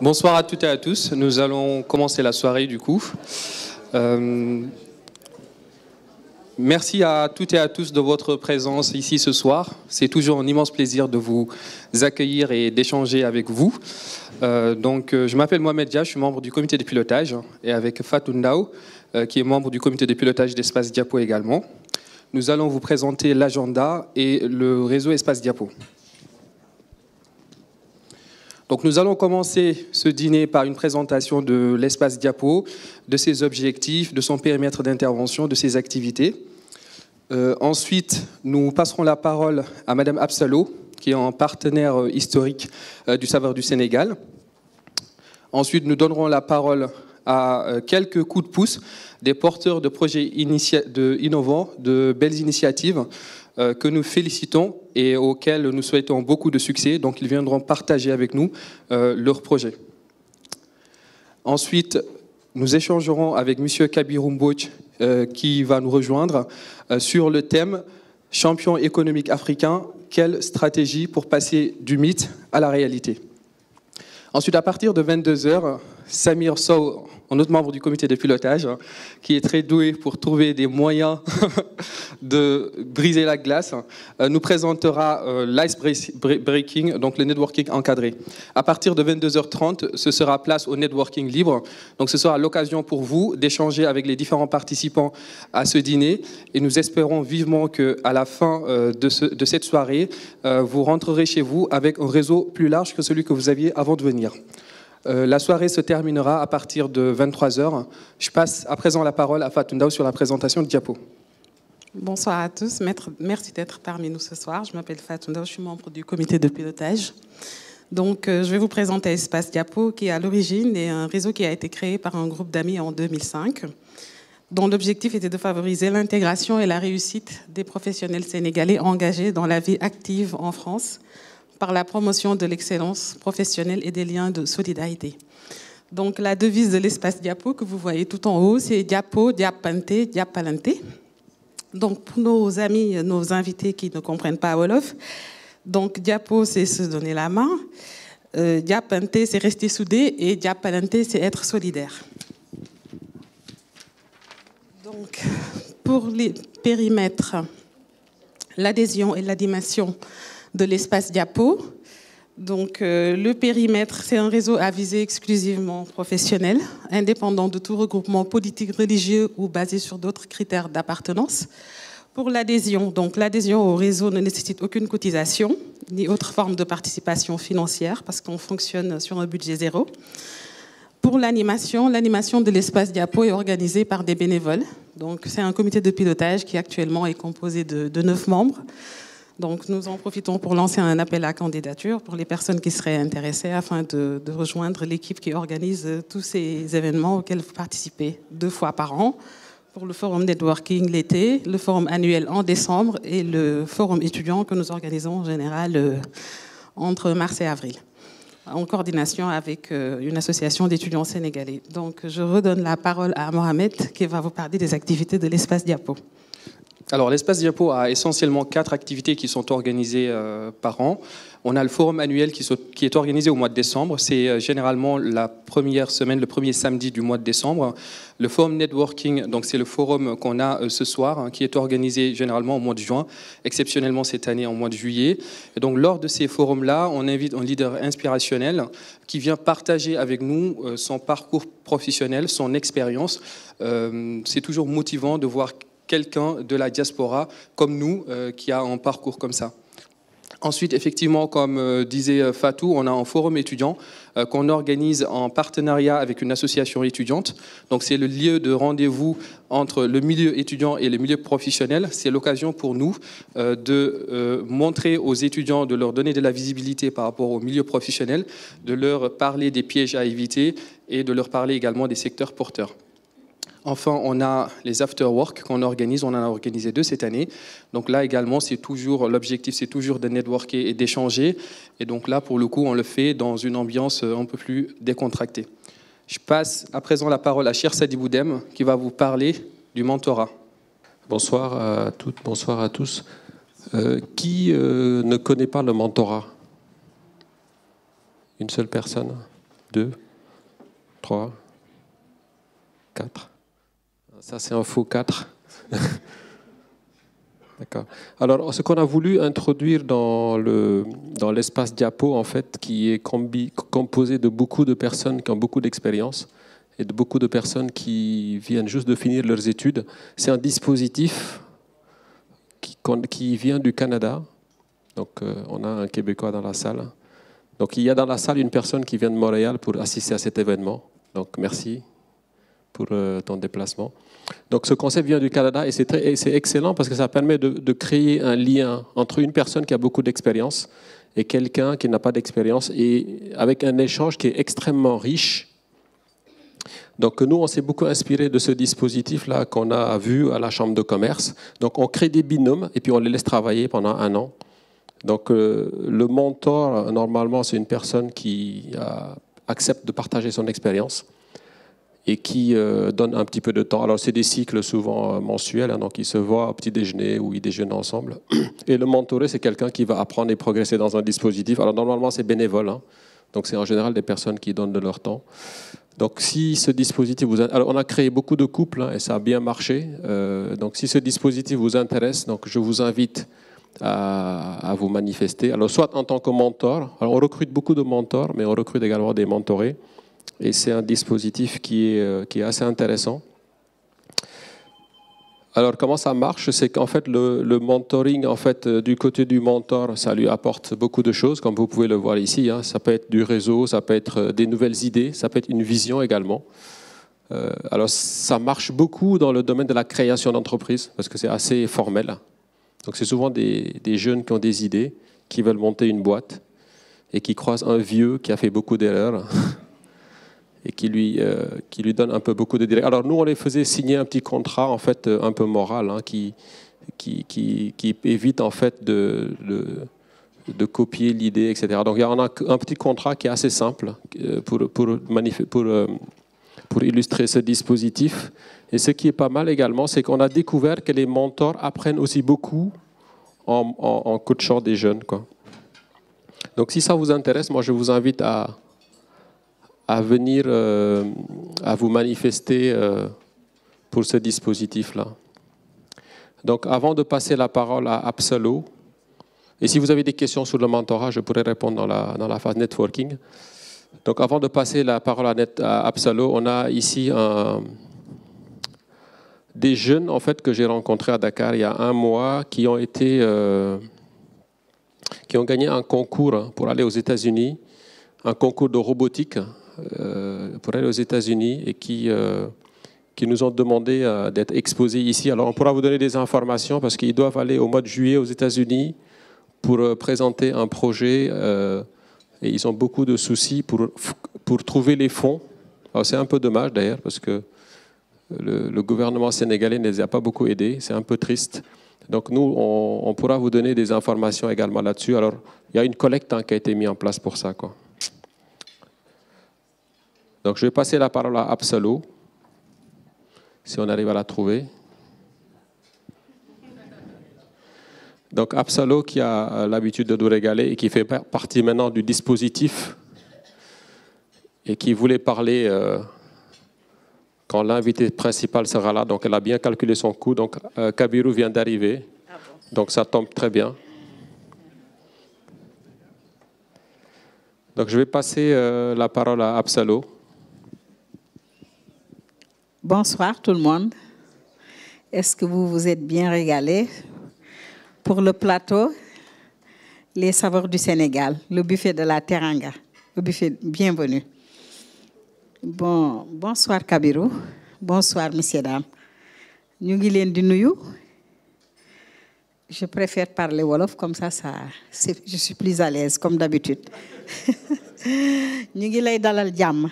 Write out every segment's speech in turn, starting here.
Bonsoir à toutes et à tous. Nous allons commencer la soirée du coup. Merci à toutes et à tous de votre présence ici ce soir. C'est toujours un immense plaisir de vous accueillir et d'échanger avec vous. Je m'appelle Mohamed Dia, je suis membre du comité de pilotage et avec Fatou Ndao, qui est membre du comité de pilotage d'Espace Diapo également. Nous allons vous présenter l'agenda et le réseau Espace Diapo. Donc nous allons commencer ce dîner par une présentation de l'espace Diapo, de ses objectifs, de son périmètre d'intervention, de ses activités. Ensuite, nous passerons la parole à Madame Absalo, qui est un partenaire historique du Saveurs du Sénégal. Ensuite, nous donnerons la parole à quelques coups de pouce des porteurs de projets innovants, de belles initiatives que nous félicitons et auxquels nous souhaitons beaucoup de succès. Donc, ils viendront partager avec nous leurs projets. Ensuite, nous échangerons avec M. Kabirou Mbodj, qui va nous rejoindre sur le thème « Champion économique africain, quelle stratégie pour passer du mythe à la réalité ?» Ensuite, à partir de 22h, Samir Sow, un autre membre du comité de pilotage, qui est très doué pour trouver des moyens de briser la glace, nous présentera l'ice breaking, donc le networking encadré. À partir de 22h30, ce sera place au networking libre. Donc ce sera l'occasion pour vous d'échanger avec les différents participants à ce dîner. Et nous espérons vivement qu'à la fin de cette soirée, vous rentrerez chez vous avec un réseau plus large que celui que vous aviez avant de venir. La soirée se terminera à partir de 23h. Je passe à présent la parole à Fatou Ndao sur la présentation de Diapo. Bonsoir à tous. Merci d'être parmi nous ce soir. Je m'appelle Fatou Ndao, je suis membre du comité de pilotage. Donc, je vais vous présenter Espace Diapo, qui à l'origine est un réseau qui a été créé par un groupe d'amis en 2005, dont l'objectif était de favoriser l'intégration et la réussite des professionnels sénégalais engagés dans la vie active en France, par la promotion de l'excellence professionnelle et des liens de solidarité. Donc la devise de l'espace Diapo que vous voyez tout en haut, c'est Diapo, Diapante, Diapalante. Donc pour nos amis, nos invités qui ne comprennent pas Wolof, donc Diapo, c'est se donner la main, Diapante, c'est rester soudé, et Diapalante, c'est être solidaire. Donc pour les périmètres, l'adhésion et l'animation de l'espace Diapo. Donc, le périmètre, c'est un réseau à visée exclusivement professionnel, indépendant de tout regroupement politique, religieux ou basé sur d'autres critères d'appartenance. Pour l'adhésion, donc l'adhésion au réseau ne nécessite aucune cotisation, ni autre forme de participation financière, parce qu'on fonctionne sur un budget zéro. Pour l'animation de l'espace Diapo est organisée par des bénévoles. Donc, c'est un comité de pilotage qui actuellement est composé de 9 membres. Donc, nous en profitons pour lancer un appel à candidature pour les personnes qui seraient intéressées afin de rejoindre l'équipe qui organise tous ces événements auxquels vous participez 2 fois par an, pour le forum networking l'été, le forum annuel en décembre et le forum étudiant que nous organisons en général entre mars et avril, en coordination avec une association d'étudiants sénégalais. Donc, je redonne la parole à Mohamed qui va vous parler des activités de l'espace Diapo. Alors, l'espace Diapo a essentiellement 4 activités qui sont organisées par an. On a le forum annuel qui est organisé au mois de décembre. C'est généralement la première semaine, le premier samedi du mois de décembre. Le forum networking, donc c'est le forum qu'on a ce soir, qui est organisé généralement au mois de juin, exceptionnellement cette année en mois de juillet. Et donc, lors de ces forums-là, on invite un leader inspirationnel qui vient partager avec nous son parcours professionnel, son expérience. C'est toujours motivant de voir quelqu'un de la diaspora comme nous qui a un parcours comme ça. Ensuite, effectivement, comme disait Fatou, on a un forum étudiant qu'on organise en partenariat avec une association étudiante. Donc, c'est le lieu de rendez-vous entre le milieu étudiant et le milieu professionnel. C'est l'occasion pour nous de montrer aux étudiants, de leur donner de la visibilité par rapport au milieu professionnel, de leur parler des pièges à éviter et de leur parler également des secteurs porteurs. Enfin, on a les after-work qu'on organise. On en a organisé 2 cette année. Donc là également, l'objectif, c'est toujours de networker et d'échanger. Et donc là, pour le coup, on le fait dans une ambiance un peu plus décontractée. Je passe à présent la parole à Cheikh Sadibou Dème, qui va vous parler du mentorat. Bonsoir à toutes, bonsoir à tous. Qui ne connaît pas le mentorat? Une seule personne? 2, 3, 4. Ça, c'est un faux 4. D'accord. Alors, ce qu'on a voulu introduire dans l'espace diapo, en fait, qui est composé de beaucoup de personnes qui ont beaucoup d'expérience et de beaucoup de personnes qui viennent juste de finir leurs études, c'est un dispositif qui vient du Canada. Donc, on a un Québécois dans la salle. Donc, il y a dans la salle une personne qui vient de Montréal pour assister à cet événement. Donc, merci pour ton déplacement. Donc, ce concept vient du Canada et c'est excellent parce que ça permet de créer un lien entre une personne qui a beaucoup d'expérience et quelqu'un qui n'a pas d'expérience, et avec un échange qui est extrêmement riche. Donc, nous, on s'est beaucoup inspiré de ce dispositif-là qu'on a vu à la Chambre de commerce. Donc, on crée des binômes et puis on les laisse travailler pendant 1 an. Donc, le mentor, normalement, c'est une personne qui accepte de partager son expérience et qui donne un petit peu de temps. Alors, c'est des cycles souvent mensuels, hein, donc ils se voient au petit déjeuner ou ils déjeunent ensemble. Et le mentoré, c'est quelqu'un qui va apprendre et progresser dans un dispositif. Alors, normalement, c'est bénévole, hein, donc c'est en général des personnes qui donnent de leur temps. Donc, si ce dispositif vous... Alors, on a créé beaucoup de couples, hein, et ça a bien marché. Donc, si ce dispositif vous intéresse, donc je vous invite à vous manifester. Alors, soit en tant que mentor. Alors, on recrute beaucoup de mentors, mais on recrute également des mentorés. Et c'est un dispositif qui est assez intéressant. Alors, comment ça marche? C'est qu'en fait, le mentoring, en fait, du côté du mentor, ça lui apporte beaucoup de choses, comme vous pouvez le voir ici, hein. Ça peut être du réseau, ça peut être des nouvelles idées, ça peut être une vision également. Alors, ça marche beaucoup dans le domaine de la création d'entreprise, parce que c'est assez formel. Donc, c'est souvent des jeunes qui ont des idées, qui veulent monter une boîte, et qui croisent un vieux qui a fait beaucoup d'erreurs, et qui lui donne un peu beaucoup de direction. Alors nous, on les faisait signer un petit contrat, en fait, un peu moral, hein, qui évite, en fait, de copier l'idée, etc. Donc, on a un petit contrat qui est assez simple pour illustrer ce dispositif. Et ce qui est pas mal également, c'est qu'on a découvert que les mentors apprennent aussi beaucoup en coachant des jeunes, quoi. Donc, si ça vous intéresse, moi, je vous invite à venir à vous manifester pour ce dispositif-là. Donc, avant de passer la parole à Absalo, et si vous avez des questions sur le mentorat, je pourrais répondre dans la phase networking. Donc, avant de passer la parole à Absalo, on a ici des jeunes, en fait, que j'ai rencontrés à Dakar il y a 1 mois, qui ont gagné un concours pour aller aux États-Unis, un concours de robotique pour aller aux États-Unis, et qui nous ont demandé d'être exposés ici. Alors, on pourra vous donner des informations parce qu'ils doivent aller au mois de juillet aux États-Unis pour présenter un projet, et ils ont beaucoup de soucis pour trouver les fonds. Alors, c'est un peu dommage d'ailleurs parce que le gouvernement sénégalais ne les a pas beaucoup aidés. C'est un peu triste. Donc, nous, on pourra vous donner des informations également là-dessus. Alors, il y a une collecte, hein, qui a été mise en place pour ça, quoi. Donc, je vais passer la parole à Absalo, si on arrive à la trouver. Donc, Absalo, qui a l'habitude de nous régaler et qui fait partie maintenant du dispositif et qui voulait parler quand l'invité principal sera là. Donc, elle a bien calculé son coût. Donc, Kabirou vient d'arriver. Donc, ça tombe très bien. Donc, je vais passer la parole à Absalo. Bonsoir tout le monde. Est-ce que vous vous êtes bien régalés pour le plateau Les saveurs du Sénégal, le buffet de la Teranga, le buffet bienvenue. Bonsoir Kabirou, bonsoir messieurs dames. Ñu ngi leen di nuyu. Je préfère parler wolof, comme ça je suis plus à l'aise comme d'habitude. Ñu ngi lay dalal jàmm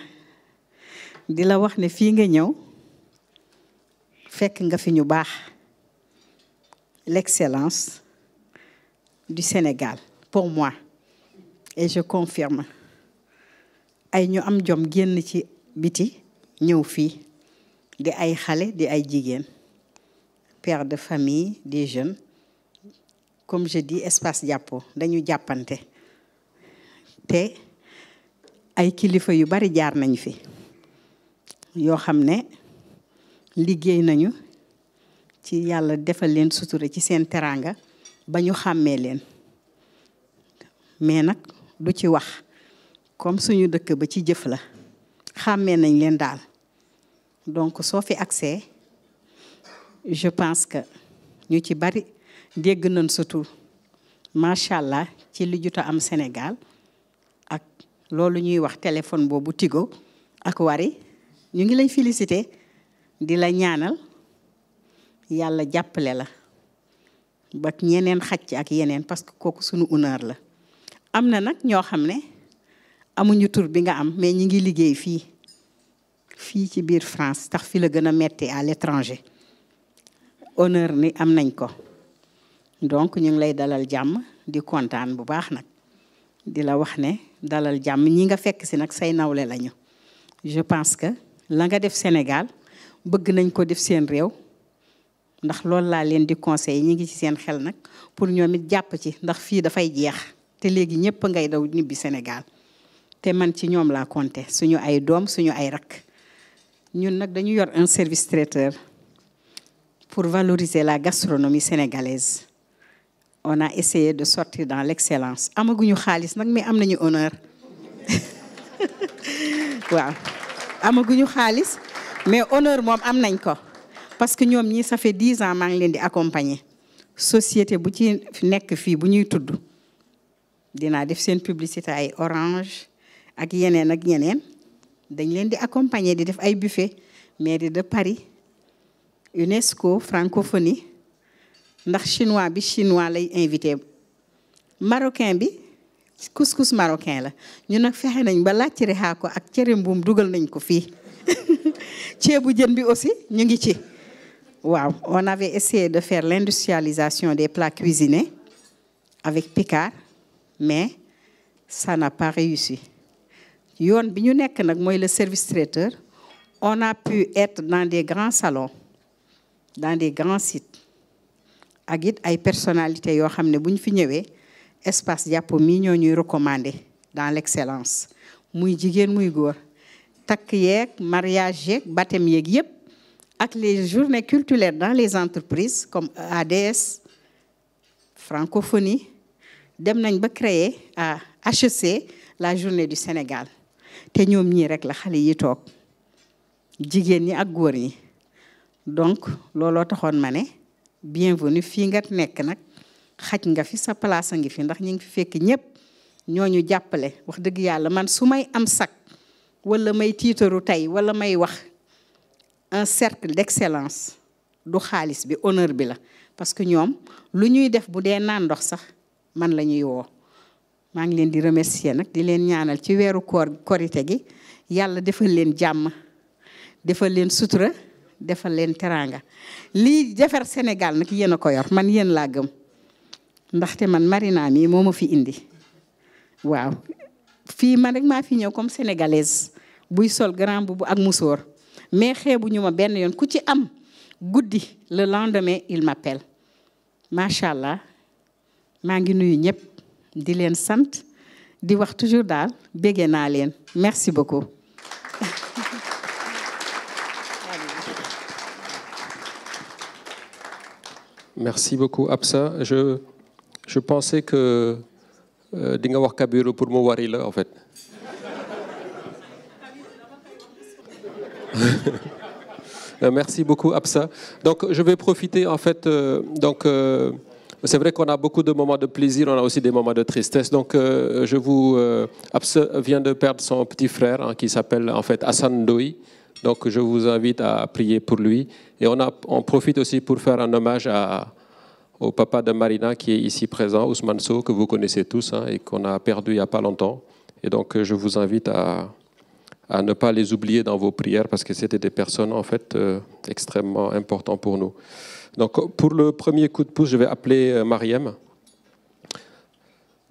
di la wax ne fii nga ñëw fekk nga fi ñu baax, l'excellence du Sénégal pour moi, et je confirme. Ay ñu am jom génn ci biti ñëw fii di ay xale di ay jigéen, père de famille, des jeunes. Comme je dis, espace jàppo dañu jàppante te ay kilifa yu bari jaar nañ fi yoo xam ne liggéey nañu ci yàlla defal leen sutura ci seen teraanga ba ñu xàmmee leen mais nag du ci wax comme suñu dëkk ba ci jëf la xàmmee nañ leen daal donc soo fi accès je pense que ñu ci bari dégg nañ sa tur macha allah ci li jot a am Sénégal ak loolu ñuy wax téléphone boobu Tigo ak Wari ñu ngi lay féliciter di la ñaanal yàlla jàppale la ba ñeneen xacc ak yeneen parce que kooku suñu honneur la. am na nag ñoo xam ne amuñu tur bi nga am mais ñi ngi liggéey fii ci biir France tax fi la gën a metti à l'étranger honneur ni am nañ ko donc ñu ngi lay dalal jàmm di kontaan bu baax nag di la wax ne dalal jàmm ñi nga fekk si nag say nawle lañu. je pense que la nga def Sénégal bëgg nañ ko def seen réew ndax loolu laa leen di conseiller ñi ngi ci seen xel nag pour ñoom it jàpp ci ndax fii dafay jeex te léegi ñëpp ngay daw ñibbi Sénégal te man ci ñoom laa compter suñu ay doom suñu ay rakk. ñun nag dañu yor un service traiteur pour valoriser la gastronomie sénégalaise. On a essayé de sortir dans l'excellence. Amaguñu xaalis nag mais am nañu honneur waaw amaguñu xaalis mais honneur moom am nañ ko parce que ñoom ñii ça fait 10 ans maa ngi leen di accompagner société bu ci nekk fii bu ñuy tudd dinaa def seen publicité ay Orange ak yeneen dañ leen di accompagner di def ay buffet mairie de Paris UNESCO francophonie ndax chinois bi chinois lay invité marocain bi couscous marocain la ñu nag fexe nañ ba laajtiri xaa ko ak cere mbuum dugal nañ ko fii ceebu jën bi aussi ñu ngi ci waaw on avait essayé de faire l'industrialisation des plats cuisinés avec Picard mais ça n'a pas réussi yoon bi ñu nekk nag mooy le service traiteur on a pu être dans des grands salons dans des grands sites ak it ay personnalités yoo xam ne bu ñu fi ñëwee espace Diapo mii ñoo ñuy recommander dans l'excellence muy jigéen muy góor takk yeeg mariage yeeg baptême yeeg yëpp ak les journées culturelles dans les entreprises comme ADS francophonie dem nañ ba créer à HEC la journée du Sénégal te ñoom ñii rek la xale yi toog jigéen ñi ak góor ñi donc looloo taxoon ma ne bienvenue fii nga nekk nag xaj nga fi sa place a ngi fi ndax ñi ngi fi fekk ñëpp ñooñu jàppale wax dëgg yàlla man su may am sac wala may tiitaru tey wala may wax un cercle d'excellence du xaalis bi honneur bi la parce que ñoom lu ñuy def bu dee naan ndox sax man la ñuy woo maa ngi leen di remercier nag di leen ñaanal ci weeru korite gi yàlla defal leen jàmm defal leen sutura defal leen teraanga lii defar Sénégal nag yéen a ko yor man yéen laa gëm ndaxte man Marina mi moo ma fi indi waaw fii man rek maa fi ñëw comme sénégalaise buy sol grand boubou ak musóor mais xeebuñu ma benn yoon ku ci am guddi le lendemain il m'appelle macha allah maa ngi nuyu ñëpp di leen sant di wax toujours daal béggee naa leen merci beaucoup. Merci beaucoup Absa. Je pensais que di nga wax Kabiru pour mu wari la en fait. Merci beaucoup Absa. Donc je vais profiter en fait c'est vrai qu'on a beaucoup de moments de plaisir, on a aussi des moments de tristesse. Donc Absa vient de perdre son petit frère hein, qui s'appelle en fait Hassan Ndoye. Donc je vous invite à prier pour lui. Et on profite aussi pour faire un hommage au papa de Marina qui est ici présent, Ousmane Sow, que vous connaissez tous hein, et qu'on a perdu il n'y a pas longtemps. Et donc je vous invite à ne pas les oublier dans vos prières parce que c'était des personnes en fait extrêmement importantes pour nous. Donc pour le premier coup de pouce, je vais appeler Mariem.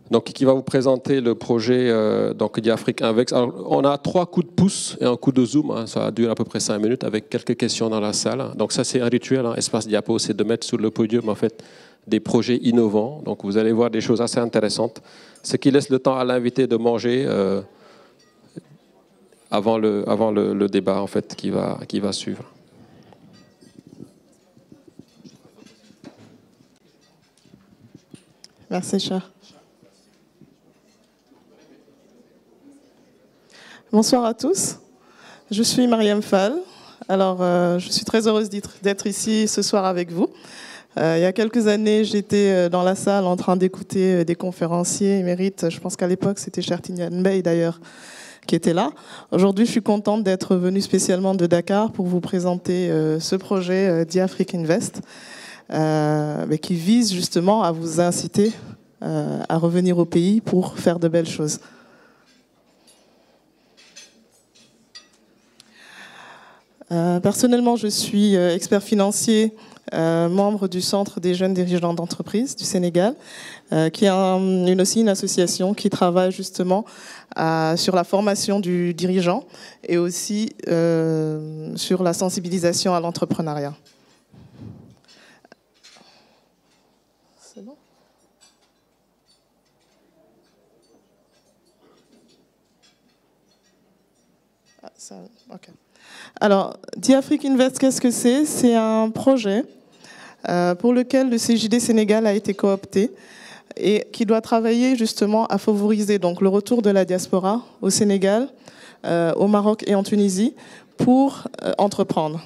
Donc, qui va vous présenter le projet d'Afrique Invex. Alors, on a 3 coups de pouce et un coup de zoom, hein, ça dure à peu près 5 minutes avec quelques questions dans la salle. Donc ça c'est un rituel, hein, Espace Diapo, c'est de mettre sur le podium en fait des projets innovants. Donc vous allez voir des choses assez intéressantes, ce qui laisse le temps à l'invité de manger avant le débat en fait, qui va suivre. Merci, cher. Bonsoir à tous. Je suis Mariam Fall. Alors, je suis très heureuse d'être ici ce soir avec vous. Il y a quelques années, j'étais dans la salle en train d'écouter des conférenciers émérites. Je pense qu'à l'époque, c'était Chertinian Bey d'ailleurs qui était là. Aujourd'hui, je suis contente d'être venue spécialement de Dakar pour vous présenter ce projet d'Afrique Invest, mais qui vise justement à vous inciter à revenir au pays pour faire de belles choses. Personnellement, je suis expert financier, membre du Centre des jeunes dirigeants d'entreprise du Sénégal, qui est aussi une association qui travaille justement sur la formation du dirigeant et aussi sur la sensibilisation à l'entrepreneuriat. C'est bon ? Ah, ça, ok. Alors, d'Afrique Invest, qu'est-ce que c'est ? C'est un projet pour lequel le CJD Sénégal a été coopté et qui doit travailler justement à favoriser donc, le retour de la diaspora au Sénégal, au Maroc et en Tunisie pour entreprendre.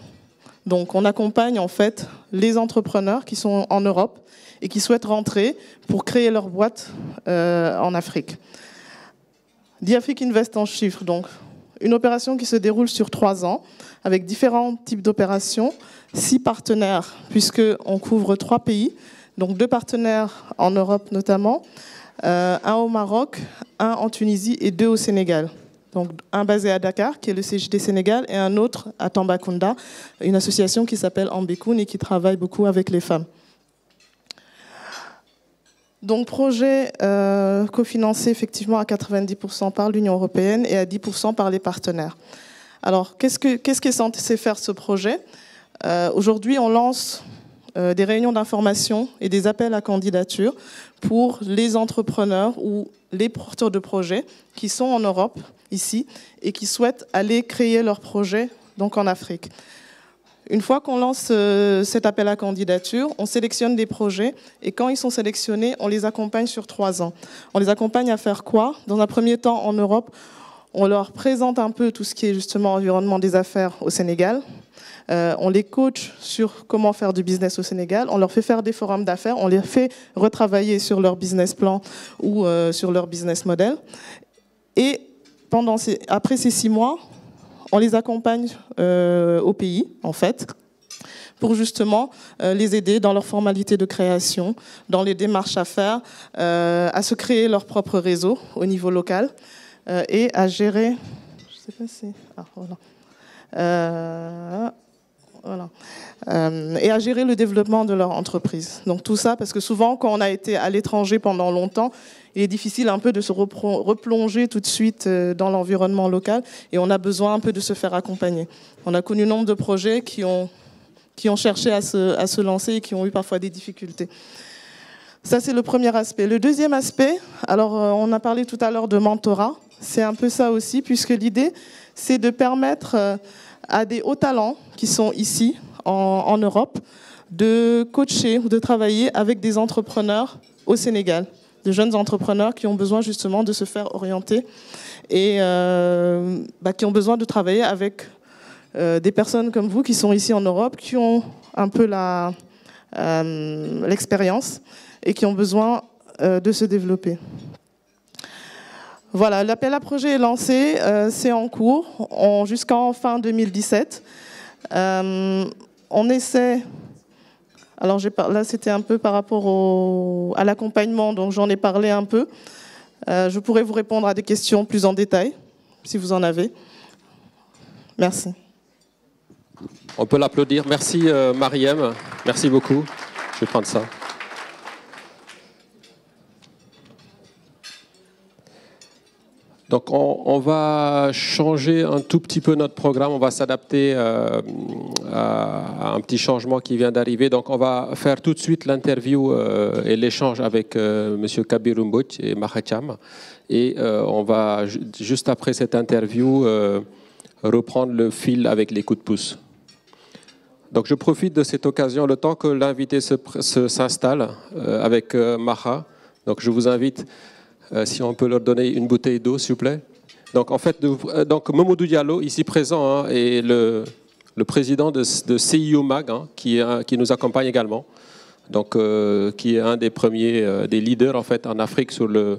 Donc, on accompagne en fait les entrepreneurs qui sont en Europe et qui souhaitent rentrer pour créer leur boîte en Afrique. d'Afrique Invest en chiffres, donc. Une opération qui se déroule sur 3 ans, avec différents types d'opérations, 6 partenaires, puisqu'on couvre 3 pays, donc 2 partenaires en Europe notamment, un au Maroc, un en Tunisie et 2 au Sénégal. Donc un basé à Dakar, qui est le CJD Sénégal, et un autre à Tambacounda, une association qui s'appelle Ambekun et qui travaille beaucoup avec les femmes. Donc, projet cofinancé effectivement à 90% par l'Union européenne et à 10% par les partenaires. Alors, qu'est-ce qu'est censé faire ce projet ? Aujourd'hui, on lance des réunions d'information et des appels à candidature pour les entrepreneurs ou les porteurs de projets qui sont en Europe, ici, et qui souhaitent aller créer leur projet donc en Afrique. Une fois qu'on lance cet appel à candidature, on sélectionne des projets et quand ils sont sélectionnés, on les accompagne sur 3 ans. On les accompagne à faire quoi ? Dans un premier temps, en Europe, on leur présente un peu tout ce qui est justement environnement des affaires au Sénégal. On les coach sur comment faire du business au Sénégal. On leur fait faire des forums d'affaires. On les fait retravailler sur leur business plan ou sur leur business model. Et après ces 6 mois, on les accompagne au pays, en fait, pour justement les aider dans leurs formalités de création, dans les démarches à faire, à se créer leur propre réseau au niveau local et à gérer... Je sais pas si... Ah, voilà. Voilà. Et à gérer le développement de leur entreprise. Donc tout ça, parce que souvent, quand on a été à l'étranger pendant longtemps, il est difficile un peu de se replonger tout de suite dans l'environnement local et on a besoin un peu de se faire accompagner. On a connu nombre de projets qui ont cherché à se lancer et qui ont eu parfois des difficultés. Ça, c'est le premier aspect. Le deuxième aspect, alors on a parlé tout à l'heure de mentorat, c'est un peu ça aussi, puisque l'idée, c'est de permettre à des hauts talents qui sont ici, en Europe, de coacher ou de travailler avec des entrepreneurs au Sénégal, de jeunes entrepreneurs qui ont besoin justement de se faire orienter et qui ont besoin de travailler avec des personnes comme vous qui sont ici en Europe, qui ont un peu l'expérience et qui ont besoin de se développer. Voilà, l'appel à projet est lancé, c'est en cours jusqu'en fin 2017. On essaie... Alors là, c'était un peu par rapport à l'accompagnement, donc j'en ai parlé un peu. Je pourrais vous répondre à des questions plus en détail, si vous en avez. Merci. On peut l'applaudir. Merci Mariam, merci beaucoup. Je vais prendre ça. Donc on va changer un tout petit peu notre programme, on va s'adapter à un petit changement qui vient d'arriver. Donc on va faire tout de suite l'interview et l'échange avec M. Kabir Mbouch et Mahacham. Et on va, juste après cette interview, reprendre le fil avec les coups de pouce. Donc je profite de cette occasion, le temps que l'invité s'installe avec Maha. Donc je vous invite... si on peut leur donner une bouteille d'eau, s'il vous plaît. Donc, en fait, Mamadou Diallo, ici présent, hein, est le président de CIO Mag, hein, qui nous accompagne également. Donc, qui est un des premiers, des leaders en fait en Afrique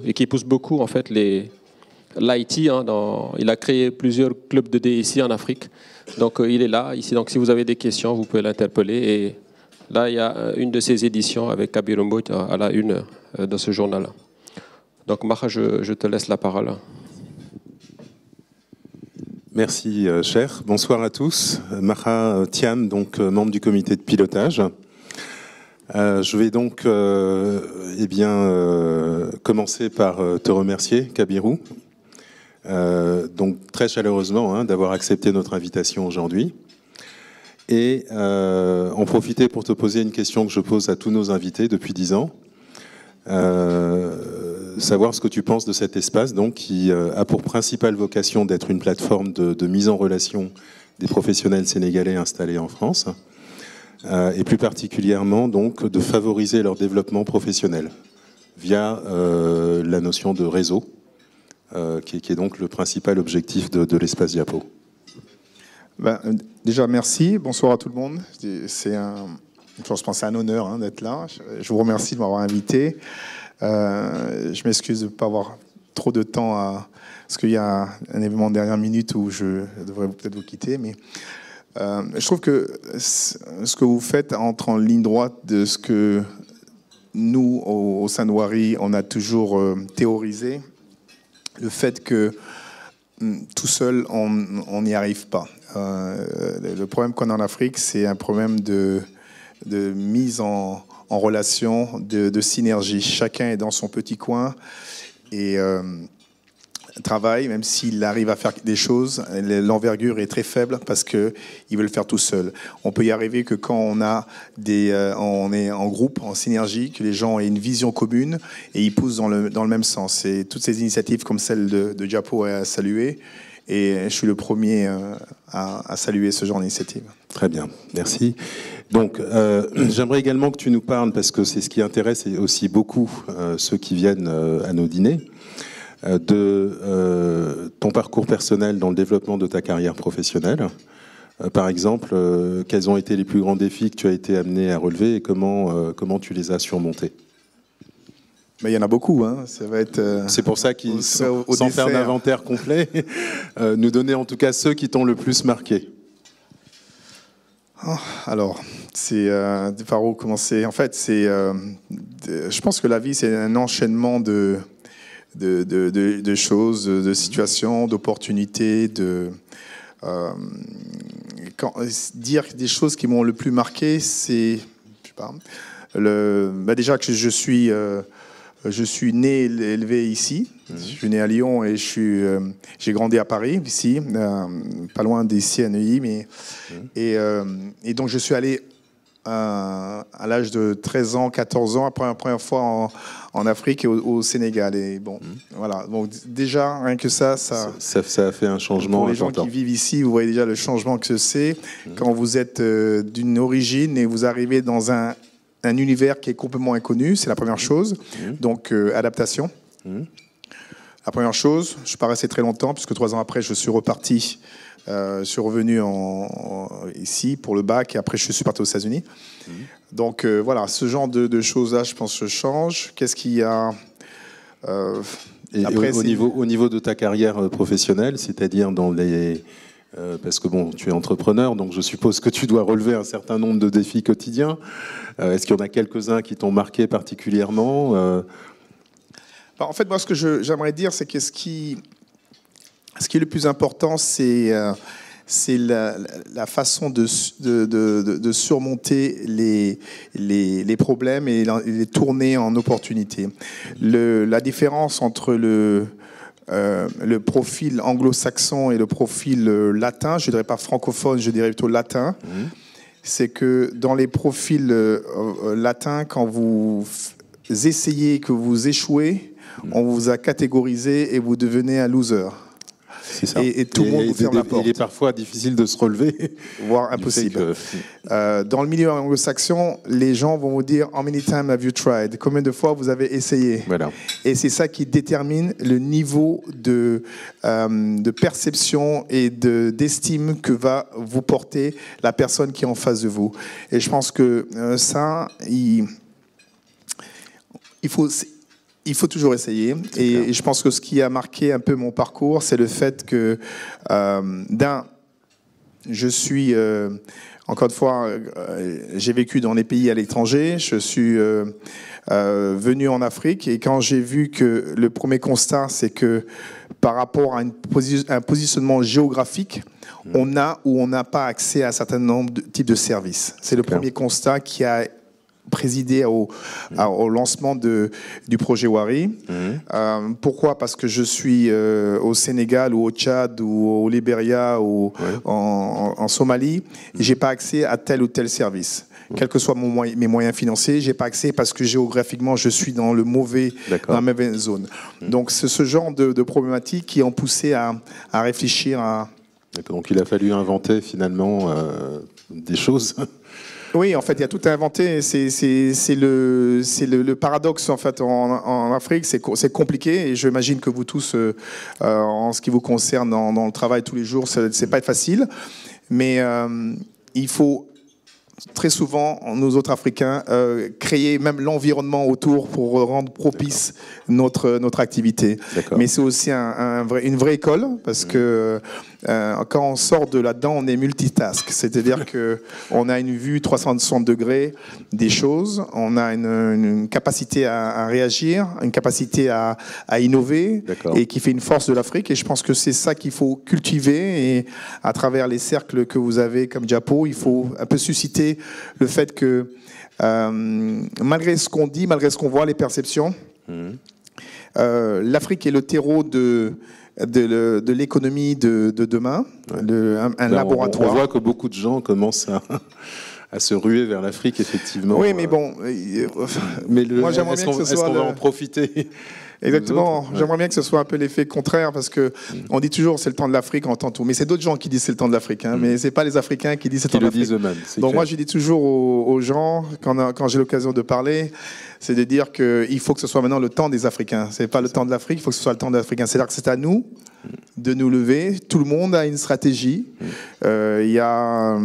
et qui pousse beaucoup en fait l'IT. Hein, il a créé plusieurs clubs de DSI en Afrique. Donc, il est là ici. Donc, si vous avez des questions, vous pouvez l'interpeller. Et là, il y a une de ces éditions avec Kabir Mbouch à la une de ce journal. Donc, Maha, je te laisse la parole. Merci, cher. Bonsoir à tous. Maha Thiam, donc membre du comité de pilotage. Je vais donc commencer par te remercier, Kabirou, donc très chaleureusement hein, d'avoir accepté notre invitation aujourd'hui. Et en profiter pour te poser une question que je pose à tous nos invités depuis 10 ans. Savoir ce que tu penses de cet espace donc, qui a pour principale vocation d'être une plateforme de mise en relation des professionnels sénégalais installés en France et plus particulièrement donc, de favoriser leur développement professionnel via la notion de réseau qui est donc le principal objectif de l'espace Diapo. Déjà merci, bonsoir à tout le monde. Je pense que c'est un honneur hein, d'être là. Je vous remercie de m'avoir invité. Je m'excuse de ne pas avoir trop de temps parce qu'il y a un événement de dernière minute où je devrais peut-être vous quitter. Mais je trouve que ce que vous faites entre en ligne droite de ce que nous, au sein de Wari, on a toujours théorisé. Le fait que tout seul, on n'y arrive pas. Le problème qu'on a en Afrique, c'est un problème de mise en relation, de synergie. Chacun est dans son petit coin et travaille, même s'il arrive à faire des choses, l'envergure est très faible parce qu'ils veulent le faire tout seul. On peut y arriver que quand on est en groupe, en synergie, que les gens aient une vision commune et ils poussent dans le même sens. Et toutes ces initiatives comme celle de Diapo à saluer. Et je suis le premier à saluer ce genre d'initiative. Très bien, merci. Donc, j'aimerais également que tu nous parles, parce que c'est ce qui intéresse aussi beaucoup ceux qui viennent à nos dîners, de ton parcours personnel dans le développement de ta carrière professionnelle. Par exemple, quels ont été les plus grands défis que tu as été amené à relever et comment tu les as surmontés? Mais il y en a beaucoup, hein. Ça va être. C'est pour ça qu'il, sans faire d'inventaire complet, nous donner en tout cas ceux qui t'ont le plus marqué. Alors, c'est par où commencer. En fait, je pense que la vie, c'est un enchaînement de choses, de situations, d'opportunités, dire des choses qui m'ont le plus marqué, c'est, je sais pas, déjà que je suis né et élevé ici. Je suis né à Lyon et j'ai grandi à Paris, ici, pas loin d'ici à Neuilly. Et donc je suis allé à l'âge de 13 ans, 14 ans, après la première fois en Afrique et au Sénégal. Et bon, voilà. Donc déjà, rien que ça a fait un changement pour les important. gens qui vivent ici, vous voyez déjà le changement que c'est quand vous êtes d'une origine et vous arrivez dans un univers qui est complètement inconnu, c'est la première chose. Donc, adaptation. La première chose, je ne suis pas resté très longtemps, puisque 3 ans après, je suis reparti. Je suis revenu ici pour le bac, et après, je suis parti aux États-Unis. Donc, voilà, ce genre de choses-là, je pense que je change. Qu'est-ce qu'il y a après, au niveau de ta carrière professionnelle, c'est-à-dire dans les... parce que bon, tu es entrepreneur, donc je suppose que tu dois relever un certain nombre de défis quotidiens. Est-ce qu'il y en a quelques-uns qui t'ont marqué particulièrement En fait, moi, ce que j'aimerais dire, c'est que ce qui est le plus important, c'est la façon de surmonter les problèmes et les tourner en opportunités. La différence entre le profil anglo-saxon et le profil latin, je ne dirais pas francophone, je dirais plutôt latin, c'est que dans les profils latins, quand vous essayez, que vous échouez, on vous a catégorisé et vous devenez un loser. C'est ça. Et tout le monde vous ferme la porte. Il est parfois difficile de se relever. Voire impossible. Dans le milieu anglo-saxon, les gens vont vous dire « How many times have you tried ?» Combien de fois vous avez essayé? Voilà. Et c'est ça qui détermine le niveau de perception et d'estime que va vous porter la personne qui est en face de vous. Et je pense que ça, il faut toujours essayer. Et je pense que ce qui a marqué un peu mon parcours, c'est le fait que, je suis, encore une fois, j'ai vécu dans les pays à l'étranger, je suis venu en Afrique, et quand j'ai vu que le premier constat, c'est que par rapport à un positionnement géographique, on a ou on n'a pas accès à un certain nombre de types de services. C'est le premier constat qui a présidé au lancement du projet Wari. Pourquoi? Parce que je suis au Sénégal ou au Tchad ou au Libéria ou en Somalie, et j'ai pas accès à tel ou tel service. Quels que soient mes moyens financiers, j'ai pas accès parce que géographiquement, je suis dans la mauvaise zone. Donc, c'est ce genre de problématiques qui ont poussé à réfléchir à... Donc, il a fallu inventer finalement des choses. Oui, en fait, il y a tout à inventer. C'est le paradoxe en fait en Afrique. C'est compliqué, et j'imagine que vous tous, en ce qui vous concerne dans le travail tous les jours, c'est pas facile. Mais il faut très souvent, nous autres Africains, créer même l'environnement autour pour rendre propice notre activité. Mais c'est aussi une vraie école, parce que quand on sort de là-dedans, on est multitask. C'est-à-dire qu'on a une vue 360 degrés des choses, on a une capacité à réagir, une capacité à innover, et qui fait une force de l'Afrique. Et je pense que c'est ça qu'il faut cultiver, et à travers les cercles que vous avez comme Diapo, il faut un peu susciter le fait que malgré ce qu'on dit, malgré ce qu'on voit, les perceptions, l'Afrique est le terreau de l'économie de demain, un laboratoire. On voit que beaucoup de gens commencent à se ruer vers l'Afrique, effectivement. Oui, mais bon... moi, j'aimerais bien que ce soit... Est-ce qu'on va en profiter? Exactement. J'aimerais bien que ce soit un peu l'effet contraire, parce que on dit toujours c'est le temps de l'Afrique, on entend tout. Mais c'est d'autres gens qui disent c'est le temps de l'Afrique, mais c'est pas les Africains qui disent c'est le temps de l'Afrique. Donc moi, je dis toujours aux gens, quand j'ai l'occasion de parler, c'est de dire qu'il faut que ce soit maintenant le temps des Africains. C'est pas le temps de l'Afrique, il faut que ce soit le temps des Africains. C'est-à-dire que c'est à nous de nous lever. Tout le monde a une stratégie. Il y a...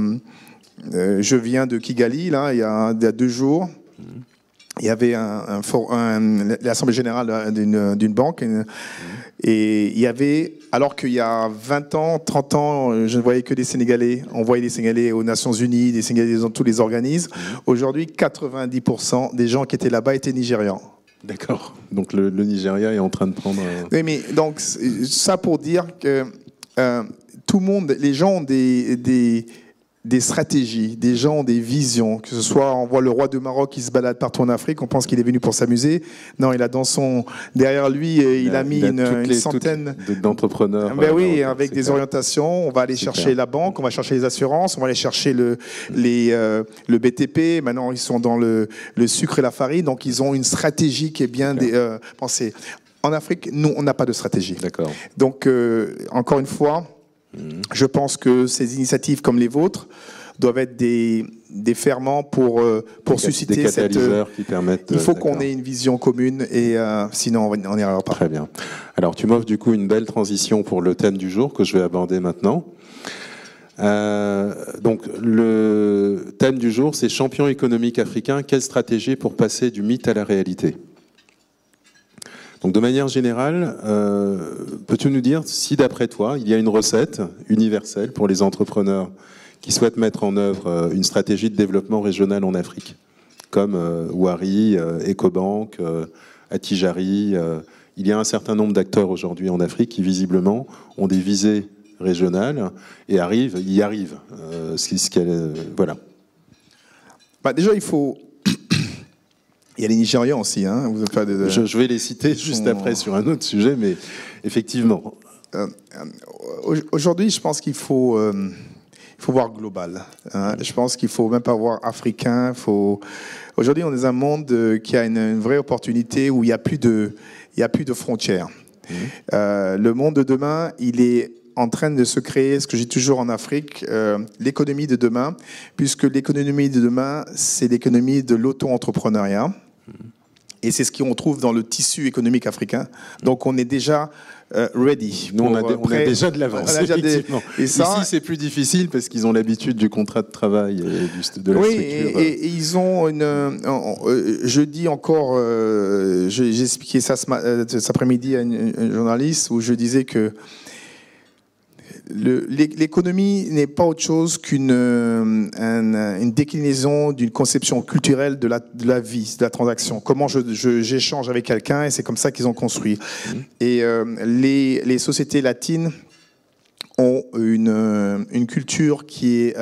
je viens de Kigali, là, il y a 2 jours. Il y avait l'Assemblée générale d'une banque, et il y avait, alors qu'il y a 20 ans, 30 ans, je ne voyais que des Sénégalais. On voyait des Sénégalais aux Nations Unies, des Sénégalais dans tous les organismes. Aujourd'hui, 90% des gens qui étaient là-bas étaient Nigérians. D'accord. Donc le Nigeria est en train de prendre... Oui, mais donc, ça pour dire que tout le monde, les gens ont des stratégies, des gens ont des visions, que ce soit, on voit le roi de Maroc qui se balade partout en Afrique, on pense qu'il est venu pour s'amuser. Non, il a derrière lui, il a mis une centaine d'entrepreneurs. Ben oui, avec des orientations. On va aller chercher la banque, on va chercher les assurances, on va aller chercher le BTP. Maintenant, ils sont dans le sucre et la farine, donc ils ont une stratégie qui est bien pensée. En Afrique, nous, on n'a pas de stratégie. D'accord. Donc, encore une fois, je pense que ces initiatives comme les vôtres doivent être des ferments pour susciter des catalyseurs qui permettent... Il faut qu'on ait une vision commune, et sinon on n'y arrivera pas. Très bien. Alors tu m'offres du coup une belle transition pour le thème du jour que je vais aborder maintenant. Donc le thème du jour, c'est champion économique africain, quelle stratégie pour passer du mythe à la réalité? Donc de manière générale, peux-tu nous dire si d'après toi, il y a une recette universelle pour les entrepreneurs qui souhaitent mettre en œuvre une stratégie de développement régional en Afrique, comme Wari, Ecobank, Attijari. Il y a un certain nombre d'acteurs aujourd'hui en Afrique qui visiblement ont des visées régionales et y arrivent. Voilà. Déjà, il faut Il y a les Nigérians aussi. Hein, vous pas je vais les citer juste après sur un autre sujet, mais effectivement. Aujourd'hui, je pense qu'il faut voir global. Hein. Je pense qu'il ne faut même pas voir africain. Aujourd'hui, on est dans un monde qui a une vraie opportunité où il n'y a plus de frontières. Le monde de demain, il est en train de se créer, ce que j'ai toujours en Afrique, l'économie de demain, puisque l'économie de demain, c'est l'économie de l'auto-entrepreneuriat. Et c'est ce qu'on trouve dans le tissu économique africain. Donc on est déjà ready. Nous, on a déjà de l'avance, effectivement. Ici, c'est plus difficile parce qu'ils ont l'habitude du contrat de travail et de la structure. Et ils ont je dis encore, j'ai expliqué ça cet après-midi à une journaliste où je disais que l'économie n'est pas autre chose qu'une déclinaison d'une conception culturelle de la vie, de la transaction. Comment j'échange avec quelqu'un, et c'est comme ça qu'ils ont construit. Et les sociétés latines ont une culture qui est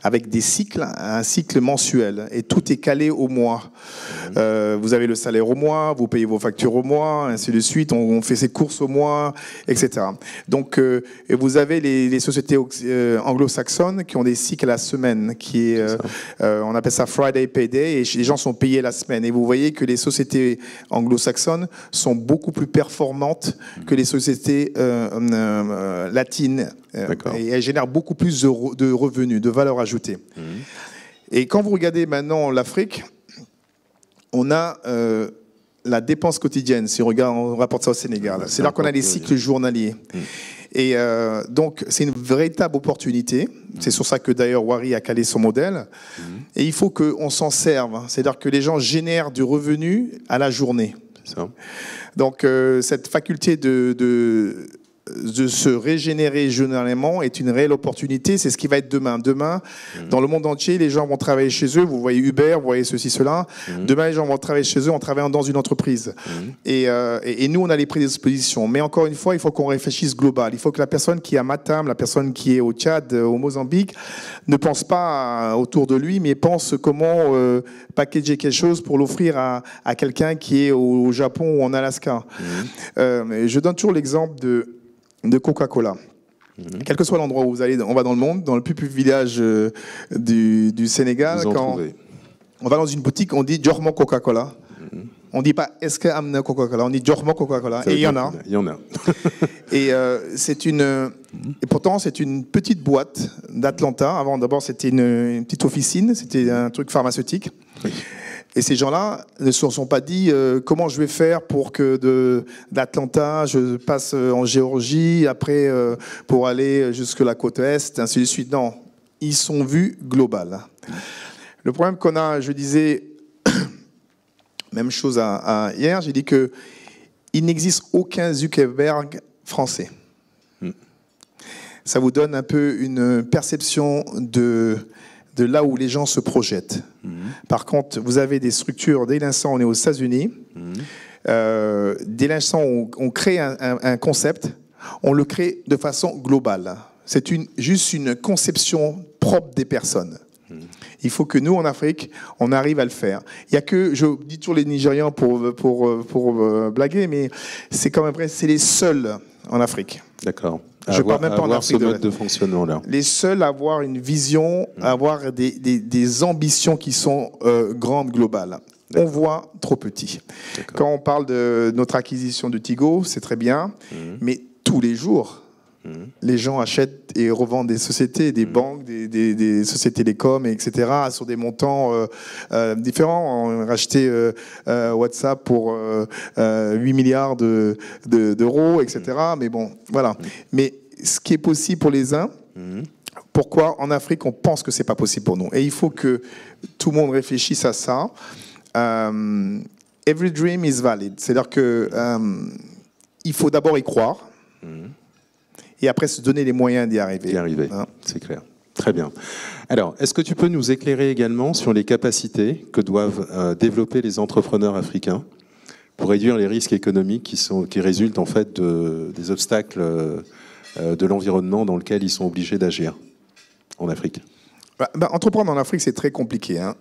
avec des cycles, un cycle mensuel, et tout est calé au mois. Vous avez le salaire au mois, vous payez vos factures au mois, ainsi de suite, on fait ses courses au mois, etc. Donc vous avez les sociétés anglo-saxonnes qui ont des cycles à la semaine, qui est, on appelle ça Friday Payday, et les gens sont payés la semaine. Et vous voyez que les sociétés anglo-saxonnes sont beaucoup plus performantes que les sociétés latines. Et elles génèrent beaucoup plus de revenus, de valeur ajoutée. Et quand vous regardez maintenant l'Afrique, on a la dépense quotidienne, si on rapporte ça au Sénégal. C'est là qu'on a les cycles journaliers. Et donc, c'est une véritable opportunité. C'est sur ça que d'ailleurs Wari a calé son modèle. Et il faut qu'on s'en serve. C'est-à-dire que les gens génèrent du revenu à la journée. C'est ça. Donc, cette faculté de se régénérer journalièrement est une réelle opportunité. C'est ce qui va être demain. Demain, dans le monde entier, les gens vont travailler chez eux. Vous voyez Uber, vous voyez ceci, cela. Demain, les gens vont travailler chez eux en travaillant dans une entreprise. Et nous, on a les prédispositions. Mais encore une fois, il faut qu'on réfléchisse global. Il faut que la personne qui est à Matam, la personne qui est au Tchad, au Mozambique, ne pense pas autour de lui, mais pense comment packager quelque chose pour l'offrir à quelqu'un qui est au Japon ou en Alaska. Je donne toujours l'exemple de Coca-Cola. Quel que soit l'endroit où vous allez, on va dans le monde, dans le plus petit village du Sénégal, quand on va dans une boutique, on dit Jormo Coca-Cola. On ne dit pas est-ce que amène Coca-Cola, on dit Jormo Coca-Cola. Et il y en a. Il y en a. Et et pourtant c'est une petite boîte d'Atlanta. Avant, d'abord c'était une petite officine, c'était un truc pharmaceutique. Et ces gens-là ne se sont pas dit comment je vais faire pour que d'Atlanta, je passe en Géorgie, après pour aller jusque la côte Est, ainsi de suite. Non, ils sont vus global. Le problème qu'on a, je disais, même chose hier, j'ai dit qu'il n'existe aucun Zuckerberg français. Ça vous donne un peu une perception de là où les gens se projettent. Par contre, vous avez des structures, dès l'instant où on est aux États-Unis, dès l'instant où on crée un concept, on le crée de façon globale. C'est juste une conception propre des personnes. Il faut que nous, en Afrique, on arrive à le faire. Il y a que, je dis toujours les Nigérians pour blaguer, mais c'est quand même vrai, c'est les seuls en Afrique. D'accord. Je parle même pas en Afrique. Ce mode de fonctionnement là. Les seuls à avoir une vision, à avoir des ambitions qui sont grandes, globales. On voit trop petit. Quand on parle de notre acquisition de Tigo, c'est très bien, mais tous les jours, les gens achètent et revendent des sociétés, des banques, des sociétés télécoms, etc., sur des montants différents. On a racheté WhatsApp pour 8 milliards d'euros, etc. Mais bon, voilà. Mais ce qui est possible pour les uns, pourquoi en Afrique on pense que c'est pas possible pour nous? Et il faut que tout le monde réfléchisse à ça. Every dream is valid. C'est-à-dire que il faut d'abord y croire. Et après se donner les moyens d'y arriver. D'y arriver, hein, c'est clair. Très bien. Alors, est-ce que tu peux nous éclairer également sur les capacités que doivent développer les entrepreneurs africains pour réduire les risques économiques qui résultent en fait des obstacles de l'environnement dans lequel ils sont obligés d'agir en Afrique? Entreprendre en Afrique, c'est très compliqué. Hein.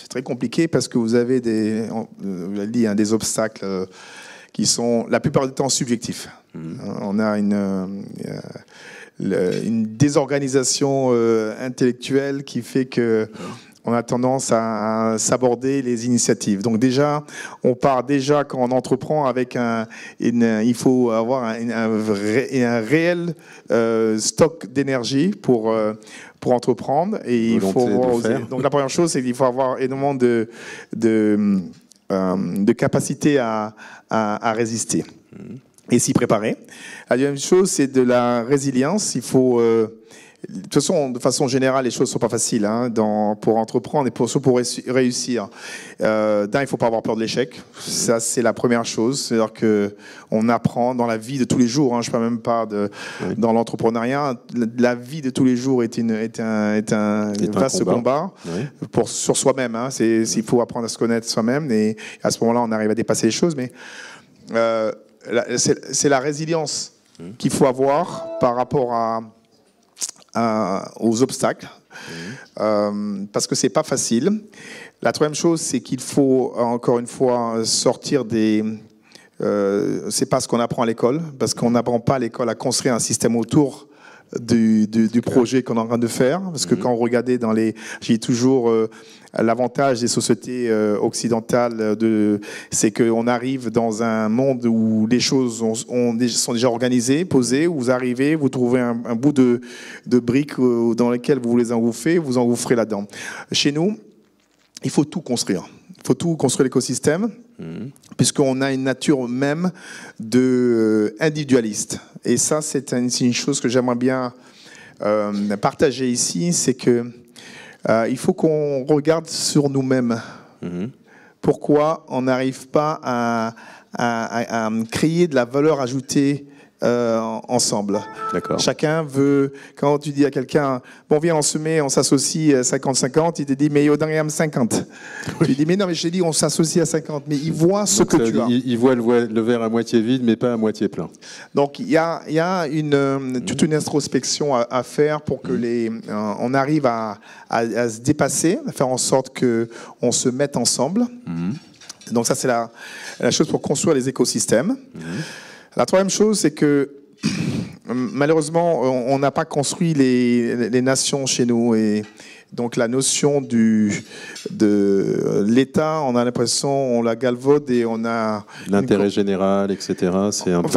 C'est très compliqué parce que vous avez vous l'avez dit, des obstacles qui sont la plupart du temps subjectifs. On a une désorganisation intellectuelle qui fait que on a tendance à s'aborder les initiatives. Donc déjà, on part déjà quand on entreprend avec il faut avoir un réel stock d'énergie pour entreprendre, et il faut oser. Donc la première chose, c'est qu'il faut avoir énormément de capacité à résister et s'y préparer. La deuxième chose, c'est de la résilience. Il faut de façon générale, les choses ne sont pas faciles pour entreprendre et pour réussir. Il ne faut pas avoir peur de l'échec. Ça, c'est la première chose. C'est-à-dire qu'on apprend dans la vie de tous les jours. Je ne parle même pas dans l'entrepreneuriat. La vie de tous les jours est un vaste combat sur soi-même. Il faut apprendre à se connaître soi-même. Et à ce moment-là, on arrive à dépasser les choses. Mais c'est la résilience qu'il faut avoir par rapport aux obstacles, parce que c'est pas facile. La troisième chose, c'est qu'il faut encore une fois sortir c'est pas ce qu'on apprend à l'école, parce qu'on n'apprend pas à l'école à construire un système autour du projet qu'on est en train de faire, parce que quand on regardait j'ai toujours l'avantage des sociétés occidentales, c'est qu'on arrive dans un monde où les choses sont déjà organisées, posées, où vous arrivez, vous trouvez un bout de briques dans lequel vous les engouffrez, vous engouffrez là-dedans. Chez nous, il faut tout construire. Il faut tout construire l'écosystème, puisqu'on a une nature même individualiste. Et ça, c'est une chose que j'aimerais bien partager ici, c'est que il faut qu'on regarde sur nous-mêmes. Pourquoi on n'arrive pas à créer de la valeur ajoutée ensemble. Chacun veut, quand tu dis à quelqu'un, bon viens on s'associe 50-50, il te dit mais il y a 50. Tu dis mais non mais je t'ai dit on s'associe à 50, mais il voit ce que tu as. Il voit le verre à moitié vide mais pas à moitié plein. Donc il y a toute une introspection à faire pour que on arrive à se dépasser, à faire en sorte qu'on se mette ensemble. Donc ça c'est la chose pour construire les écosystèmes. La troisième chose, c'est que malheureusement, on n'a pas construit les nations chez nous. Et donc la notion de l'État, on a l'impression, on la galvaude et on a... L'intérêt général, etc.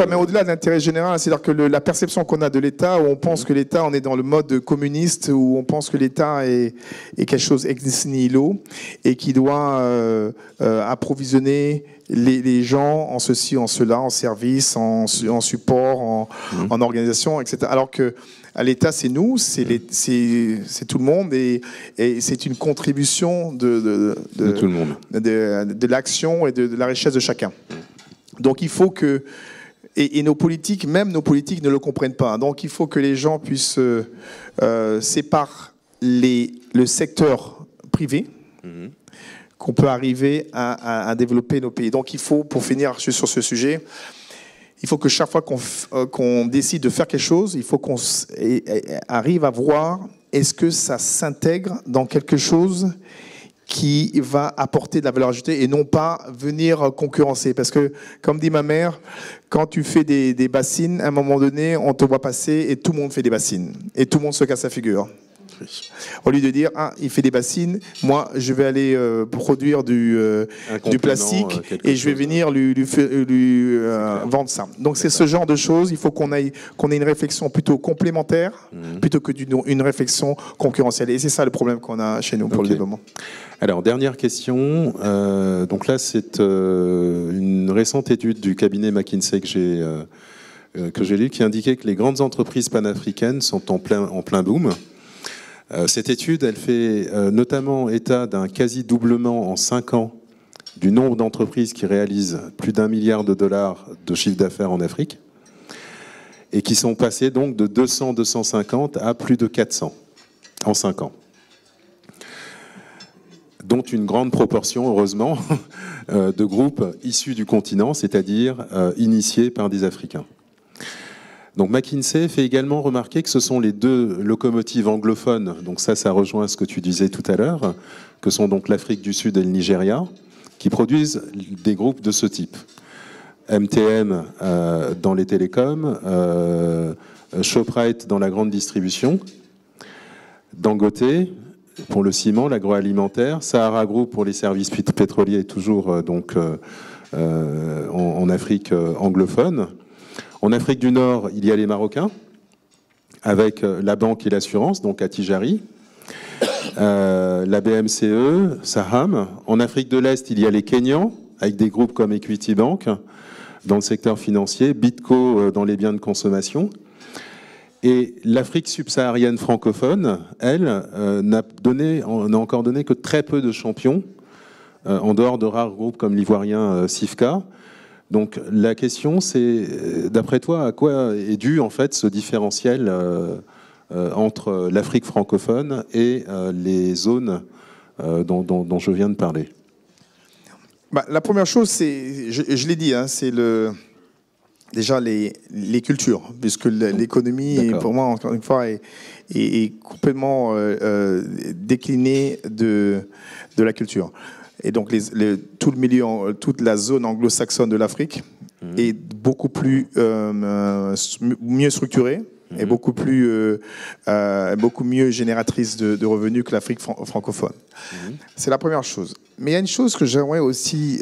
Mais au-delà de l'intérêt général, c'est-à-dire que la perception qu'on a de l'État, où on pense que l'État, on est dans le mode communiste, où on pense que l'État est quelque chose ex nihilo et qui doit approvisionner les gens en ceci, en cela, en service, en support, en organisation, etc. Alors que à l'État, c'est nous, c'est tout le monde, et c'est une contribution de tout le monde, de l'action et de la richesse de chacun. Donc il faut que et nos politiques, même nos politiques, ne le comprennent pas. Donc il faut que les gens puissent séparer le secteur privé. Qu'on peut arriver à développer nos pays. Donc il faut, pour finir sur ce sujet, il faut que chaque fois qu'on décide de faire quelque chose, il faut qu'on arrive à voir est-ce que ça s'intègre dans quelque chose qui va apporter de la valeur ajoutée et non pas venir concurrencer. Parce que, comme dit ma mère, quand tu fais des bassines, à un moment donné, on te voit passer et tout le monde fait des bassines. Et tout le monde se casse la figure. Au lieu de dire, il fait des bassines, moi je vais aller produire du plastique et je vais venir lui vendre ça. Donc c'est ce genre de choses, il faut qu'on ait une réflexion plutôt complémentaire plutôt que une réflexion concurrentielle. Et c'est ça le problème qu'on a chez nous pour le développement. Alors, dernière question. Donc là, c'est une récente étude du cabinet McKinsey que j'ai lue qui indiquait que les grandes entreprises panafricaines sont en plein boom. Cette étude, elle fait notamment état d'un quasi-doublement en 5 ans du nombre d'entreprises qui réalisent plus d'1 milliard de dollars de chiffre d'affaires en Afrique et qui sont passées donc de 200-250 à plus de 400 en 5 ans. Dont une grande proportion, heureusement, de groupes issus du continent, c'est-à-dire initiés par des Africains. Donc McKinsey fait également remarquer que ce sont les deux locomotives anglophones, donc ça rejoint ce que tu disais tout à l'heure, que sont donc l'Afrique du Sud et le Nigeria, qui produisent des groupes de ce type. MTM dans les télécoms, Shoprite dans la grande distribution, Dangote pour le ciment, l'agroalimentaire, Sahara Group pour les services pétroliers, toujours donc en Afrique anglophone. En Afrique du Nord, il y a les Marocains, avec la banque et l'assurance, donc Attijari, la BMCE, Saham. En Afrique de l'Est, il y a les Kenyans, avec des groupes comme Equity Bank, dans le secteur financier, Bitco dans les biens de consommation. Et l'Afrique subsaharienne francophone, elle, n'a encore donné que très peu de champions, en dehors de rares groupes comme l'ivoirien Sifka. Donc la question, c'est, d'après toi, à quoi est dû en fait ce différentiel entre l'Afrique francophone et les zones dont je viens de parler? La première chose, c'est, je l'ai dit, hein, c'est déjà les cultures, puisque l'économie, pour moi, encore une fois, est complètement déclinée de la culture. Et donc tout le milieu, toute la zone anglo-saxonne de l'Afrique est beaucoup plus mieux structurée et beaucoup mieux génératrice de revenus que l'Afrique francophone. C'est la première chose. Mais il y a une chose que j'aimerais aussi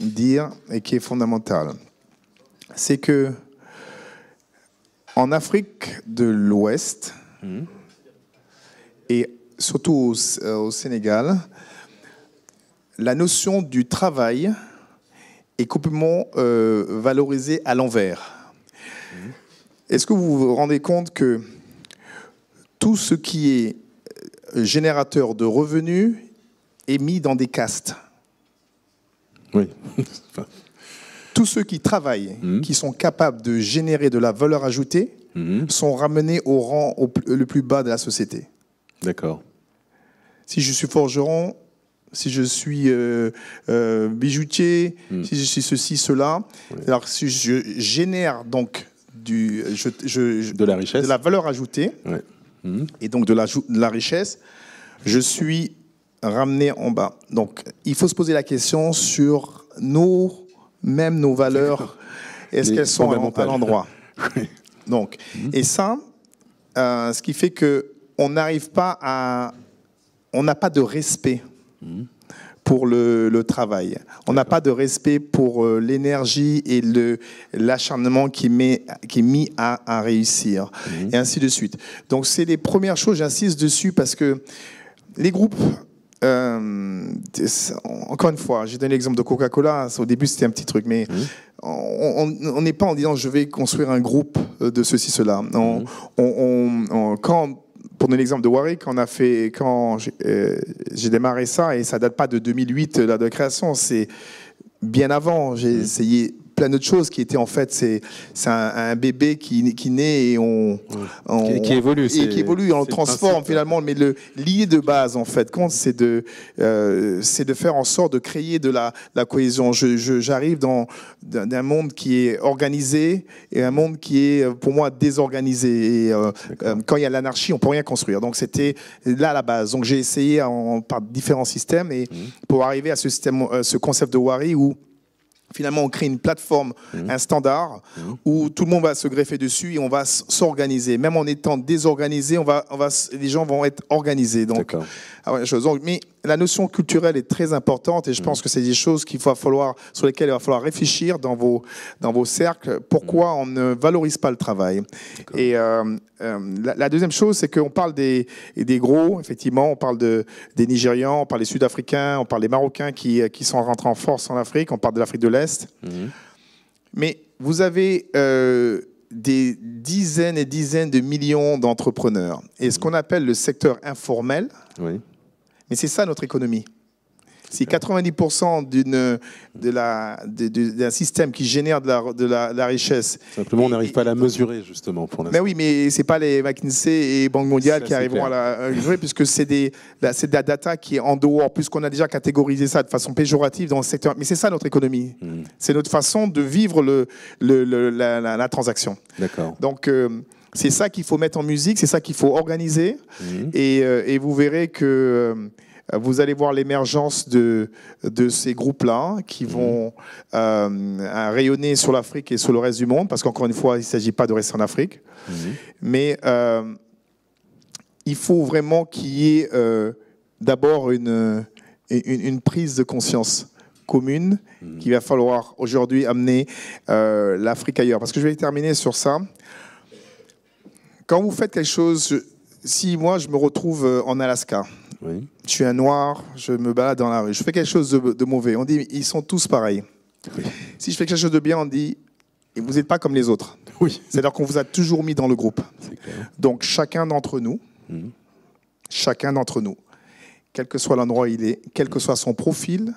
dire et qui est fondamentale, c'est que en Afrique de l'Ouest et surtout au Sénégal, la notion du travail est complètement valorisée à l'envers. Est-ce que vous vous rendez compte que tout ce qui est générateur de revenus est mis dans des castes? Oui. Tous ceux qui travaillent, qui sont capables de générer de la valeur ajoutée, sont ramenés au rang le plus bas de la société. D'accord. Si je suis forgeron, si je suis bijoutier, si je suis ceci, cela, alors si je génère donc de la richesse, de la valeur ajoutée, et donc de la richesse, je suis ramené en bas. Donc il faut se poser la question sur nos valeurs, est-ce qu'elles sont à l'endroit? Donc, et ça, ce qui fait qu'on n'arrive pas à... On n'a pas de respect pour le travail. On n'a pas de respect pour l'énergie et l'acharnement qui est mis à réussir, et ainsi de suite. Donc, c'est les premières choses, j'insiste dessus, parce que les groupes... encore une fois, j'ai donné l'exemple de Coca-Cola. Au début, c'était un petit truc, mais on n'est pas en disant je vais construire un groupe de ceci, cela. Pour donner l'exemple de Warwick, quand j'ai démarré ça, et ça date pas de 2008, là, de création, c'est bien avant. J'ai essayé plein d'autres choses qui étaient en fait, c'est un bébé qui naît et qui évolue, qui évolue, on le transforme finalement. Mais l'idée de base en fait, c'est de faire en sorte de créer de la cohésion. J'arrive d'un monde qui est organisé et un monde qui est pour moi désorganisé. Et quand il y a l'anarchie, on peut rien construire. Donc c'était là la base. Donc j'ai essayé par différents systèmes et pour arriver à ce concept de Wari où finalement, on crée une plateforme, un standard, où tout le monde va se greffer dessus et on va s'organiser. Même en étant désorganisé, les gens vont être organisés. Donc, mais la notion culturelle est très importante et je pense que c'est des choses sur lesquelles il va falloir réfléchir dans vos cercles. Pourquoi on ne valorise pas le travail? Et la deuxième chose, c'est qu'on parle des gros, effectivement, on parle des Nigérians, on parle des Sud-Africains, on parle des Marocains qui sont rentrés en force en Afrique, on parle de l'Afrique de l'Est. Mais vous avez des dizaines et dizaines de millions d'entrepreneurs. Et ce qu'on appelle le secteur informel, mais c'est ça notre économie. Si 90% d'un système qui génère de la richesse... Simplement, on n'arrive pas à la mesurer, justement, pour l'instant. Mais oui, mais ce n'est pas les McKinsey et Banque mondiale Ça, qui arriveront clair. à la mesurer, puisque c'est de la data qui est en dehors, puisqu'on a déjà catégorisé ça de façon péjorative dans le secteur. Mais c'est ça notre économie. C'est notre façon de vivre la transaction. D'accord. Donc, c'est ça qu'il faut mettre en musique, c'est ça qu'il faut organiser. Et vous verrez que vous allez voir l'émergence de ces groupes-là qui vont rayonner sur l'Afrique et sur le reste du monde, parce qu'encore une fois, il ne s'agit pas de rester en Afrique. Mais il faut vraiment qu'il y ait d'abord une prise de conscience commune qu'il va falloir aujourd'hui amener l'Afrique ailleurs. Parce que je vais terminer sur ça. Quand vous faites quelque chose, si moi je me retrouve en Alaska, Oui. je suis un noir, je me balade dans la rue, je fais quelque chose de mauvais, on dit ils sont tous pareils. Oui. Si je fais quelque chose de bien, on dit vous n'êtes pas comme les autres. Oui. C'est-à-dire qu'on vous a toujours mis dans le groupe. C'est clair. Donc chacun d'entre nous, quel que soit l'endroit où il est, quel que soit son profil,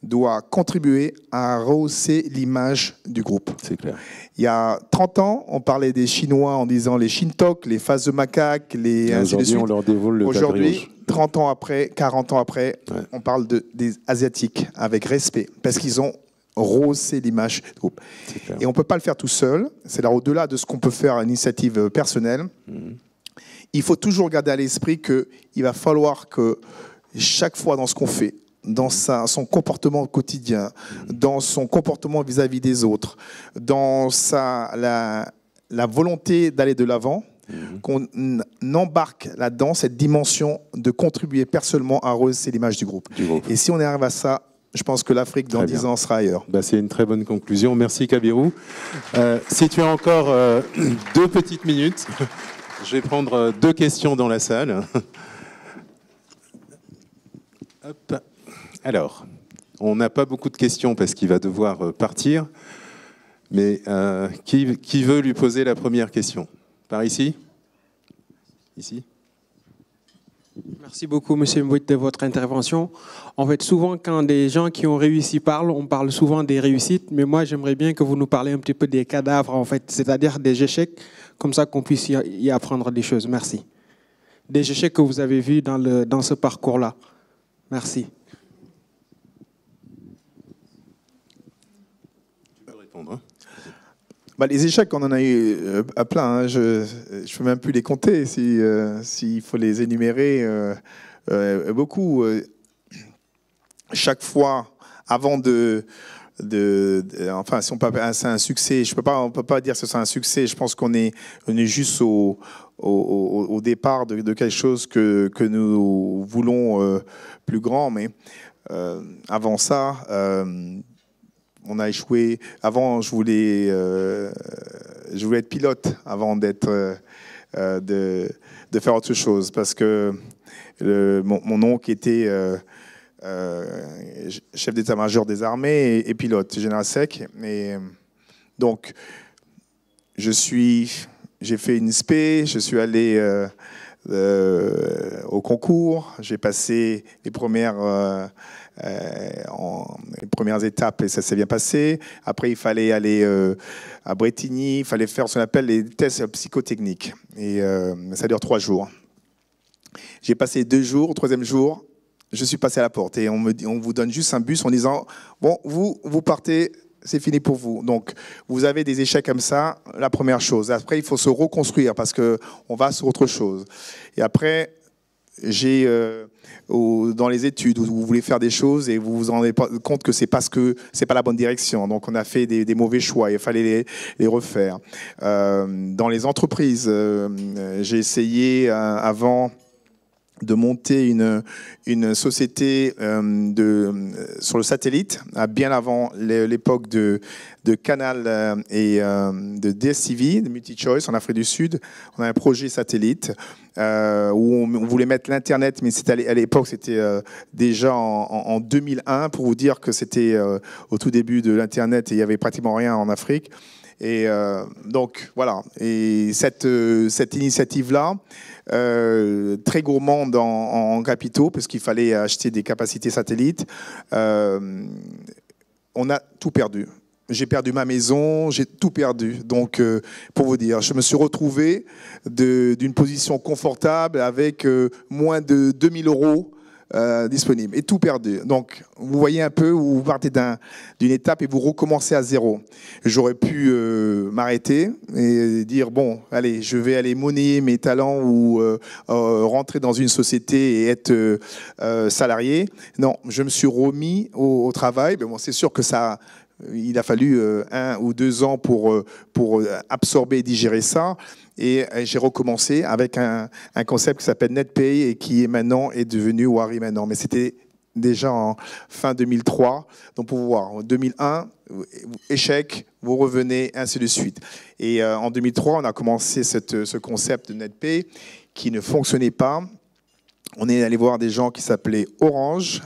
doit contribuer à rehausser l'image du groupe. C'est clair. Il y a 30 ans, on parlait des Chinois en disant les Shintok, les faces de macaques, les ainsi de Aujourd'hui, suite. on leur dévole le Aujourd'hui, quadrillage. 30 ans après, 40 ans après, Ouais. on parle des Asiatiques avec respect, parce qu'ils ont rehaussé l'image du groupe. C'est clair. Et on ne peut pas le faire tout seul. C'est là au-delà de ce qu'on peut faire à initiative personnelle. Il faut toujours garder à l'esprit qu'il va falloir que chaque fois dans ce qu'on fait, dans son comportement quotidien, dans son comportement vis-à-vis des autres, dans la volonté d'aller de l'avant, qu'on embarque là-dedans cette dimension de contribuer personnellement à rehausser l'image du groupe. Et si on arrive à ça, je pense que l'Afrique, dans Très 10 bien. ans, sera ailleurs. Bah, c'est une très bonne conclusion. Merci Kabirou. Si tu as encore 2 petites minutes, je vais prendre 2 questions dans la salle. Hop. Alors, on n'a pas beaucoup de questions parce qu'il va devoir partir. Mais qui veut lui poser la première question? Par ici? Ici? Merci beaucoup, Monsieur Mbouit, de votre intervention. En fait, souvent, quand des gens qui ont réussi parlent, on parle souvent des réussites, mais moi, j'aimerais bien que vous nous parliez un petit peu des cadavres, en fait, c'est-à-dire des échecs, comme ça qu'on puisse y apprendre des choses. Merci. Des échecs que vous avez vus dans ce parcours-là. Merci. Tu peux répondre. Bah, les échecs, on en a eu à plein. Hein. Je ne peux même plus les compter s'il faut les énumérer. Beaucoup. Chaque fois, avant enfin, si c'est un succès. On peut pas dire que c'est un succès. Je pense qu'on est juste au départ de quelque chose que nous voulons plus grand. Mais avant ça. On a échoué. Avant, je voulais être pilote avant de faire autre chose, parce que mon oncle était chef d'état-major des armées et pilote, général sec. Et donc, j'ai fait une spé, je suis allé au concours, j'ai passé les premières étapes et ça s'est bien passé. Après, il fallait aller à Bretigny, il fallait faire ce qu'on appelle les tests psychotechniques. Et ça dure 3 jours. J'ai passé 2 jours. Au 3e jour, je suis passé à la porte et on vous donne juste un bus en disant bon, vous partez, c'est fini pour vous. Donc, vous avez des échecs comme ça, la première chose. Après, il faut se reconstruire parce qu'on va sur autre chose. Et après, j'ai dans les études où vous voulez faire des choses et vous vous rendez pas compte que c'est parce que c'est pas la bonne direction. Donc on a fait des mauvais choix. Il fallait les refaire. Dans les entreprises, j'ai essayé avant de monter une société sur le satellite, bien avant l'époque de Canal et de DSTV, de MultiChoice en Afrique du Sud. On a un projet satellite où on voulait mettre l'Internet, mais à l'époque, c'était déjà en 2001, pour vous dire que c'était au tout début de l'Internet et il n'y avait pratiquement rien en Afrique. Et donc voilà. Et cette initiative-là, très gourmande en capitaux, parce qu'il fallait acheter des capacités satellites, on a tout perdu. J'ai perdu ma maison, j'ai tout perdu. Donc, pour vous dire, je me suis retrouvé d'une position confortable avec moins de 2000 € disponibles et tout perdu. Donc, vous voyez un peu où vous partez d'une étape et vous recommencez à zéro. J'aurais pu m'arrêter et dire, bon, allez, je vais aller monnayer mes talents ou rentrer dans une société et être salarié. Non, je me suis remis au travail. Mais bon, c'est sûr que il a fallu 1 ou 2 ans pour absorber et digérer ça. Et j'ai recommencé avec un concept qui s'appelle NetPay et qui maintenant est devenu Wari maintenant. Mais c'était déjà en fin 2003. Donc pour voir, en 2001, échec, vous revenez, ainsi de suite. Et en 2003, on a commencé ce concept de NetPay qui ne fonctionnait pas. On est allé voir des gens qui s'appelaient Orange,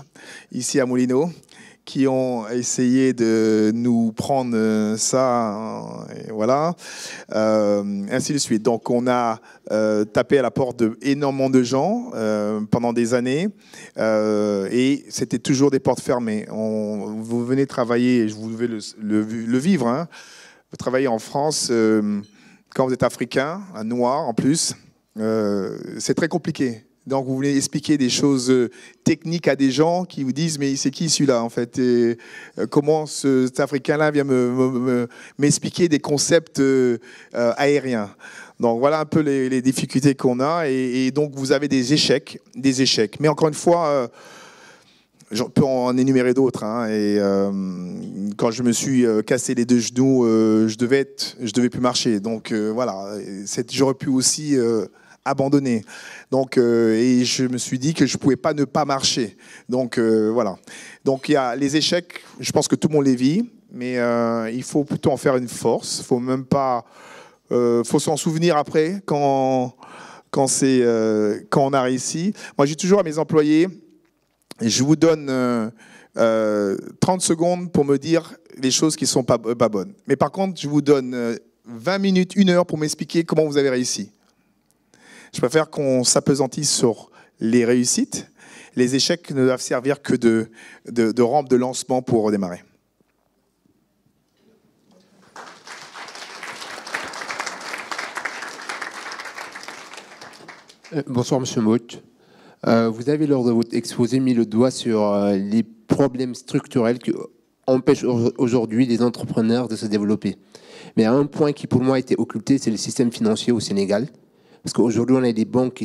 ici à Moulineau, qui ont essayé de nous prendre ça, et voilà, ainsi de suite. Donc on a tapé à la porte d'énormément de gens pendant des années, et c'était toujours des portes fermées. Vous venez travailler, et vous devez le vivre, hein. Vous travaillez en France, quand vous êtes africain, un noir en plus, c'est très compliqué. Donc, vous voulez expliquer des choses techniques à des gens qui vous disent « Mais c'est qui celui-là, en fait ?» Et comment cet Africain-là vient m'expliquer des concepts aériens. Donc, voilà un peu les difficultés qu'on a. Et donc, vous avez des échecs. Mais encore une fois, je peux en énumérer d'autres. Hein. Et quand je me suis cassé les 2 genoux, je devais plus marcher. Donc, voilà. J'aurais pu aussi abandonné. Donc, et je me suis dit que je ne pouvais pas ne pas marcher. Donc, voilà. Donc, il y a les échecs, je pense que tout le monde les vit, mais il faut plutôt en faire une force. Faut même pas... faut s'en souvenir après quand on a réussi. Moi, j'ai toujours à mes employés, je vous donne 30 secondes pour me dire les choses qui ne sont pas bonnes. Mais par contre, je vous donne 20 minutes, 1 heure pour m'expliquer comment vous avez réussi. Je préfère qu'on s'apesantisse sur les réussites. Les échecs ne doivent servir que de rampe de lancement pour redémarrer. Bonsoir, Monsieur Mout. Vous avez, lors de votre exposé, mis le doigt sur les problèmes structurels qui empêchent aujourd'hui les entrepreneurs de se développer. Mais un point qui, pour moi, a été occulté, c'est le système financier au Sénégal. Parce qu'aujourd'hui, on a des banques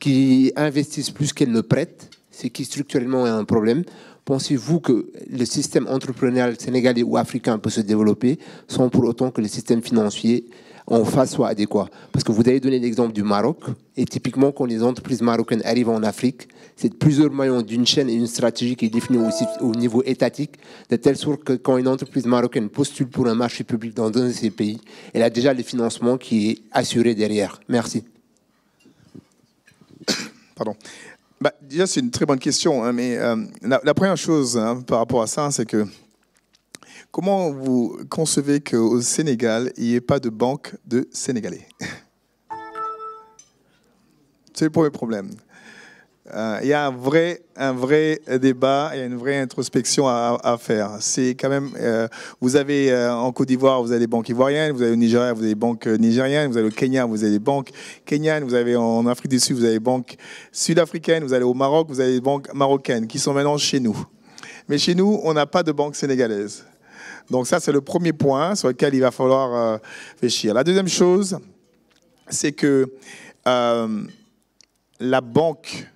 qui investissent plus qu'elles ne prêtent, ce qui structurellement est un problème. Pensez-vous que le système entrepreneurial sénégalais ou africain peut se développer sans pour autant que le système financier en face soit adéquat? Parce que vous avez donné l'exemple du Maroc, et typiquement quand les entreprises marocaines arrivent en Afrique, c'est plusieurs maillons d'une chaîne et une stratégie qui est définie aussi au niveau étatique, de telle sorte que quand une entreprise marocaine postule pour un marché public dans un de ces pays, elle a déjà le financement qui est assuré derrière. Merci. Pardon. Bah, déjà, c'est une très bonne question, hein, mais la première chose, hein, par rapport à ça, c'est que comment vous concevez qu'au Sénégal, il n'y ait pas de banque de Sénégalais? C'est le premier problème. Il y a un vrai débat, il y a une vraie introspection à faire. C'est quand même, vous avez en Côte d'Ivoire, vous avez des banques ivoiriennes, vous avez au Nigeria, vous avez des banques nigériennes, vous avez au Kenya, vous avez des banques kenyanes, vous avez en Afrique du Sud, vous avez des banques sud-africaines, vous allez au Maroc, vous avez des banques marocaines qui sont maintenant chez nous. Mais chez nous, on n'a pas de banque sénégalaise. Donc ça, c'est le premier point sur lequel il va falloir réfléchir. La deuxième chose, c'est que la banque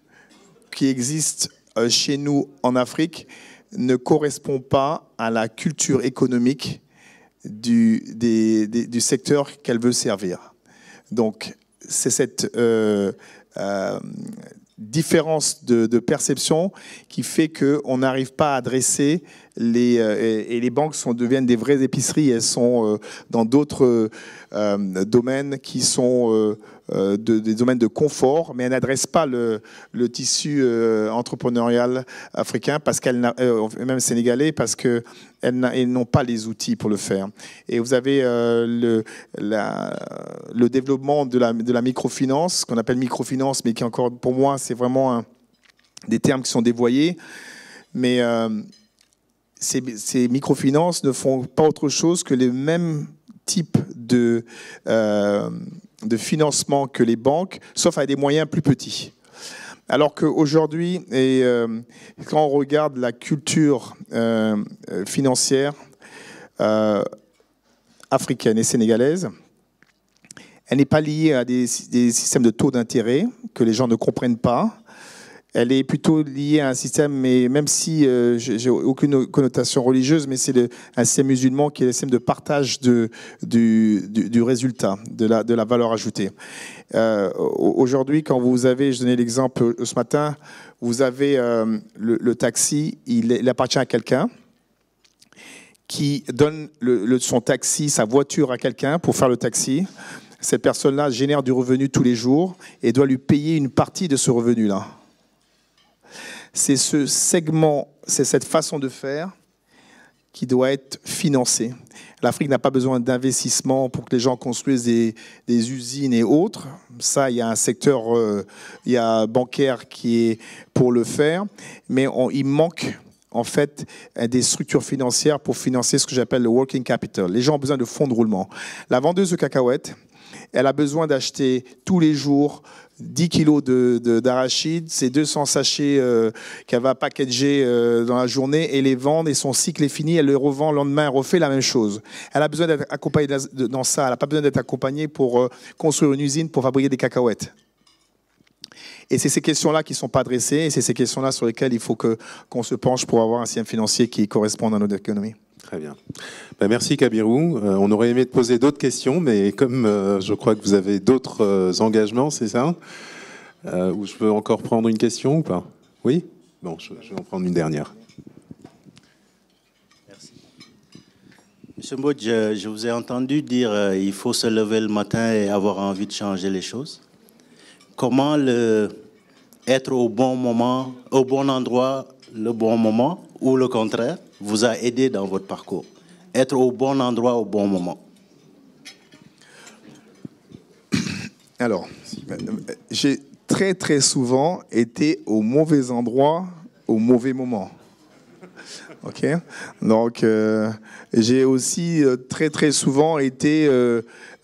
qui existe chez nous en Afrique ne correspond pas à la culture économique du secteur qu'elle veut servir. Donc, c'est cette différence de perception qui fait qu'on n'arrive pas à adresser et les banques deviennent des vraies épiceries. Elles sont dans d'autres domaines qui sont des domaines de confort, mais elles n'adressent pas le tissu entrepreneurial africain, même sénégalais, parce qu'elles n'ont pas les outils pour le faire. Et vous avez le développement de la microfinance, qu'on appelle microfinance, mais qui encore, pour moi, c'est vraiment des termes qui sont dévoyés. Mais ces microfinances ne font pas autre chose que les mêmes types de financement que les banques, sauf avec des moyens plus petits. Alors qu'aujourd'hui, quand on regarde la culture financière africaine et sénégalaise, elle n'est pas liée à des systèmes de taux d'intérêt que les gens ne comprennent pas. Elle est plutôt liée à un système, mais même si j'ai aucune connotation religieuse, mais c'est un système musulman qui est le système de partage du résultat, de la valeur ajoutée. Aujourd'hui, quand vous avez, je donnais l'exemple ce matin, vous avez le taxi, il appartient à quelqu'un qui donne son taxi, sa voiture à quelqu'un pour faire le taxi. Cette personne-là génère du revenu tous les jours et doit lui payer une partie de ce revenu-là. C'est ce segment, c'est cette façon de faire qui doit être financée. L'Afrique n'a pas besoin d'investissement pour que les gens construisent des usines et autres. Ça, il y a un secteur bancaire qui est pour le faire, mais il manque en fait des structures financières pour financer ce que j'appelle le working capital. Les gens ont besoin de fonds de roulement. La vendeuse de cacahuètes, elle a besoin d'acheter tous les jours 10 kilos d'arachides, c'est 200 sachets qu'elle va packager dans la journée et les vendre, et son cycle est fini, elle le revend le lendemain, elle refait la même chose. Elle a besoin d'être accompagnée dans ça, elle n'a pas besoin d'être accompagnée pour construire une usine pour fabriquer des cacahuètes. Et c'est ces questions-là qui ne sont pas adressées, et c'est ces questions-là sur lesquelles il faut qu'on se penche pour avoir un système financier qui corresponde à notre économie. Très bien. Ben, merci Kabirou. On aurait aimé te poser d'autres questions, mais comme je crois que vous avez d'autres engagements, c'est ça? Ou je peux encore prendre une question ou pas? Oui? Bon, je vais en prendre une dernière. Merci. Monsieur Mbodj, je vous ai entendu dire il faut se lever le matin et avoir envie de changer les choses. Comment être au bon moment, au bon endroit, le bon moment, ou le contraire, vous a aidé dans votre parcours? Être au bon endroit au bon moment. Alors, j'ai très souvent été au mauvais endroit au mauvais moment. Ok. Donc, j'ai aussi très souvent été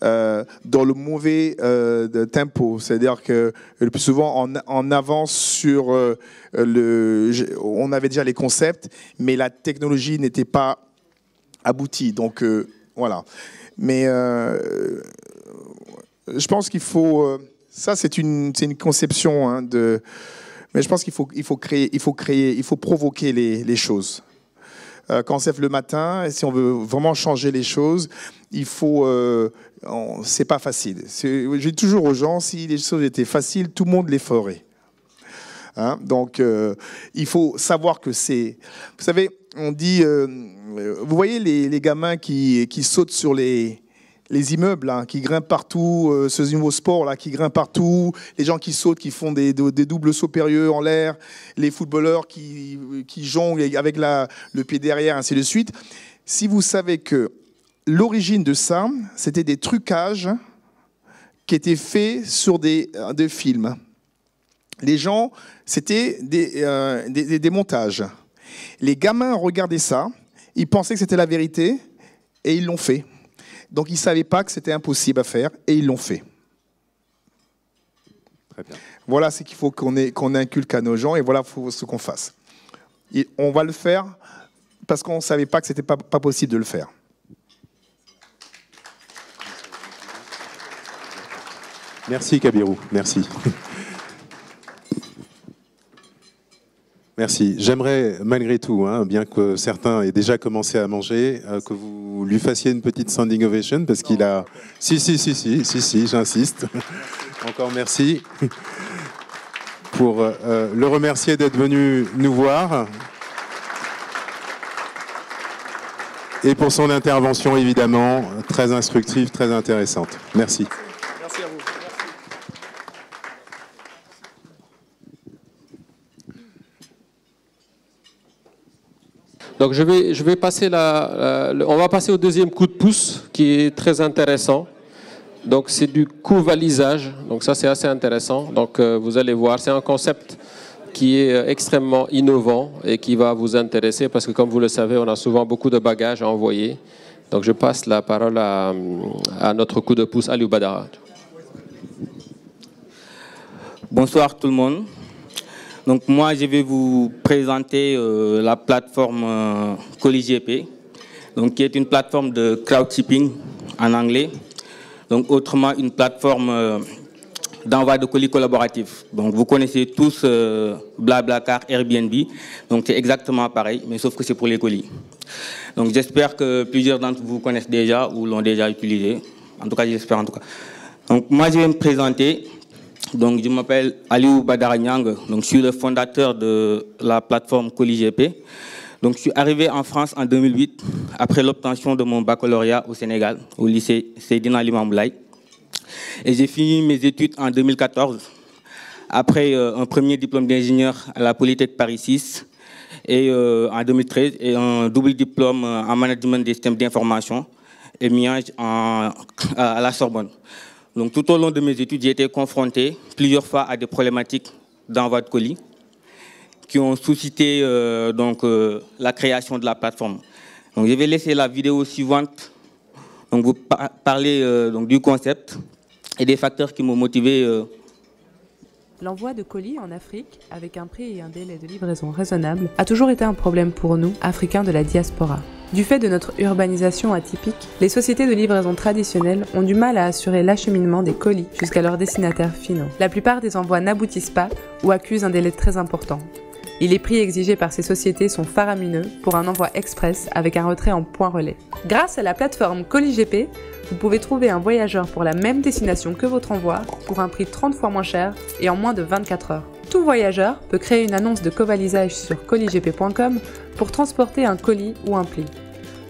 dans le mauvais tempo. C'est-à-dire que le plus souvent en avance sur on avait déjà les concepts, mais la technologie n'était pas aboutie. Donc, voilà. Mais je pense qu'il faut... ça, c'est une conception hein, de... Mais je pense qu'il faut créer, il faut provoquer les choses. Quand on se lève le matin, et si on veut vraiment changer les choses, il faut... c'est pas facile. Je dis toujours aux gens, si les choses étaient faciles, tout le monde les ferait. Hein? Donc, il faut savoir que c'est... Vous savez, on dit... vous voyez les gamins qui sautent sur les immeubles, hein, qui grimpent partout, ce nouveau sport là, qui grimpent partout, les gens qui sautent, qui font des doubles sauts périlleux en l'air, les footballeurs qui jonglent avec le pied derrière, ainsi de suite. Si vous savez que l'origine de ça, c'était des trucages qui étaient faits sur des films. Les gens, c'était des montages. Les gamins regardaient ça, ils pensaient que c'était la vérité et ils l'ont fait. Donc, ils ne savaient pas que c'était impossible à faire et ils l'ont fait. Très bien. Voilà ce qu'il faut qu'on inculque à nos gens et voilà ce qu'on fasse. Et on va le faire parce qu'on ne savait pas que ce n'était pas possible de le faire. Merci Kabirou, merci. Merci. J'aimerais malgré tout, hein, bien que certains aient déjà commencé à manger, que vous lui fassiez une petite standing ovation parce qu'il a... Si, j'insiste. Encore merci. Pour le remercier d'être venu nous voir. et pour son intervention, évidemment, très instructive, très intéressante. Merci. Merci à vous. Donc je vais passer on va passer au deuxième coup de pouce qui est très intéressant. Donc c'est du co-valisage. Donc ça c'est assez intéressant. Donc vous allez voir, c'est un concept qui est extrêmement innovant et qui va vous intéresser parce que comme vous le savez, on a souvent beaucoup de bagages à envoyer. Donc je passe la parole à notre coup de pouce, Aliou Badara. Bonsoir tout le monde. Donc moi je vais vous présenter la plateforme ColliGP, donc qui est une plateforme de crowdshipping en anglais. Donc autrement une plateforme d'envoi de colis collaboratif. Donc vous connaissez tous BlaBlaCar, Airbnb. Donc c'est exactement pareil, mais sauf que c'est pour les colis. Donc j'espère que plusieurs d'entre vous connaissent déjà ou l'ont déjà utilisé. En tout cas, j'espère en tout cas. Donc moi je vais me présenter. Donc je m'appelle Aliou Badara Niang. Donc je suis le fondateur de la plateforme ColliGP. Donc je suis arrivé en France en 2008 après l'obtention de mon baccalauréat au Sénégal, au lycée Seydina Limamou Laye. Et j'ai fini mes études en 2014, après un premier diplôme d'ingénieur à la Polytechnique Paris 6, et en 2013, et un double diplôme en management des systèmes d'information et MIAGE à la Sorbonne. Donc tout au long de mes études, j'ai été confronté plusieurs fois à des problématiques d'envoi de colis qui ont suscité la création de la plateforme. Donc je vais laisser la vidéo suivante donc vous parler du concept et des facteurs qui m'ont motivé. L'envoi de colis en Afrique, avec un prix et un délai de livraison raisonnable, a toujours été un problème pour nous, Africains de la diaspora. Du fait de notre urbanisation atypique, les sociétés de livraison traditionnelles ont du mal à assurer l'acheminement des colis jusqu'à leurs destinataires finaux. La plupart des envois n'aboutissent pas ou accusent un délai très important. Et les prix exigés par ces sociétés sont faramineux pour un envoi express avec un retrait en point relais. Grâce à la plateforme ColliGP, vous pouvez trouver un voyageur pour la même destination que votre envoi pour un prix 30 fois moins cher et en moins de 24 heures. Tout voyageur peut créer une annonce de covalisage sur colligp.com pour transporter un colis ou un pli.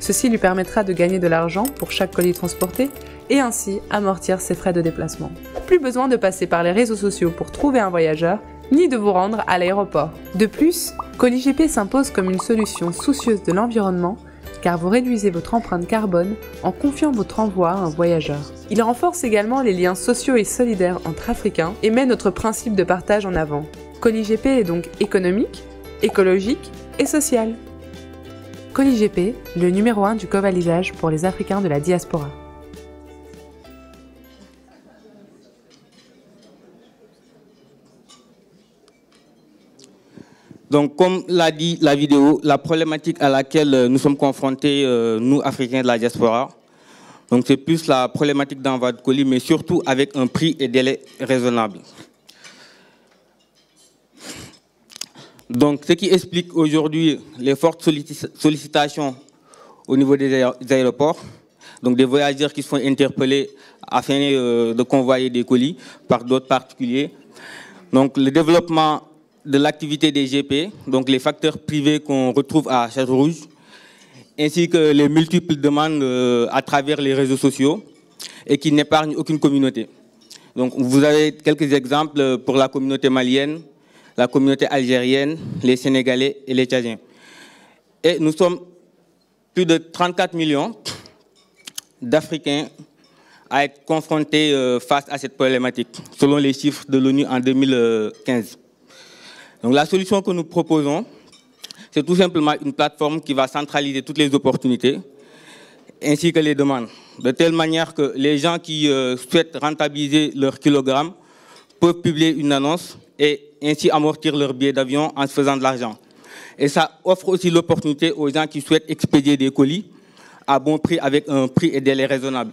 Ceci lui permettra de gagner de l'argent pour chaque colis transporté et ainsi amortir ses frais de déplacement. Plus besoin de passer par les réseaux sociaux pour trouver un voyageur, ni de vous rendre à l'aéroport. De plus, ColliGP s'impose comme une solution soucieuse de l'environnement car vous réduisez votre empreinte carbone en confiant votre envoi à un voyageur. Il renforce également les liens sociaux et solidaires entre Africains et met notre principe de partage en avant. ColliGP est donc économique, écologique et social. ColliGP, le numéro 1 du covalisage pour les Africains de la diaspora. Donc, comme l'a dit la vidéo, la problématique à laquelle nous sommes confrontés, nous, Africains de la diaspora, donc c'est plus la problématique d'envoi de colis, mais surtout avec un prix et délai raisonnable. Donc, ce qui explique aujourd'hui les fortes sollicitations au niveau des aéroports, donc des voyageurs qui sont interpellés afin de convoyer des colis par d'autres particuliers. Donc, le développement de l'activité des GP, donc les facteurs privés qu'on retrouve à Château-Rouge, ainsi que les multiples demandes à travers les réseaux sociaux et qui n'épargnent aucune communauté. Donc vous avez quelques exemples pour la communauté malienne, la communauté algérienne, les Sénégalais et les Tchadiens. Et nous sommes plus de 34 millions d'Africains à être confrontés face à cette problématique, selon les chiffres de l'ONU en 2015. Donc la solution que nous proposons, c'est tout simplement une plateforme qui va centraliser toutes les opportunités ainsi que les demandes, de telle manière que les gens qui souhaitent rentabiliser leurs kilogrammes peuvent publier une annonce et ainsi amortir leur billet d'avion en se faisant de l'argent. Et ça offre aussi l'opportunité aux gens qui souhaitent expédier des colis à bon prix avec un prix et délai raisonnable.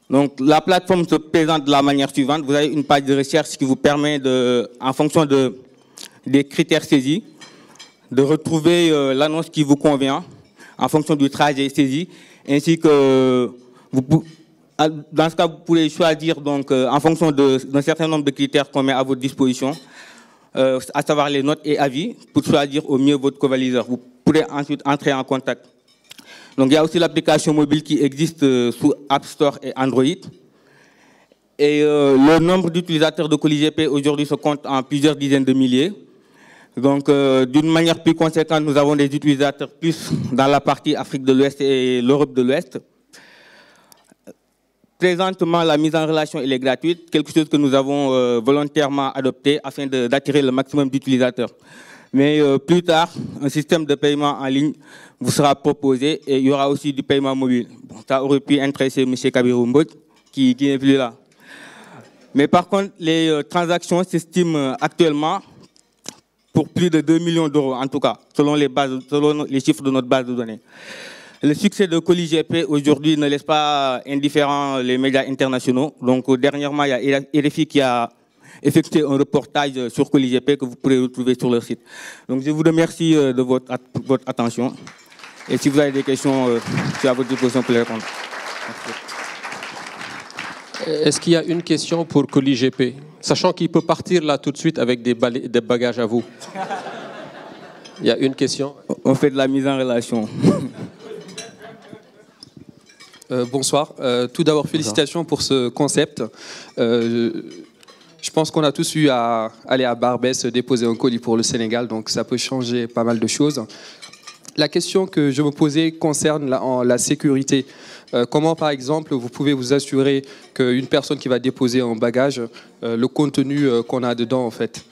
Donc, la plateforme se présente de la manière suivante. Vous avez une page de recherche qui vous permet, en fonction des critères saisis, de retrouver l'annonce qui vous convient en fonction du trajet saisi, ainsi que, dans ce cas, vous pouvez choisir donc, en fonction d'un certain nombre de critères qu'on met à votre disposition, à savoir les notes et avis, pour choisir au mieux votre covaliseur. Vous pourraient ensuite entrer en contact. Donc, il y a aussi l'application mobile qui existe sous App Store et Android. Et le nombre d'utilisateurs de ColiGP aujourd'hui se compte en plusieurs dizaines de milliers. Donc, d'une manière plus conséquente, nous avons des utilisateurs plus dans la partie Afrique de l'Ouest et l'Europe de l'Ouest. Présentement, la mise en relation elle est gratuite, quelque chose que nous avons volontairement adopté afin d'attirer le maximum d'utilisateurs. Mais plus tard, un système de paiement en ligne vous sera proposé et il y aura aussi du paiement mobile. Bon, ça aurait pu intéresser M. Kabirou Mbodj, qui n'est plus là. Mais par contre, les transactions s'estiment actuellement pour plus de 2 millions d'euros, en tout cas, selon les chiffres de notre base de données. Le succès de ColiGP aujourd'hui ne laisse pas indifférents les médias internationaux. Donc, dernièrement, il y a RFI qui a effectué un reportage sur ColiGP que vous pourrez retrouver sur leur site. Donc, je vous remercie de votre attention. Et si vous avez des questions, je suis à votre disposition pour les répondre. Est-ce qu'il y a une question pour ColiGP? Sachant qu'il peut partir là tout de suite avec des bagages à vous. Il y a une question. On fait de la mise en relation. Bonsoir. Tout d'abord, félicitations pour ce concept. Je pense qu'on a tous eu à aller à Barbès déposer un colis pour le Sénégal, donc ça peut changer pas mal de choses. La question que je me posais concerne la sécurité. Comment, par exemple, vous pouvez vous assurer qu'une personne qui va déposer un bagage, le contenu qu'on a dedans, en fait?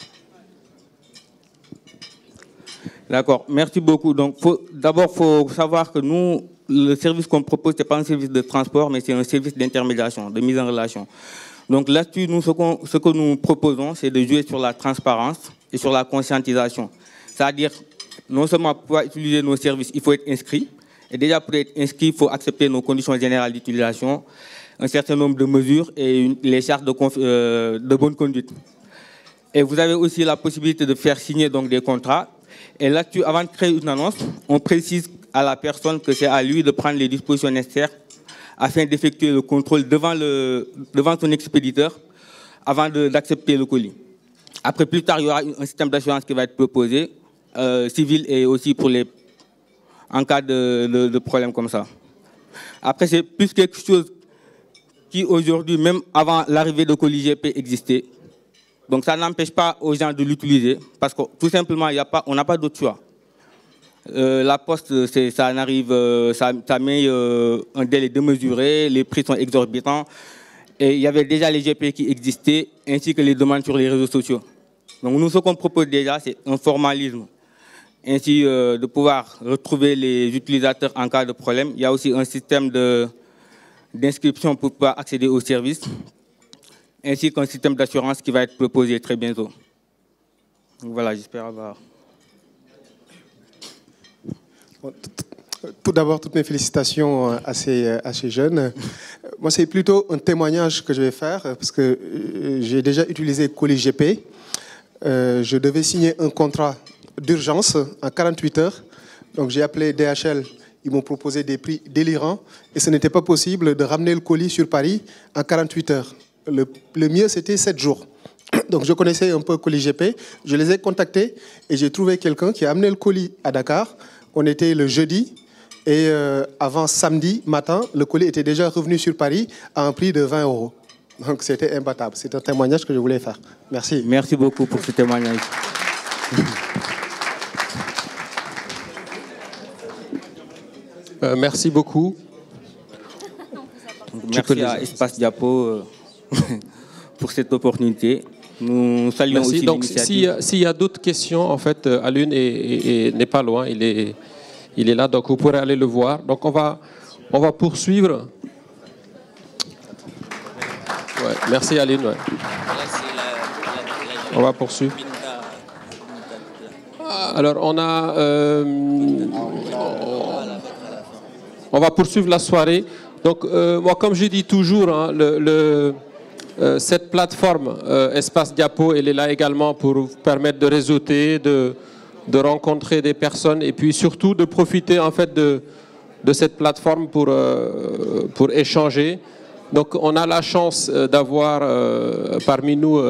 D'accord, merci beaucoup. Donc, d'abord, il faut savoir que nous, le service qu'on propose, ce n'est pas un service de transport, mais c'est un service d'intermédiation, de mise en relation. Donc là-dessus, nous, ce que nous proposons, c'est de jouer sur la transparence et sur la conscientisation. C'est-à-dire, non seulement pour pouvoir utiliser nos services, il faut être inscrit. Et déjà, pour être inscrit, il faut accepter nos conditions générales d'utilisation, un certain nombre de mesures et les chartes de bonne conduite. Et vous avez aussi la possibilité de faire signer donc, des contrats. Et là-dessus, avant de créer une annonce, on précise à la personne que c'est à lui de prendre les dispositions nécessaires afin d'effectuer le contrôle devant son expéditeur avant d'accepter le colis. Après, plus tard, il y aura un système d'assurance qui va être proposé, civil et aussi en cas de problème comme ça. Après, c'est plus quelque chose qui aujourd'hui, même avant l'arrivée de ColiGP, existait. Donc ça n'empêche pas aux gens de l'utiliser parce que tout simplement, on n'a pas d'autre choix. La poste, ça met un délai démesuré, les prix sont exorbitants. Et il y avait déjà les GP qui existaient, ainsi que les demandes sur les réseaux sociaux. Donc nous, ce qu'on propose déjà, c'est un formalisme, ainsi de pouvoir retrouver les utilisateurs en cas de problème. Il y a aussi un système d'inscription pour pouvoir accéder aux services, ainsi qu'un système d'assurance qui va être proposé très bientôt. Donc voilà, j'espère avoir... Tout d'abord, toutes mes félicitations à ces jeunes. Moi, c'est plutôt un témoignage que je vais faire, parce que j'ai déjà utilisé ColiGP. Je devais signer un contrat d'urgence en 48 heures. Donc j'ai appelé DHL, ils m'ont proposé des prix délirants et ce n'était pas possible de ramener le colis sur Paris en 48 heures. Le mieux, c'était 7 jours. Donc je connaissais un peu ColiGP, je les ai contactés et j'ai trouvé quelqu'un qui a amené le colis à Dakar. On était le jeudi et avant samedi matin, le colis était déjà revenu sur Paris à un prix de 20 €. Donc c'était imbattable. C'est un témoignage que je voulais faire. Merci. Merci beaucoup pour ce témoignage. Merci beaucoup. Donc, merci à Espace Diapo pour cette opportunité. Nous saluons merci. aussi donc, l'initiative. s'il y a d'autres questions, en fait, Alun n'est pas loin. Il est là, donc vous pourrez aller le voir. Donc on va poursuivre. Ouais, merci Alun. Ouais. On va poursuivre. Alors on va poursuivre la soirée. Donc moi, comme je dis toujours, hein, cette plateforme Espace Diapo, elle est là également pour vous permettre de réseauter, de rencontrer des personnes et puis surtout de profiter en fait de cette plateforme pour échanger. Donc on a la chance d'avoir parmi nous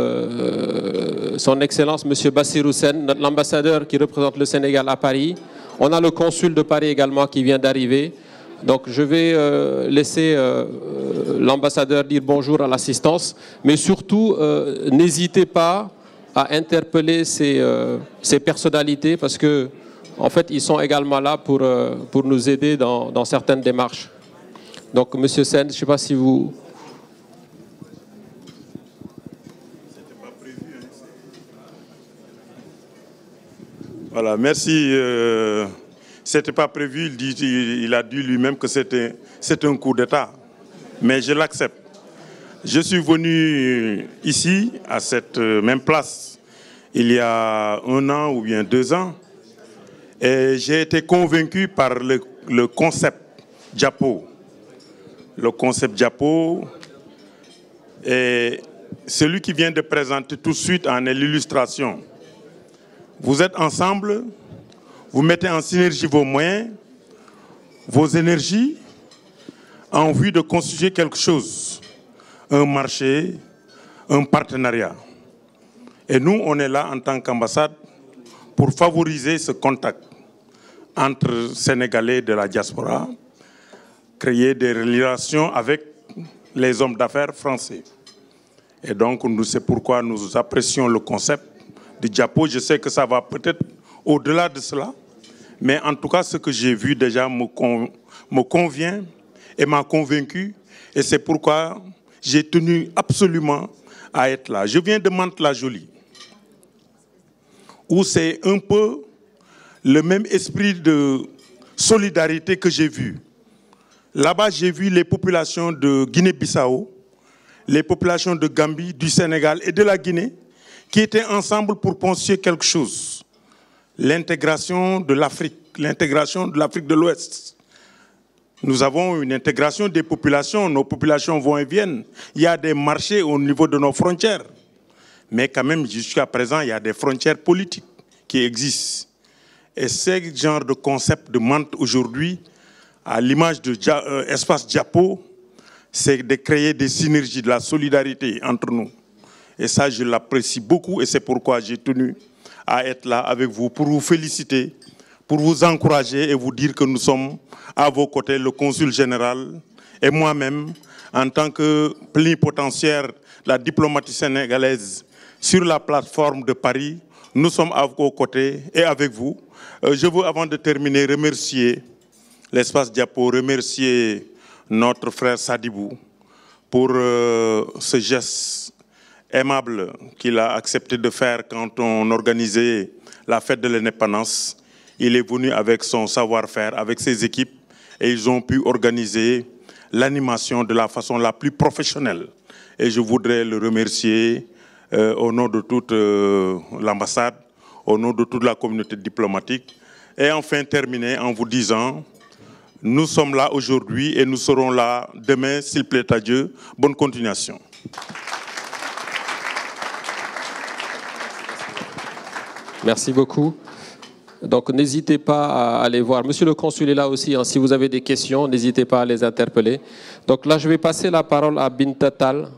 son Excellence Monsieur Bassirou Sène, l'ambassadeur qui représente le Sénégal à Paris. On a le consul de Paris également qui vient d'arriver. Donc je vais laisser l'ambassadeur dire bonjour à l'assistance, mais surtout n'hésitez pas à interpeller ces personnalités parce que en fait ils sont également là pour nous aider dans certaines démarches. Donc Monsieur Sen, je ne sais pas si vous... Voilà, merci. C'était pas prévu, il a dit lui-même que c'était un coup d'État, mais je l'accepte. Je suis venu ici, à cette même place, il y a 1 an ou bien 2 ans, et j'ai été convaincu par le concept Diapo. Le concept Diapo, et celui qui vient de présenter tout de suite en est l'illustration. Vous êtes ensemble, vous mettez en synergie vos moyens, vos énergies, en vue de constituer quelque chose, un marché, un partenariat. Et nous, on est là en tant qu'ambassade pour favoriser ce contact entre Sénégalais de la diaspora, créer des relations avec les hommes d'affaires français. Et donc, c'est pourquoi nous apprécions le concept de Diapo. Je sais que ça va peut-être au-delà de cela, mais en tout cas, ce que j'ai vu déjà me convient et m'a convaincu. Et c'est pourquoi j'ai tenu absolument à être là. Je viens de Mantes-la-Jolie, où c'est un peu le même esprit de solidarité que j'ai vu. Là-bas, j'ai vu les populations de Guinée-Bissau, les populations de Gambie, du Sénégal et de la Guinée, qui étaient ensemble pour penser quelque chose. L'intégration de l'Afrique de l'Ouest. Nous avons une intégration des populations, nos populations vont et viennent. Il y a des marchés au niveau de nos frontières. Mais quand même, jusqu'à présent, il y a des frontières politiques qui existent. Et ce genre de concept de Mantes aujourd'hui, à l'image de Espace Diapo, c'est de créer des synergies, de la solidarité entre nous. Et ça, je l'apprécie beaucoup et c'est pourquoi j'ai tenu à être là avec vous pour vous féliciter, pour vous encourager et vous dire que nous sommes à vos côtés, le consul général et moi-même, en tant que plénipotentiaire de la diplomatie sénégalaise sur la plateforme de Paris, nous sommes à vos côtés et avec vous. Je veux, avant de terminer, remercier l'Espace Diapo, remercier notre frère Sadibou pour ce geste aimable qu'il a accepté de faire quand on organisait la fête de l'indépendance. Il est venu avec son savoir-faire, avec ses équipes, et ils ont pu organiser l'animation de la façon la plus professionnelle. Et je voudrais le remercier au nom de toute l'ambassade, au nom de toute la communauté diplomatique. Et enfin terminer en vous disant, nous sommes là aujourd'hui et nous serons là demain, s'il plaît à Dieu. Bonne continuation. Merci beaucoup. Donc n'hésitez pas à aller voir. Monsieur le consul est là aussi. Hein. Si vous avez des questions, n'hésitez pas à les interpeller. Donc là, je vais passer la parole à Binta Tal.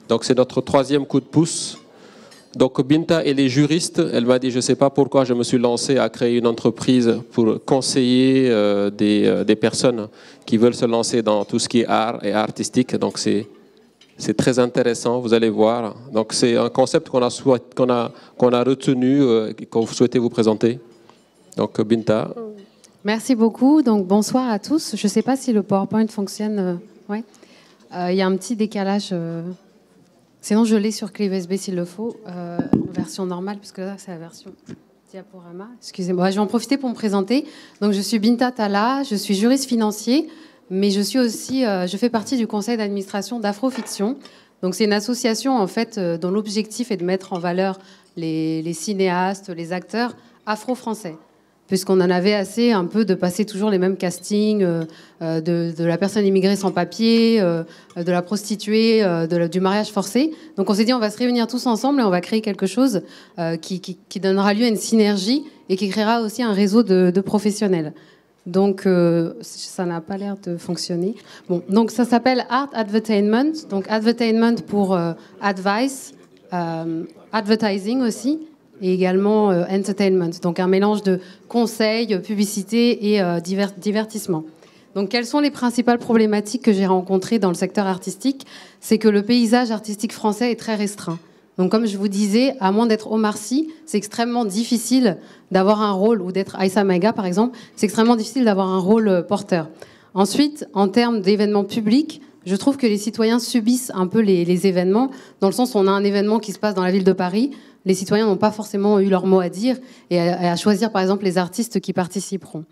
Donc c'est notre 3e coup de pouce. Donc Binta, elle est juriste. Elle m'a dit, je ne sais pas pourquoi je me suis lancé à créer une entreprise pour conseiller des personnes qui veulent se lancer dans tout ce qui est art et artistique. Donc c'est très intéressant, vous allez voir. Donc c'est un concept qu'on a retenu et qu'on souhaitait vous présenter. Donc Binta. Merci beaucoup. Donc bonsoir à tous. Je ne sais pas si le PowerPoint fonctionne. Ouais. Il y a un petit décalage. Sinon, je l'ai sur clé USB s'il le faut, version normale, puisque là, c'est la version diaporama. Excusez-moi, je vais en profiter pour me présenter. Donc, je suis Binta Talla, je suis juriste financier, mais je suis aussi, je fais partie du conseil d'administration d'Afrofiction. Donc, c'est une association, en fait, dont l'objectif est de mettre en valeur les cinéastes, les acteurs afro-français. Puisqu'on en avait assez un peu de passer toujours les mêmes castings, de la personne immigrée sans papier, de la prostituée, du mariage forcé. Donc on s'est dit on va se réunir tous ensemble et on va créer quelque chose qui donnera lieu à une synergie et qui créera aussi un réseau de professionnels. Donc ça n'a pas l'air de fonctionner. Bon, donc ça s'appelle Art Advertainment, donc Advertainment pour advice, advertising aussi. et également entertainment, donc un mélange de conseils, publicité et divertissement. Donc, quelles sont les principales problématiques que j'ai rencontrées dans le secteur artistique? C'est que le paysage artistique français est très restreint. Donc, comme je vous disais, à moins d'être Omar Sy, c'est extrêmement difficile d'avoir un rôle, ou d'être Aïssa Maïga, par exemple, c'est extrêmement difficile d'avoir un rôle porteur. Ensuite, en termes d'événements publics, je trouve que les citoyens subissent un peu les événements, dans le sens où on a un événement qui se passe dans la ville de Paris, les citoyens n'ont pas forcément eu leur mot à dire et à choisir, par exemple, les artistes qui participeront.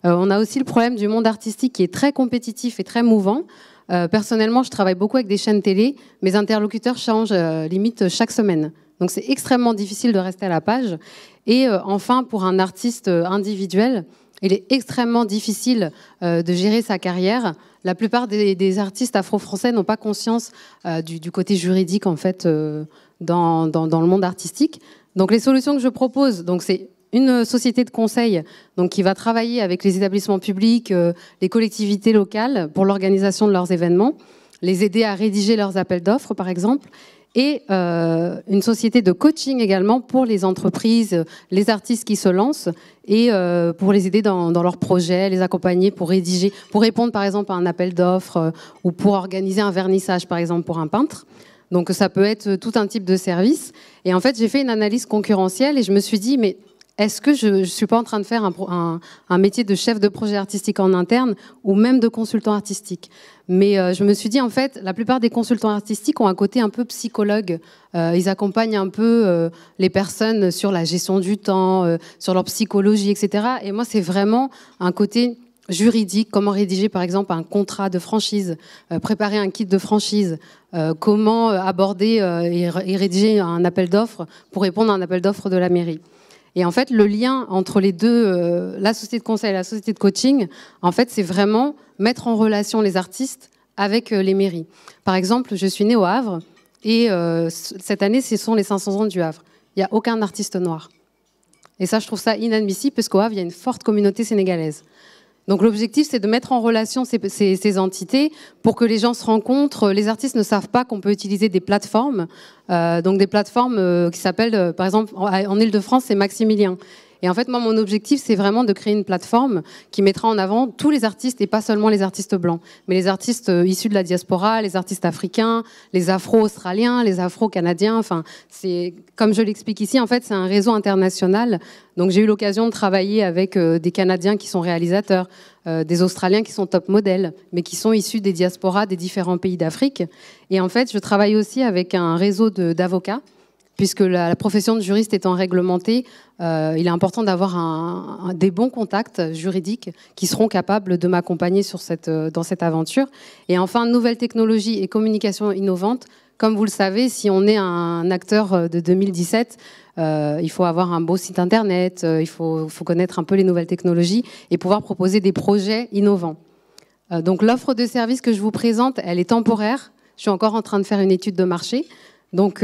On a aussi le problème du monde artistique qui est très compétitif et très mouvant. Personnellement, je travaille beaucoup avec des chaînes télé. Mes interlocuteurs changent limite chaque semaine. Donc c'est extrêmement difficile de rester à la page. Et enfin, pour un artiste individuel, il est extrêmement difficile de gérer sa carrière. La plupart des artistes afro-français n'ont pas conscience du côté juridique, en fait, dans le monde artistique. Donc les solutions que je propose, c'est une société de conseil qui va travailler avec les établissements publics, les collectivités locales pour l'organisation de leurs événements, les aider à rédiger leurs appels d'offres, par exemple, et une société de coaching également pour les entreprises, les artistes qui se lancent, et pour les aider dans leurs projets, les accompagner pour rédiger, pour répondre par exemple à un appel d'offres ou pour organiser un vernissage par exemple pour un peintre. Donc ça peut être tout un type de service. Et en fait, j'ai fait une analyse concurrentielle et je me suis dit, mais est-ce que je ne suis pas en train de faire un métier de chef de projet artistique en interne ou même de consultant artistique? Mais je me suis dit, en fait, la plupart des consultants artistiques ont un côté un peu psychologue. Ils accompagnent un peu les personnes sur la gestion du temps, sur leur psychologie, etc. Et moi, c'est vraiment un côté juridique, comment rédiger par exemple un contrat de franchise, préparer un kit de franchise, comment aborder et rédiger un appel d'offres pour répondre à un appel d'offres de la mairie. Et en fait, le lien entre les deux, la société de conseil et la société de coaching, en fait, c'est vraiment mettre en relation les artistes avec les mairies. Par exemple, je suis née au Havre et cette année, ce sont les 500 ans du Havre. Il n'y a aucun artiste noir. Et ça, je trouve ça inadmissible parce qu'au Havre, il y a une forte communauté sénégalaise. Donc l'objectif, c'est de mettre en relation ces entités pour que les gens se rencontrent. Les artistes ne savent pas qu'on peut utiliser des plateformes, donc des plateformes qui s'appellent, par exemple, en Ile-de-France, c'est Maximilien. Et en fait, moi, mon objectif, c'est vraiment de créer une plateforme qui mettra en avant tous les artistes et pas seulement les artistes blancs, mais les artistes issus de la diaspora, les artistes africains, les afro-australiens, les afro-canadiens. Enfin, c'est, comme je l'explique ici, en fait, c'est un réseau international. Donc, j'ai eu l'occasion de travailler avec des Canadiens qui sont réalisateurs, des Australiens qui sont top modèles, mais qui sont issus des diasporas des différents pays d'Afrique. Et en fait, je travaille aussi avec un réseau d'avocats, puisque la profession de juriste étant réglementée, il est important d'avoir des bons contacts juridiques qui seront capables de m'accompagner dans cette aventure. Et enfin, nouvelles technologies et communication innovante. Comme vous le savez, si on est un acteur de 2017, il faut avoir un beau site internet, il faut connaître un peu les nouvelles technologies et pouvoir proposer des projets innovants. Donc l'offre de service que je vous présente, elle est temporaire. Je suis encore en train de faire une étude de marché. Donc,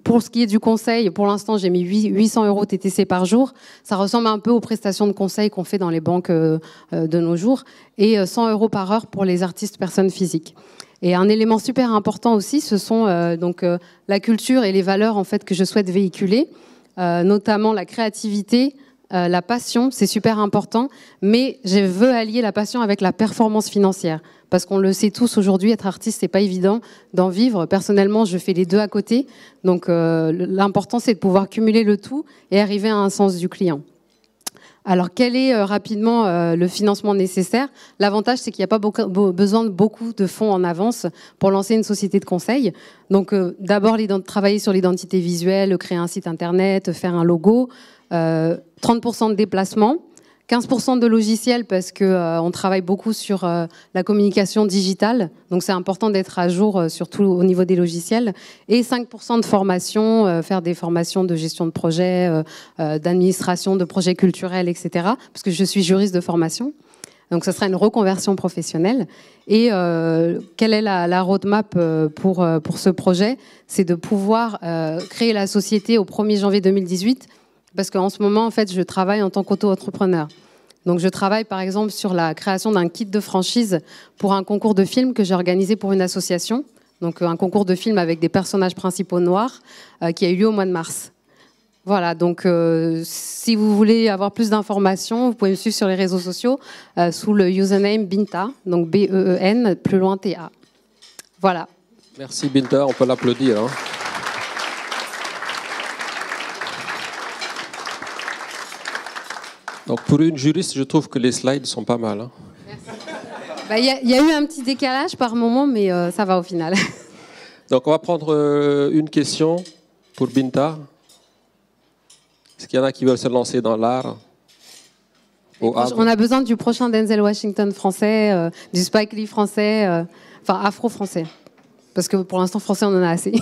pour ce qui est du conseil, pour l'instant, j'ai mis 800 € TTC par jour. Ça ressemble un peu aux prestations de conseil qu'on fait dans les banques de nos jours. Et 100 € par heure pour les artistes personnes physiques. Et un élément super important aussi, ce sont la culture et les valeurs en fait, que je souhaite véhiculer, notamment la créativité, la passion, c'est super important. Mais je veux allier la passion avec la performance financière. Parce qu'on le sait tous aujourd'hui, être artiste, c'est pas évident d'en vivre. Personnellement, je fais les deux à côté. Donc, l'important, c'est de pouvoir cumuler le tout et arriver à un sens du client. Alors, quel est rapidement le financement nécessaire? L'avantage, c'est qu'il n'y a pas besoin de beaucoup de fonds en avance pour lancer une société de conseil. Donc, d'abord, travailler sur l'identité visuelle, créer un site internet, faire un logo, 30% de déplacement. 15% de logiciels parce qu'on travaille beaucoup sur la communication digitale. Donc, c'est important d'être à jour, surtout au niveau des logiciels. Et 5% de formation, faire des formations de gestion de projet, d'administration, de projets culturels, etc. Parce que je suis juriste de formation. Donc, ça sera une reconversion professionnelle. Et quelle est la roadmap pour ce projet? C'est de pouvoir créer la société au 1er janvier 2018. Parce qu'en ce moment, en fait, je travaille en tant qu'auto-entrepreneur. Donc, je travaille, par exemple, sur la création d'un kit de franchise pour un concours de films que j'ai organisé pour une association. Donc, un concours de films avec des personnages principaux noirs qui a eu lieu au mois de mars. Voilà, donc si vous voulez avoir plus d'informations, vous pouvez me suivre sur les réseaux sociaux sous le username Binta, donc B-E-E-N, plus loin T-A. Voilà. Merci Binta, on peut l'applaudir. Hein. Donc pour une juriste, je trouve que les slides sont pas mal. Hein. Bah, y a eu un petit décalage par moment, mais ça va au final. Donc on va prendre une question pour Binta. Est-ce qu'il y en a qui veulent se lancer dans l'art On a besoin du prochain Denzel Washington français, du Spike Lee français, enfin afro-français. Parce que pour l'instant, français, on en a assez.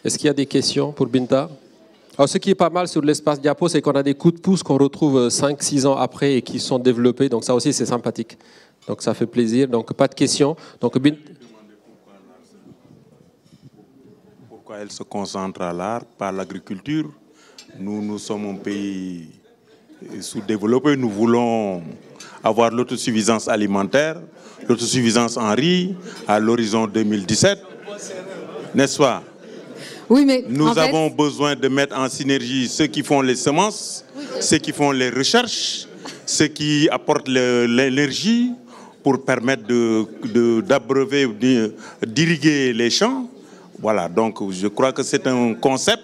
Est-ce qu'il y a des questions pour Binta? Alors, ce qui est pas mal sur l'espace diapo, c'est qu'on a des coups de pouce qu'on retrouve 5-6 ans après et qui sont développés. Donc ça aussi, c'est sympathique. Donc ça fait plaisir. Donc pas de questions. Donc, Pourquoi elle se concentre à l'art, pas l'agriculture? Nous sommes un pays sous-développé. Nous voulons avoir l'autosuffisance alimentaire, l'autosuffisance en riz à l'horizon 2017. N'est-ce pas? Oui, mais nous avons besoin de mettre en synergie ceux qui font les semences, ceux qui font les recherches, ceux qui apportent l'énergie pour permettre d'abreuver, d'irriguer les champs. Voilà, donc je crois que c'est un concept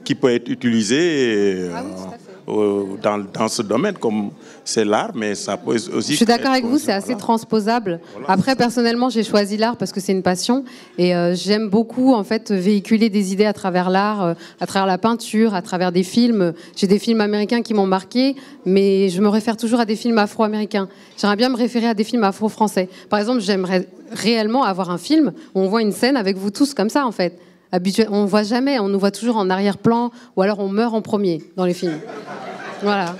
qui peut être utilisé dans ce domaine, comme c'est l'art, mais ça peut aussi... Je suis d'accord avec vous, c'est assez transposable. Après, personnellement, j'ai choisi l'art parce que c'est une passion et j'aime beaucoup en fait véhiculer des idées à travers l'art, à travers la peinture, à travers des films. J'ai des films américains qui m'ont marqué, mais je me réfère toujours à des films afro-américains. J'aimerais bien me référer à des films afro-français. Par exemple, j'aimerais réellement avoir un film où on voit une scène avec vous tous comme ça en fait. On ne voit jamais, on nous voit toujours en arrière-plan ou alors on meurt en premier dans les films. Voilà.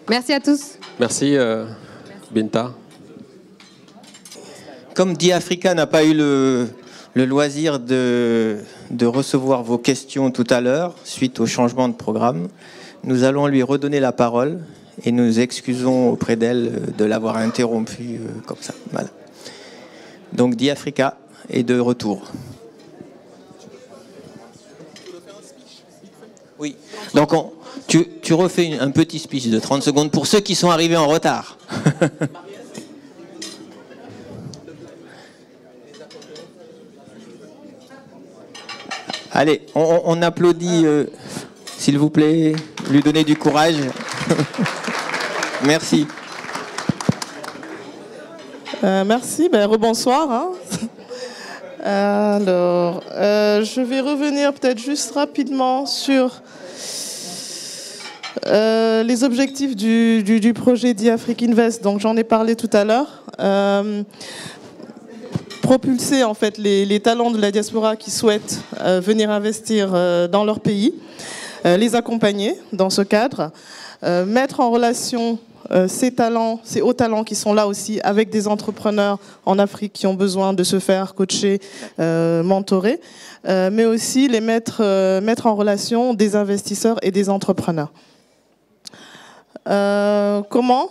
Merci à tous. Merci Binta. Comme DiAfrica n'a pas eu le loisir de recevoir vos questions tout à l'heure, suite au changement de programme, nous allons lui redonner la parole et nous excusons auprès d'elle de l'avoir interrompue comme ça. Voilà. Donc DiAfrica est de retour. Oui, donc tu refais un petit speech de 30 secondes pour ceux qui sont arrivés en retard. Allez, on applaudit, s'il vous plaît, lui donner du courage. Merci. Merci, rebonsoir. Hein. Alors, je vais revenir peut-être juste rapidement sur les objectifs du projet DiAfrique Invest. Donc, j'en ai parlé tout à l'heure. Propulser en fait les talents de la diaspora qui souhaitent venir investir dans leur pays, les accompagner dans ce cadre, mettre en relation ces talents, ces hauts talents qui sont là aussi avec des entrepreneurs en Afrique qui ont besoin de se faire coacher, mentorer, mais aussi les mettre en relation des investisseurs et des entrepreneurs. Comment ?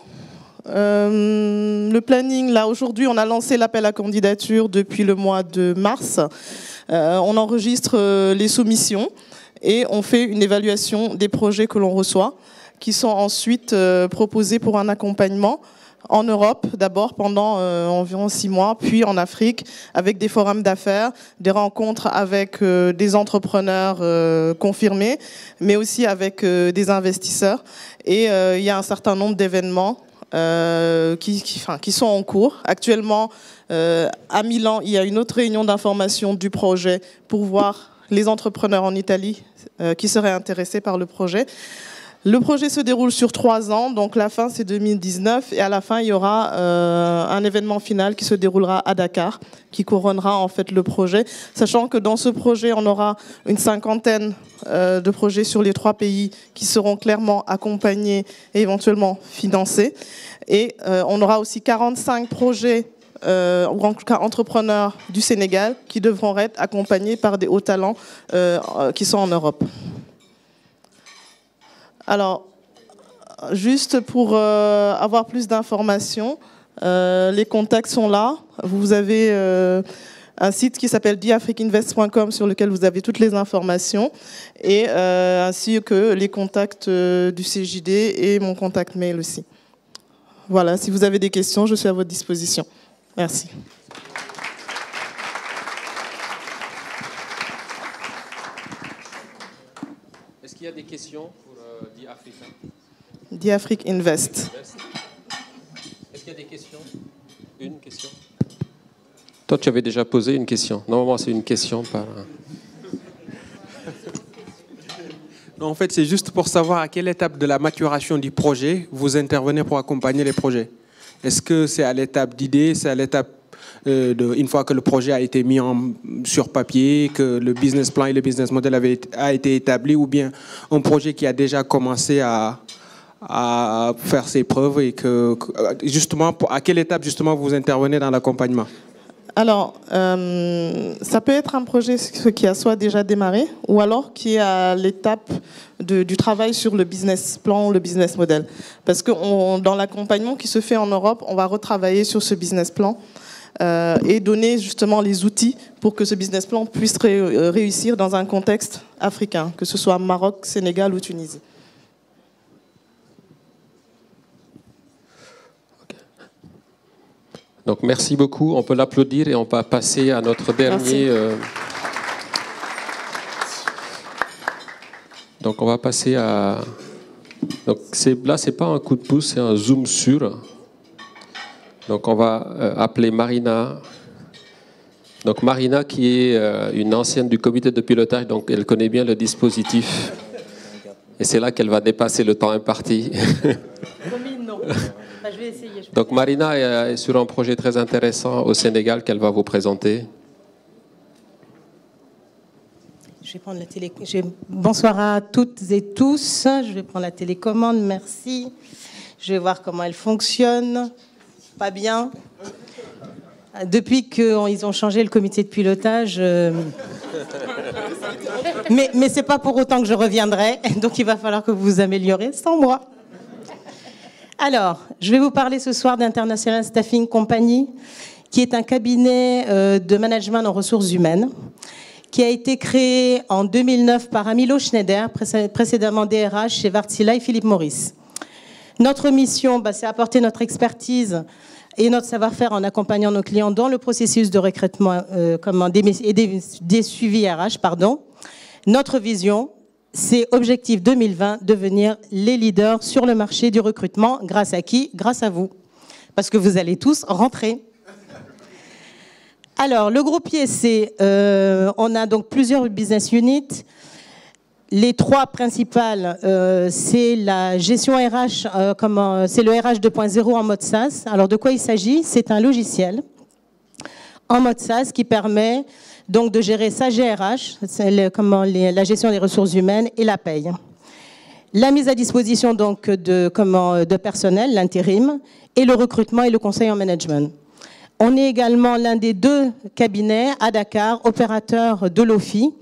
Le planning, là aujourd'hui on a lancé l'appel à candidature depuis le mois de mars. On enregistre les soumissions et on fait une évaluation des projets que l'on reçoit qui sont ensuite proposés pour un accompagnement en Europe d'abord pendant environ 6 mois, puis en Afrique avec des forums d'affaires, des rencontres avec des entrepreneurs confirmés, mais aussi avec des investisseurs. Et il y a un certain nombre d'événements qui sont en cours. Actuellement, à Milan, il y a une autre réunion d'information du projet pour voir les entrepreneurs en Italie qui seraient intéressés par le projet. Le projet se déroule sur 3 ans, donc la fin c'est 2019 et à la fin il y aura un événement final qui se déroulera à Dakar, qui couronnera en fait le projet, sachant que dans ce projet on aura une 50aine de projets sur les 3 pays qui seront clairement accompagnés et éventuellement financés, et on aura aussi 45 projets ou en tout cas entrepreneurs du Sénégal qui devront être accompagnés par des hauts talents qui sont en Europe. Alors, juste pour avoir plus d'informations, Les contacts sont là. Vous avez un site qui s'appelle theafricinvest.com sur lequel vous avez toutes les informations, et ainsi que les contacts du CJD et mon contact mail aussi. Voilà, si vous avez des questions, je suis à votre disposition. Merci. Est-ce qu'il y a des questions pour The Africa? The Afrique Invest. Est-ce qu'il y a des questions? Une question? Toi, tu avais déjà posé une question. Normalement, c'est une question par... Non, en fait, c'est juste pour savoir à quelle étape de la maturation du projet vous intervenez pour accompagner les projets. Est-ce que c'est à l'étape d'idée, c'est à l'étape une fois que le projet a été mis sur papier, que le business plan et le business model a été établi, ou bien un projet qui a déjà commencé à faire ses preuves, et que justement, à quelle étape justement vous intervenez dans l'accompagnement? Alors, ça peut être un projet qui a soit déjà démarré, ou alors qui est à l'étape du travail sur le business plan ou le business model. Parce que dans l'accompagnement qui se fait en Europe, on va retravailler sur ce business plan et donner justement les outils pour que ce business plan puisse réussir dans un contexte africain, que ce soit Maroc, Sénégal ou Tunisie. Donc merci beaucoup, on peut l'applaudir et on va passer à notre dernier... Donc on va passer à... Donc là, c'est pas un coup de pouce, c'est un zoom sur. Donc on va appeler Marina. Donc Marina, qui est une ancienne du comité de pilotage, donc elle connaît bien le dispositif. Et c'est là qu'elle va dépasser le temps imparti. Je vais essayer. Donc Marina est sur un projet très intéressant au Sénégal qu'elle va vous présenter. Je vais prendre la télé. Bonsoir à toutes et tous. Je vais prendre la télécommande. Merci. Je vais voir comment elle fonctionne. Pas bien. Depuis qu'ils ont changé le comité de pilotage. Mais c'est pas pour autant que je reviendrai. Donc il va falloir que vous vous améliorez sans moi. Alors, je vais vous parler ce soir d'International Staffing Company, qui est un cabinet de management en ressources humaines, qui a été créé en 2009 par Amilo Schneider, précédemment DRH chez Wärtsilä et Philip Morris. Notre mission, c'est apporter notre expertise et notre savoir-faire en accompagnant nos clients dans le processus de recrutement et des suivis RH. Notre vision, c'est Objectif 2020, devenir les leaders sur le marché du recrutement. Grâce à qui? Grâce à vous. Parce que vous allez tous rentrer. Alors, le groupe ISC, on a donc plusieurs business units. Les trois principales, c'est la gestion RH, c'est le RH 2.0 en mode SaaS. Alors, de quoi il s'agit? C'est un logiciel en mode SaaS qui permet donc de gérer sa GRH, la gestion des ressources humaines et la paye. La mise à disposition donc de personnel, l'intérim, et le recrutement et le conseil en management. On est également l'un des 2 cabinets à Dakar, opérateur de l'OFI,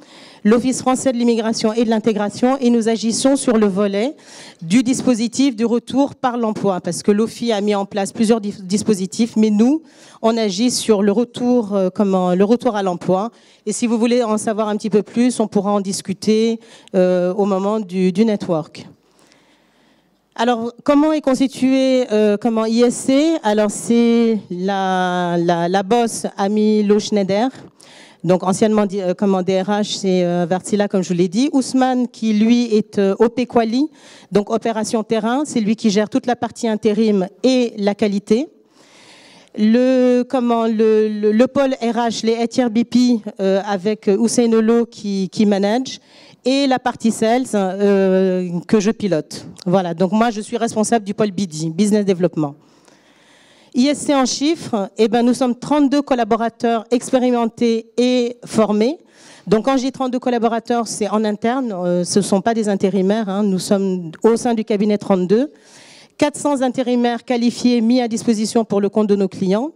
l'Office français de l'immigration et de l'intégration, et nous agissons sur le volet du dispositif du retour par l'emploi, parce que l'OFI a mis en place plusieurs dispositifs, mais nous, on agit sur le retour à l'emploi. Et si vous voulez en savoir un petit peu plus, on pourra en discuter au moment du network. Alors, comment est constitué ISC? Alors, c'est la boss Amilo Schneider, donc anciennement DRH, c'est Wärtsilä, comme je vous l'ai dit. Ousmane, qui lui est OP Quali, donc opération terrain, c'est lui qui gère toute la partie intérim et la qualité. Le pôle RH, les HRBP, avec Hussein Olo qui manage, et la partie sales que je pilote. Voilà, donc moi je suis responsable du pôle BD, Business Development. ISC en chiffres, nous sommes 32 collaborateurs expérimentés et formés. Donc quand je dis 32 collaborateurs, c'est en interne, ce ne sont pas des intérimaires, hein. Nous sommes au sein du cabinet 32. 400 intérimaires qualifiés mis à disposition pour le compte de nos clients.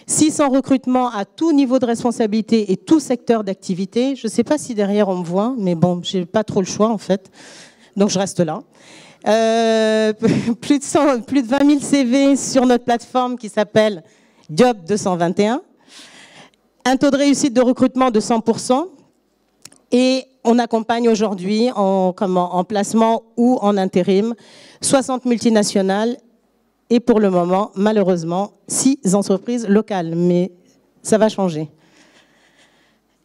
600 recrutements à tout niveau de responsabilité et tout secteur d'activité. Je ne sais pas si derrière on me voit, mais bon, je n'ai pas trop le choix en fait. Donc je reste là. Plus de 20 000 CV sur notre plateforme qui s'appelle Job 221. Un taux de réussite de recrutement de 100%. Et on accompagne aujourd'hui en placement ou en intérim 60 multinationales et pour le moment, malheureusement, 6 entreprises locales. Mais ça va changer.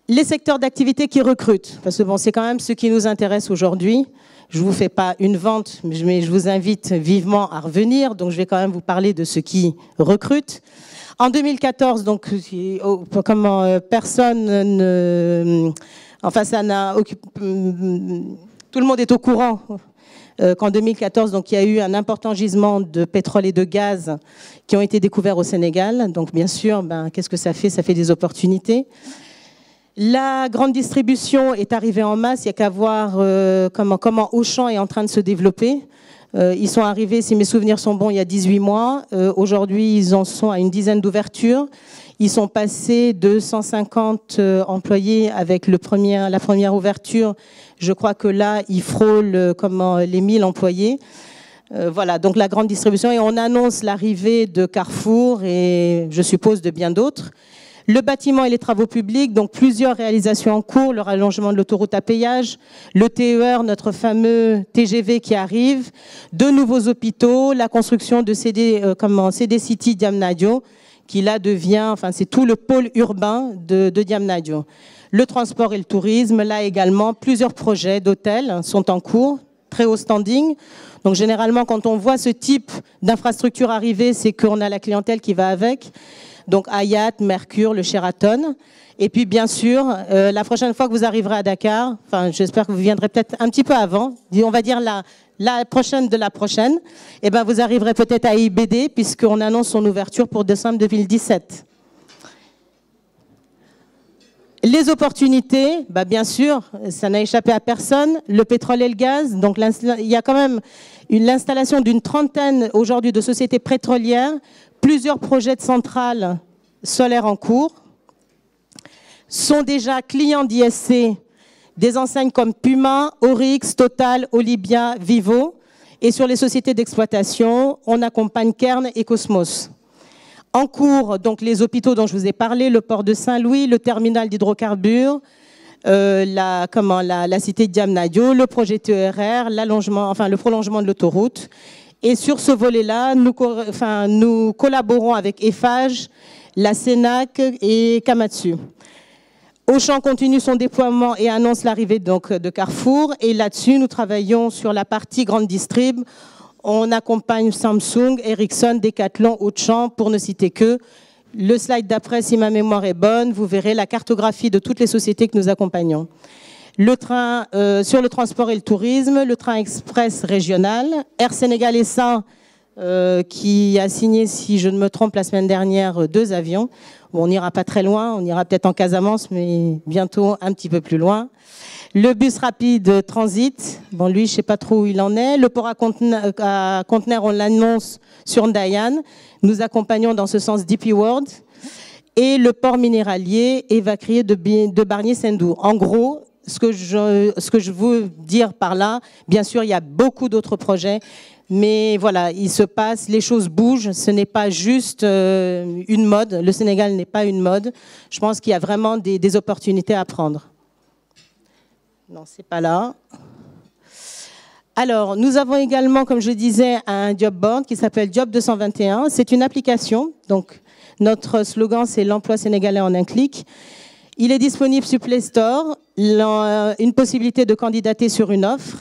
Les secteurs d'activité qui recrutent, parce que bon, c'est quand même ce qui nous intéresse aujourd'hui. Je ne vous fais pas une vente, mais je vous invite vivement à revenir. Donc, je vais quand même vous parler de ceux qui recrutent. En 2014, donc, personne ne... Enfin, ça n'a occupé... Tout le monde est au courant qu'en 2014, donc, il y a eu un important gisement de pétrole et de gaz qui ont été découverts au Sénégal. Donc, bien sûr, qu'est-ce que ça fait? Ça fait des opportunités. La grande distribution est arrivée en masse. Il n'y a qu'à voir comment Auchan est en train de se développer. Ils sont arrivés, si mes souvenirs sont bons, il y a 18 mois. Aujourd'hui, ils en sont à une dizaine d'ouvertures. Ils sont passés de 150 employés avec la première ouverture. Je crois que là, ils frôlent les 1000 employés. Voilà, donc la grande distribution. Et on annonce l'arrivée de Carrefour et je suppose de bien d'autres. Le bâtiment et les travaux publics, donc plusieurs réalisations en cours, le rallongement de l'autoroute à péage, le TER, notre fameux TGV qui arrive, 2 nouveaux hôpitaux, la construction de CD City Diamnadio, qui là devient, enfin c'est tout le pôle urbain de Diamnadio. Le transport et le tourisme, là également, plusieurs projets d'hôtels sont en cours, très haut standing. Donc généralement, quand on voit ce type d'infrastructure arriver, c'est qu'on a la clientèle qui va avec. Donc Hyatt, Mercure, le Sheraton. Et puis bien sûr, la prochaine fois que vous arriverez à Dakar, enfin j'espère que vous viendrez peut-être un petit peu avant, on va dire la prochaine de la prochaine, et ben vous arriverez peut-être à IBD puisqu'on annonce son ouverture pour décembre 2017. Les opportunités, bien sûr, ça n'a échappé à personne. Le pétrole et le gaz, donc il y a quand même l'installation d'une trentaine aujourd'hui de sociétés pétrolières, plusieurs projets de centrales solaires en cours, sont déjà clients d'ISC des enseignes comme Puma, Oryx, Total, Olivia, Vivo. Et sur les sociétés d'exploitation, on accompagne Kern et Cosmos. En cours, donc les hôpitaux dont je vous ai parlé, le port de Saint-Louis, le terminal d'hydrocarbures, la cité de Diamnadio, le projet TERR, le prolongement de l'autoroute. Et sur ce volet-là, nous collaborons avec Eiffage, la Sénac et Kamatsu. Auchan continue son déploiement et annonce l'arrivée de Carrefour. Et là-dessus, nous travaillons sur la partie grande distrib. On accompagne Samsung, Ericsson, Decathlon, Auchan, pour ne citer que. Le slide d'après, si ma mémoire est bonne, vous verrez la cartographie de toutes les sociétés que nous accompagnons. Le train sur le transport et le tourisme, le train express régional, Air Sénégal SA qui a signé, si je ne me trompe, la semaine dernière 2 avions. Bon, on n'ira pas très loin, on ira peut-être en Casamance, mais bientôt un petit peu plus loin. Le bus rapide transit, bon lui je ne sais pas trop où il en est. Le port à conteneurs, on l'annonce sur Ndayan. Nous accompagnons dans ce sens DP World. Et le port minéralier évacué de Barnier-Sendou. En gros, ce que je veux dire par là, bien sûr, il y a beaucoup d'autres projets, mais voilà, il se passe, les choses bougent, ce n'est pas juste une mode, le Sénégal n'est pas une mode. Je pense qu'il y a vraiment des opportunités à prendre. Non, c'est pas là. Alors, nous avons également, comme je disais, un job board qui s'appelle Job 221. C'est une application, donc notre slogan, c'est l'emploi sénégalais en un clic. Il est disponible sur Play Store, une possibilité de candidater sur une offre,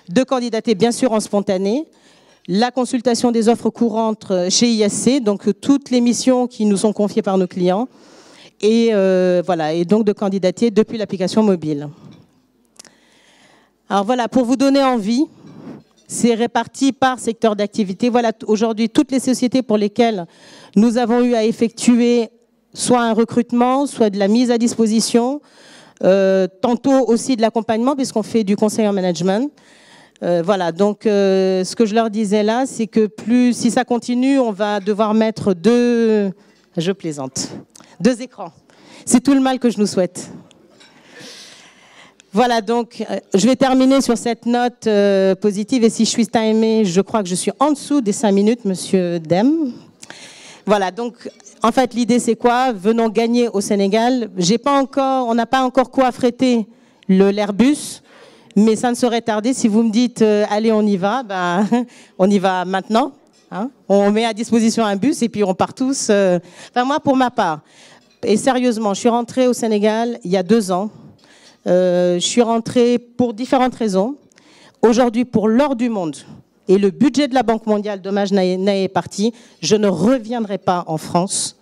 de candidater bien sûr en spontané, la consultation des offres courantes chez ISC, donc toutes les missions qui nous sont confiées par nos clients, et voilà, et donc de candidater depuis l'application mobile. Alors voilà, pour vous donner envie, c'est réparti par secteur d'activité. Voilà aujourd'hui toutes les sociétés pour lesquelles nous avons eu à effectuer soit un recrutement, soit de la mise à disposition, tantôt aussi de l'accompagnement puisqu'on fait du conseil en management. Voilà, donc ce que je leur disais là, c'est que si ça continue, on va devoir mettre 2 écrans. C'est tout le mal que je nous souhaite. Voilà, donc je vais terminer sur cette note positive. Et si je suis timée, je crois que je suis en dessous des 5 minutes, monsieur Dem. Voilà, donc en fait, l'idée c'est quoi? Venons gagner au Sénégal. On n'a pas encore quoi affréter l'Airbus, mais ça ne saurait tarder. Si vous me dites, allez, on y va, ben, on y va maintenant. Hein, on met à disposition un bus et puis on part tous. Enfin, moi, pour ma part, et sérieusement, je suis rentrée au Sénégal il y a 2 ans. Je suis rentrée pour différentes raisons. Aujourd'hui, pour l'or du monde et le budget de la Banque mondiale, dommage n'est parti, je ne reviendrai pas en France.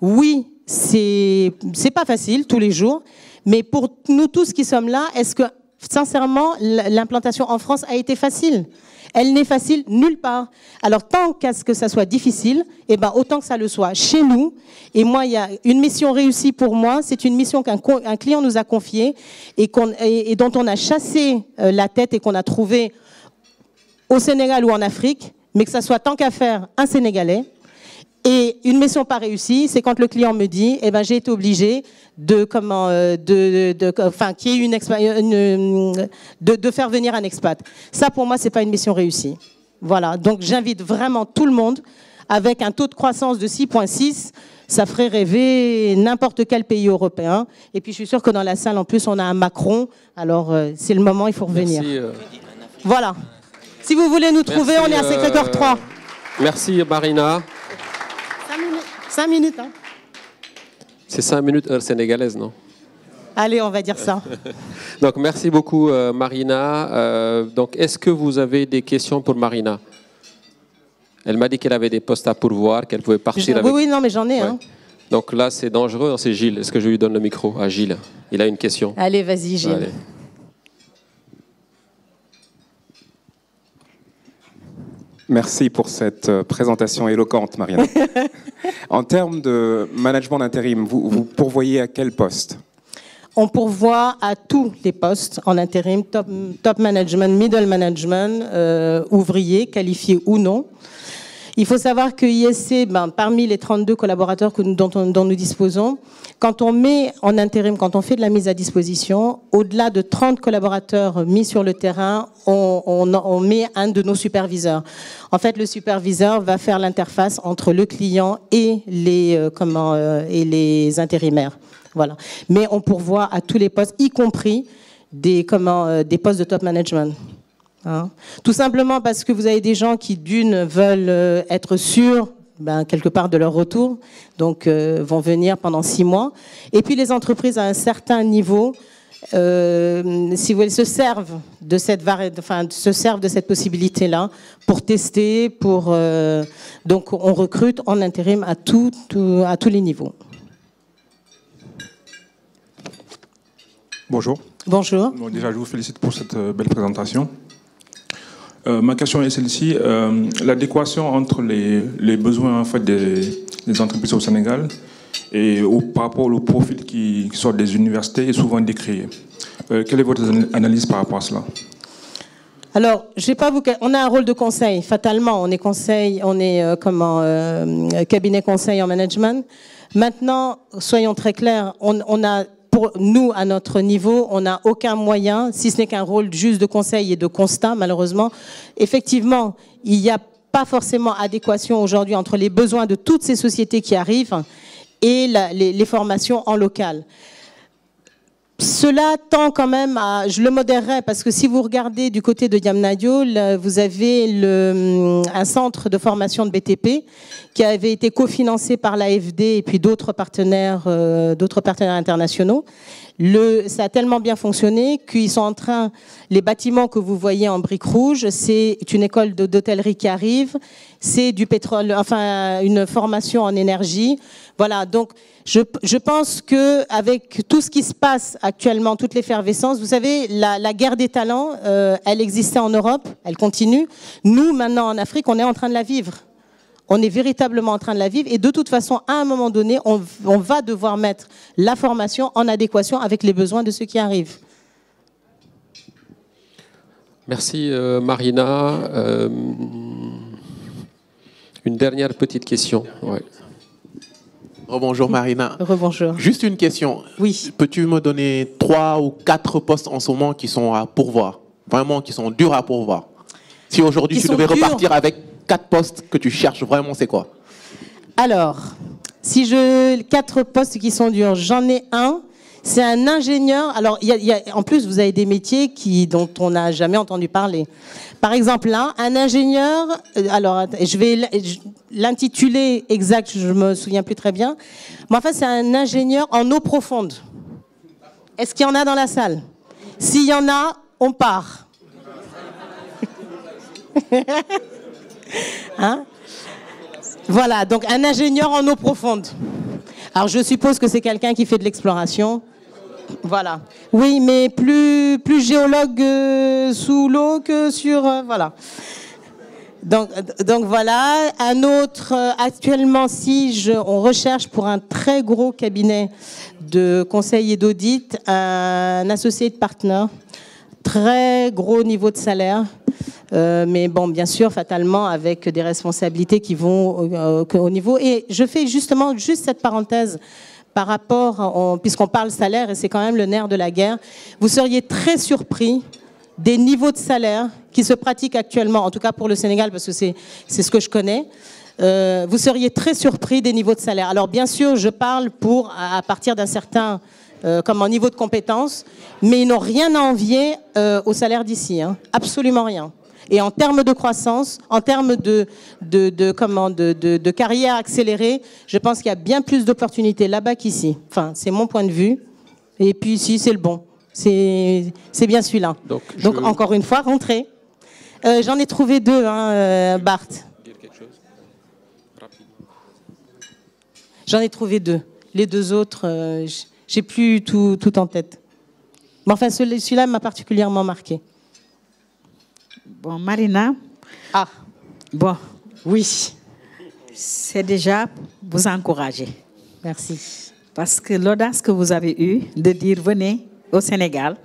Oui, c'est pas facile tous les jours, mais pour nous tous qui sommes là, est-ce que, sincèrement, l'implantation en France a été facile? Elle n'est facile nulle part. Alors, tant qu'à ce que ça soit difficile, eh ben, autant que ça le soit chez nous. Et moi, il y a une mission réussie pour moi. C'est une mission qu'un client nous a confiée et dont on a chassé la tête et qu'on a trouvé au Sénégal ou en Afrique, mais que ça soit tant qu'à faire un Sénégalais. Et une mission pas réussie, c'est quand le client me dit, eh ben, j'ai été obligé de faire venir un expat. Ça, pour moi, c'est pas une mission réussie. Voilà. Donc, j'invite vraiment tout le monde, avec un taux de croissance de 6,6, ça ferait rêver n'importe quel pays européen. Et puis, je suis sûre que dans la salle, en plus, on a un Macron. Alors, c'est le moment, il faut revenir. Merci, Voilà. Si vous voulez nous trouver, on est à Sacré-Cœur 3. Merci, Marina. 5 minutes, hein. C'est 5 minutes heure sénégalaise, non? Allez, on va dire ça. Donc, merci beaucoup, Marina. Donc, est-ce que vous avez des questions pour Marina? Elle m'a dit qu'elle avait des postes à pourvoir, qu'elle pouvait partir avec... Oui, non, mais j'en ai. Ouais. Hein. Donc là, c'est dangereux. C'est Gilles. Est-ce que je lui donne le micro à Gilles? Il a une question. Allez, vas-y, Gilles. Allez. Merci pour cette présentation éloquente, Mariana. En termes de management d'intérim, vous pourvoyez à quel poste? On pourvoit à tous les postes en intérim, top management, middle management, ouvriers, qualifiés ou non. Il faut savoir que ISC, parmi les 32 collaborateurs dont nous disposons, quand on met en intérim, quand on fait de la mise à disposition, au-delà de 30 collaborateurs mis sur le terrain, on met un de nos superviseurs. En fait, le superviseur va faire l'interface entre le client et les intérimaires. Voilà. Mais on pourvoit à tous les postes, y compris des postes de top management. Hein. Tout simplement parce que vous avez des gens qui, d'une, veulent être sûrs quelque part de leur retour, donc vont venir pendant 6 mois. Et puis les entreprises à un certain niveau, si vous voulez, se servent de cette possibilité-là pour tester, donc on recrute en intérim à tous les niveaux. Bonjour. Bonjour. Bon, déjà, je vous félicite pour cette belle présentation. Ma question est celle-ci. L'adéquation entre les besoins en fait, des entreprises au Sénégal et par rapport au profil qui sort des universités est souvent décrié. Quelle est votre analyse par rapport à cela? Alors, on a un rôle de conseil. Fatalement, on est cabinet conseil en management. Maintenant, soyons très clairs, pour nous, à notre niveau, on n'a aucun moyen, si ce n'est qu'un rôle juste de conseil et de constat, malheureusement. Effectivement, il n'y a pas forcément adéquation aujourd'hui entre les besoins de toutes ces sociétés qui arrivent et les formations en local. Cela tend quand même à... Je le modérerai parce que si vous regardez du côté de Diamniadio, vous avez un centre de formation de BTP qui avait été cofinancé par l'AFD et puis d'autres partenaires internationaux. Ça a tellement bien fonctionné qu'ils sont en train... Les bâtiments que vous voyez en briques rouges, c'est une école d'hôtellerie qui arrive, c'est du pétrole, enfin une formation en énergie. Voilà, donc je pense qu'avec tout ce qui se passe actuellement, toute l'effervescence, vous savez, la guerre des talents, elle existait en Europe, elle continue. Nous, maintenant en Afrique, on est en train de la vivre. On est véritablement en train de la vivre et de toute façon, à un moment donné, on va devoir mettre la formation en adéquation avec les besoins de ceux qui arrivent. Merci Marina. Une dernière petite question. Ouais. Rebonjour Marina. Rebonjour. Juste une question. Oui. Peux-tu me donner 3 ou 4 postes en ce moment qui sont à pourvoir? Vraiment, qui sont durs à pourvoir. Si aujourd'hui tu devais repartir avec 4 postes que tu cherches vraiment, c'est quoi? Alors, si 4 postes qui sont durs, j'en ai un. C'est un ingénieur. Alors, en plus, vous avez des métiers dont on n'a jamais entendu parler. Par exemple, là, un ingénieur. Alors, je vais l'intituler exact, je ne me souviens plus très bien. Mais enfin, c'est un ingénieur en eau profonde. Est-ce qu'il y en a dans la salle? S'il y en a, on part. Hein? Voilà, donc un ingénieur en eau profonde. Alors, je suppose que c'est quelqu'un qui fait de l'exploration. Voilà. Oui, mais plus géologue sous l'eau que sur... voilà. Donc voilà. Un autre, actuellement, on recherche pour un très gros cabinet de conseil et d'audit, un associé de partner, très gros niveau de salaire. Mais bon, bien sûr, fatalement, avec des responsabilités qui vont au niveau... Et je fais juste cette parenthèse par rapport, puisqu'on parle salaire, et c'est quand même le nerf de la guerre, vous seriez très surpris des niveaux de salaire qui se pratiquent actuellement, en tout cas pour le Sénégal, parce que c'est ce que je connais. Vous seriez très surpris des niveaux de salaire. Alors bien sûr, je parle à partir d'un certain niveau de compétence, mais ils n'ont rien à envier au salaire d'ici, hein, absolument rien. Et en termes de croissance, en termes de carrière accélérée, je pense qu'il y a bien plus d'opportunités là-bas qu'ici. Enfin, c'est mon point de vue. Et puis ici, c'est le bon. C'est bien celui-là. Donc encore une fois, rentrez. J'en ai trouvé 2, hein, Bart. J'en ai trouvé 2. Les 2 autres, j'ai plus tout en tête. Mais enfin, celui-là m'a particulièrement marqué. Bon, Marina. Ah. Bon. Oui. C'est déjà vous encourager. Merci. Parce que l'audace que vous avez eue de dire venez au Sénégal,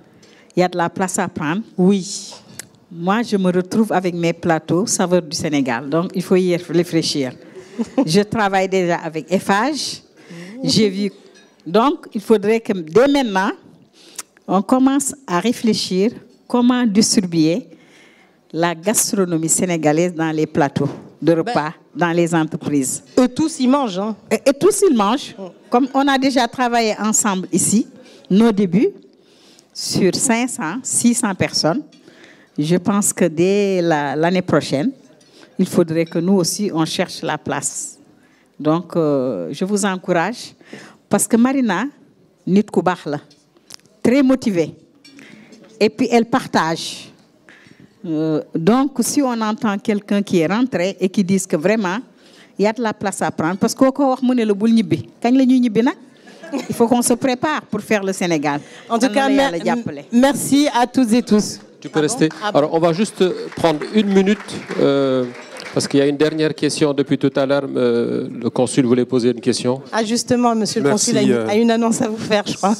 il y a de la place à prendre. Oui. Moi, je me retrouve avec mes plateaux saveurs du Sénégal. Donc, il faut y réfléchir. Je travaille déjà avec Eiffage. J'ai vu. Donc, il faudrait que dès maintenant, on commence à réfléchir comment distribuer la gastronomie sénégalaise dans les plateaux de repas, dans les entreprises. Eux tous, ils mangent. Hein. Et tous, ils mangent. Comme on a déjà travaillé ensemble ici, nos débuts, sur 500, 600 personnes, je pense que dès l'année prochaine, il faudrait que nous aussi, on cherche la place. Donc, je vous encourage, parce que Marina, nit ku baax la, très motivée, et puis elle partage. Donc, si on entend quelqu'un qui est rentré et qui dit que vraiment, il y a de la place à prendre, parce qu'il faut qu'on se prépare pour faire le Sénégal. En tout cas, merci à toutes et tous. Tu peux rester. Alors, on va juste prendre 1 minute, parce qu'il y a une dernière question depuis tout à l'heure. Le consul voulait poser une question. Ah, justement, monsieur le consul a une annonce à vous faire, je crois.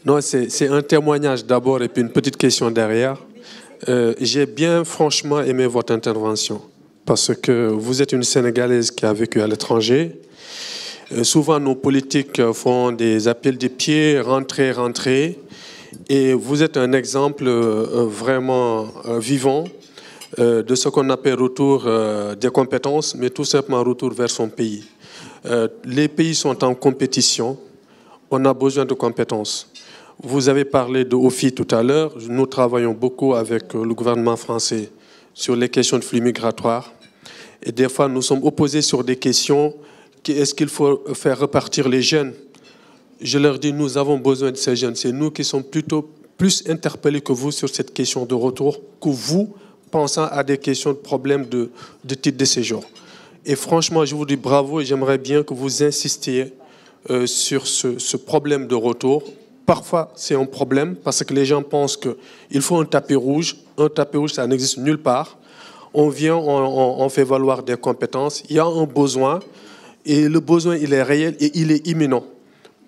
Non, c'est un témoignage d'abord et puis une petite question derrière. J'ai bien franchement aimé votre intervention parce que vous êtes une Sénégalaise qui a vécu à l'étranger. Souvent, nos politiques font des appels des pieds, rentrer, rentrer. Et vous êtes un exemple vraiment vivant de ce qu'on appelle retour des compétences, mais tout simplement retour vers son pays. Les pays sont en compétition. On a besoin de compétences. Vous avez parlé de OFI tout à l'heure. Nous travaillons beaucoup avec le gouvernement français sur les questions de flux migratoires. Et des fois, nous sommes opposés sur des questions. Est-ce qu'il faut faire repartir les jeunes? Je leur dis, nous avons besoin de ces jeunes. C'est nous qui sommes plutôt plus interpellés que vous sur cette question de retour, que vous pensant à des questions de problèmes de titre de séjour. Et franchement, je vous dis bravo et j'aimerais bien que vous insistiez sur ce problème de retour. Parfois, c'est un problème parce que les gens pensent qu'il faut un tapis rouge. Un tapis rouge, ça n'existe nulle part. On vient, on fait valoir des compétences. Il y a un besoin et le besoin, il est réel et il est imminent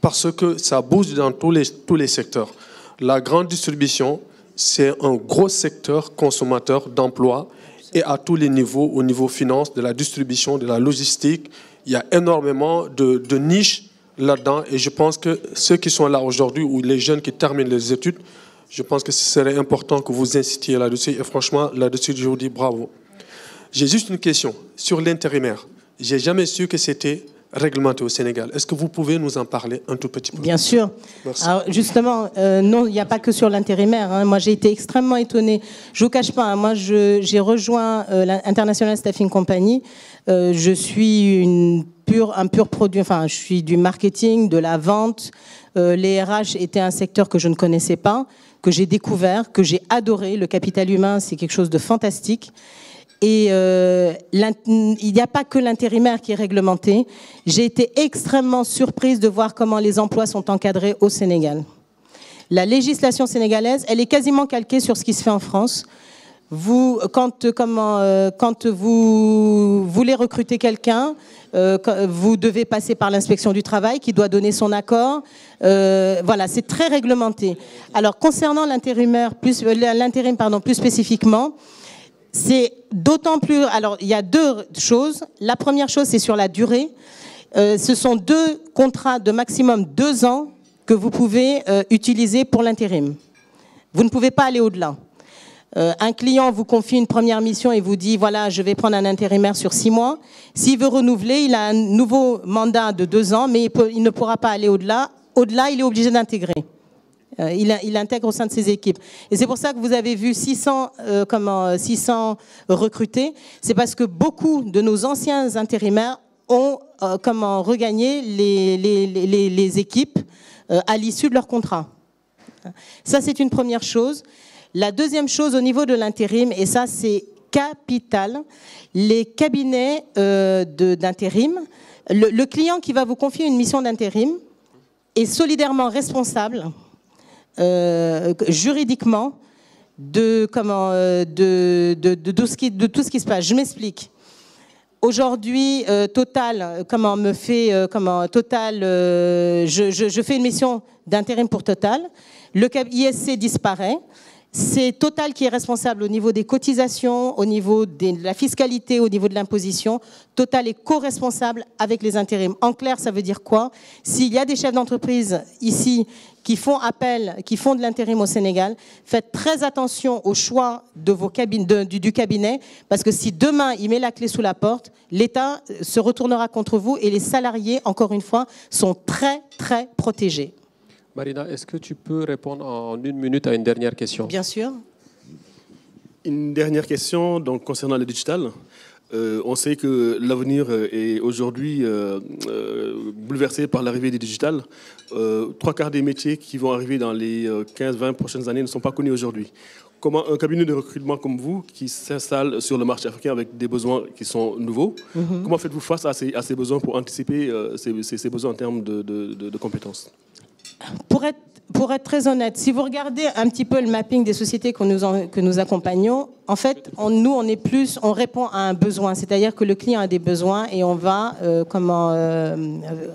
parce que ça bouge dans tous les secteurs. La grande distribution, c'est un gros secteur consommateur d'emploi et à tous les niveaux, au niveau finance, de la distribution, de la logistique Il y a énormément de niches là-dedans et je pense que ceux qui sont là aujourd'hui ou les jeunes qui terminent les études, je pense que ce serait important que vous incitiez là-dessus et franchement, là-dessus, je vous dis bravo. J'ai juste une question sur l'intérimaire. J'ai jamais su que c'était réglementé au Sénégal. Est-ce que vous pouvez nous en parler un tout petit peu? Bien sûr. Merci. Alors justement, non, il n'y a pas que sur l'intérimaire. Hein. Moi, j'ai été extrêmement étonnée. Je ne vous cache pas, hein, moi, j'ai rejoint l'International Staffing Company. Je suis un pur produit, enfin, je suis du marketing, de la vente. Les RH étaient un secteur que je ne connaissais pas, que j'ai découvert, que j'ai adoré. Le capital humain, c'est quelque chose de fantastique. Et il n'y a pas que l'intérimaire qui est réglementé. J'ai été extrêmement surprise de voir comment les emplois sont encadrés au Sénégal. La législation sénégalaise, elle est quasiment calquée sur ce qui se fait en France. Quand vous voulez recruter quelqu'un, vous devez passer par l'inspection du travail qui doit donner son accord. Voilà, c'est très réglementé. Alors, concernant l'intérim, plus spécifiquement, c'est d'autant plus... Alors, il y a deux choses. La première chose, c'est sur la durée. Ce sont 2 contrats de maximum 2 ans que vous pouvez utiliser pour l'intérim. Vous ne pouvez pas aller au-delà. Un client vous confie une première mission et vous dit, voilà, je vais prendre un intérimaire sur 6 mois. S'il veut renouveler, il a un nouveau mandat de 2 ans, mais il ne pourra pas aller au-delà. Au-delà, il est obligé d'intégrer. Il intègre au sein de ses équipes. Et c'est pour ça que vous avez vu 600 recrutés. C'est parce que beaucoup de nos anciens intérimaires ont regagné les équipes à l'issue de leur contrat. Ça, c'est une première chose. La deuxième chose au niveau de l'intérim, et ça, c'est capital, les cabinets d'intérim. Le client qui va vous confier une mission d'intérim est solidairement responsable juridiquement de tout ce qui se passe. Je m'explique. Aujourd'hui, Total, je fais une mission d'intérim pour Total. Le ISC disparaît. C'est Total qui est responsable au niveau des cotisations, au niveau de la fiscalité, au niveau de l'imposition. Total est co-responsable avec les intérims. En clair, ça veut dire quoi? S'il y a des chefs d'entreprise ici qui font appel, qui font de l'intérim au Sénégal, faites très attention au choix de vos du cabinet, parce que si demain il met la clé sous la porte, l'État se retournera contre vous et les salariés, encore une fois, sont très, très protégés. Marina, est-ce que tu peux répondre en 1 minute à une dernière question? Bien sûr. Une dernière question donc, concernant le digital. On sait que l'avenir est aujourd'hui bouleversé par l'arrivée du digital. 3/4 des métiers qui vont arriver dans les 15-20 prochaines années ne sont pas connus aujourd'hui. Comment un cabinet de recrutement comme vous, qui s'installe sur le marché africain avec des besoins qui sont nouveaux, comment faites-vous face à ces besoins pour anticiper ces besoins en termes de compétences? Pour être très honnête, si vous regardez un petit peu le mapping des sociétés que nous accompagnons, en fait, on répond à un besoin, c'est-à-dire que le client a des besoins et on va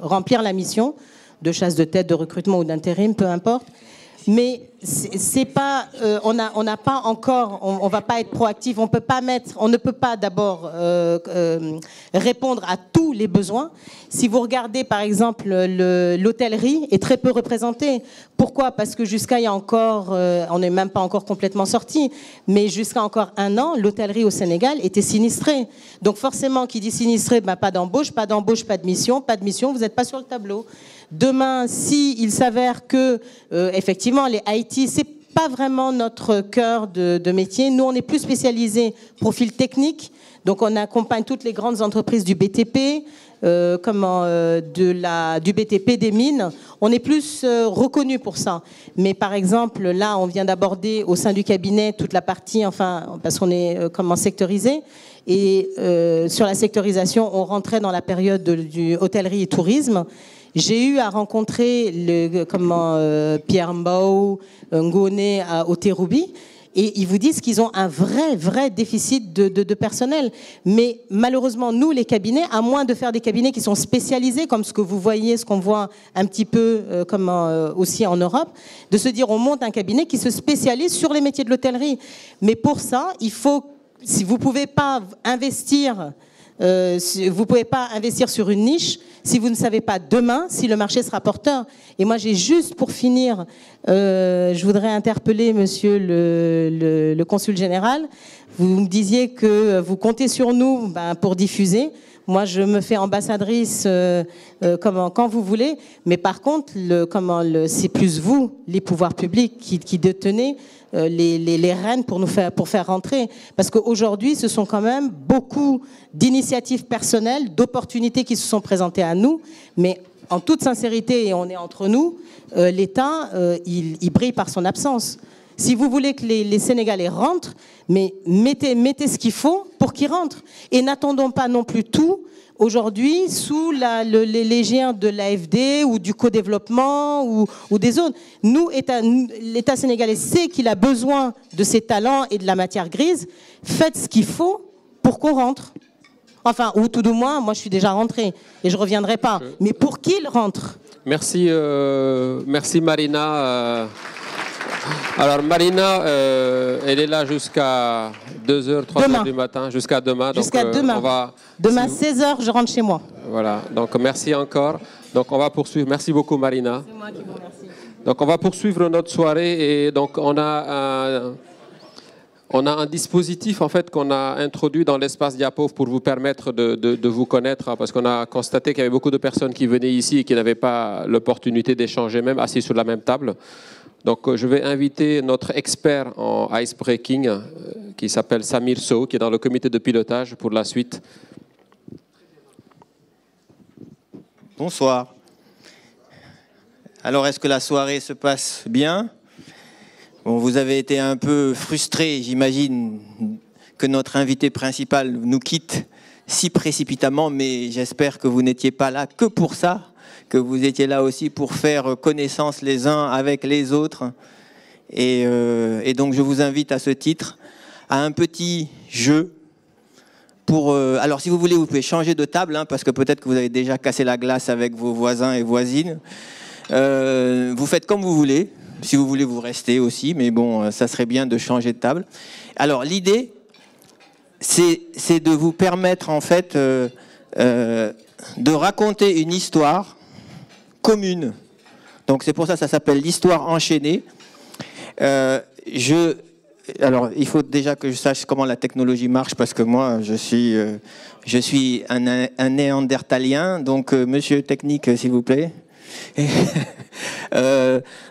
remplir la mission de chasse de tête, de recrutement ou d'intérim, peu importe. Mais c'est pas, on n'a pas encore, on va pas être proactif, on ne peut pas d'abord répondre à tous les besoins. Si vous regardez par exemple l'hôtellerie est très peu représentée. Pourquoi? Parce que jusqu'à il y a encore, on n'est même pas encore complètement sorti, mais jusqu'à encore 1 an, l'hôtellerie au Sénégal était sinistrée. Donc forcément, qui dit sinistré, pas d'embauche, pas de mission, vous n'êtes pas sur le tableau. Demain, s'il s'avère que, effectivement, les IT, c'est pas vraiment notre cœur de métier. Nous, on est plus spécialisé profil technique. Donc, on accompagne toutes les grandes entreprises du BTP, du BTP, des mines. On est plus reconnu pour ça. Mais par exemple, là, on vient d'aborder au sein du cabinet toute la partie, parce qu'on est sectorisé. Et sur la sectorisation, on rentrait dans la période du hôtellerie et tourisme. J'ai eu à rencontrer Pierre Mbao, Ngoné au Terroubi, et ils vous disent qu'ils ont un vrai déficit de personnel. Mais malheureusement, nous, les cabinets, à moins de faire des cabinets qui sont spécialisés, comme ce que vous voyez, ce qu'on voit un petit peu aussi en Europe, de se dire on monte un cabinet qui se spécialise sur les métiers de l'hôtellerie. Mais pour ça, si vous ne pouvez pas investir vous ne pouvez pas investir sur une niche si vous ne savez pas demain si le marché sera porteur. Et moi, j'ai juste pour finir, je voudrais interpeller monsieur le consul général. Vous me disiez que vous comptez sur nous pour diffuser. Moi, je me fais ambassadrice quand vous voulez. Mais par contre, c'est plus vous, les pouvoirs publics, qui détenez les rênes pour faire rentrer. Parce qu'aujourd'hui, ce sont quand même beaucoup d'initiatives personnelles, d'opportunités qui se sont présentées à nous. Mais en toute sincérité, et on est entre nous, l'État, il brille par son absence. Si vous voulez que les Sénégalais rentrent, mais mettez ce qu'il faut pour qu'ils rentrent. Et n'attendons pas non plus tout aujourd'hui sous les géants de l'AFD ou du co-développement ou des autres. Nous, l'État sénégalais sait qu'il a besoin de ces talents et de la matière grise. Faites ce qu'il faut pour qu'on rentre. Enfin, ou tout du moins, moi je suis déjà rentrée et je ne reviendrai pas. Mais pour qu'ils rentrent. Merci, merci Marina. Alors Marina, elle est là jusqu'à 2h, 3h du matin, jusqu'à demain. Jusqu'à demain. Demain, 16h, je rentre chez moi. Voilà, donc merci encore. Donc on va poursuivre. Merci beaucoup Marina. C'est moi qui vous remercie. Donc on va poursuivre notre soirée et donc on a un dispositif en fait qu'on a introduit dans l'espace Diapo pour vous permettre de vous connaître, parce qu'on a constaté qu'il y avait beaucoup de personnes qui venaient ici et qui n'avaient pas l'opportunité d'échanger, même assis sur la même table. Donc je vais inviter notre expert en icebreaking qui s'appelle Samir Sow, qui est dans le comité de pilotage pour la suite. Bonsoir. Alors, est-ce que la soirée se passe bien ? Bon, vous avez été un peu frustré, j'imagine, que notre invité principal nous quitte si précipitamment, mais j'espère que vous n'étiez pas là que pour ça, que vous étiez là aussi pour faire connaissance les uns avec les autres. Et donc, je vous invite à ce titre à un petit jeu. Alors, si vous voulez, vous pouvez changer de table, parce que peut-être que vous avez déjà cassé la glace avec vos voisins et voisines. Vous faites comme vous voulez. Si vous voulez, vous restez aussi, mais bon, ça serait bien de changer de table. Alors, l'idée, c'est de vous permettre, en fait, de raconter une histoire commune. Donc, c'est pour ça que ça s'appelle l'histoire enchaînée. Alors, il faut déjà que je sache comment la technologie marche, parce que moi, je suis un néandertalien. Donc, monsieur technique, s'il vous plaît.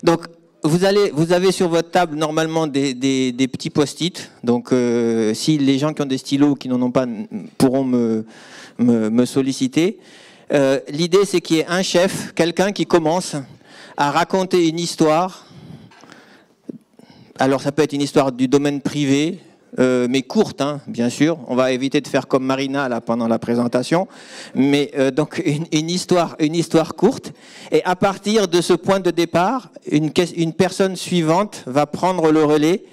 Donc, vous avez sur votre table normalement des petits post-it. Donc, si les gens qui ont des stylos qui n'en ont pas pourront me solliciter. L'idée, c'est qu'il y ait un chef, quelqu'un qui commence à raconter une histoire. Alors, ça peut être une histoire du domaine privé, mais courte, bien sûr. On va éviter de faire comme Marina là, pendant la présentation. Mais donc, une histoire courte. Et à partir de ce point de départ, une personne suivante va prendre le relais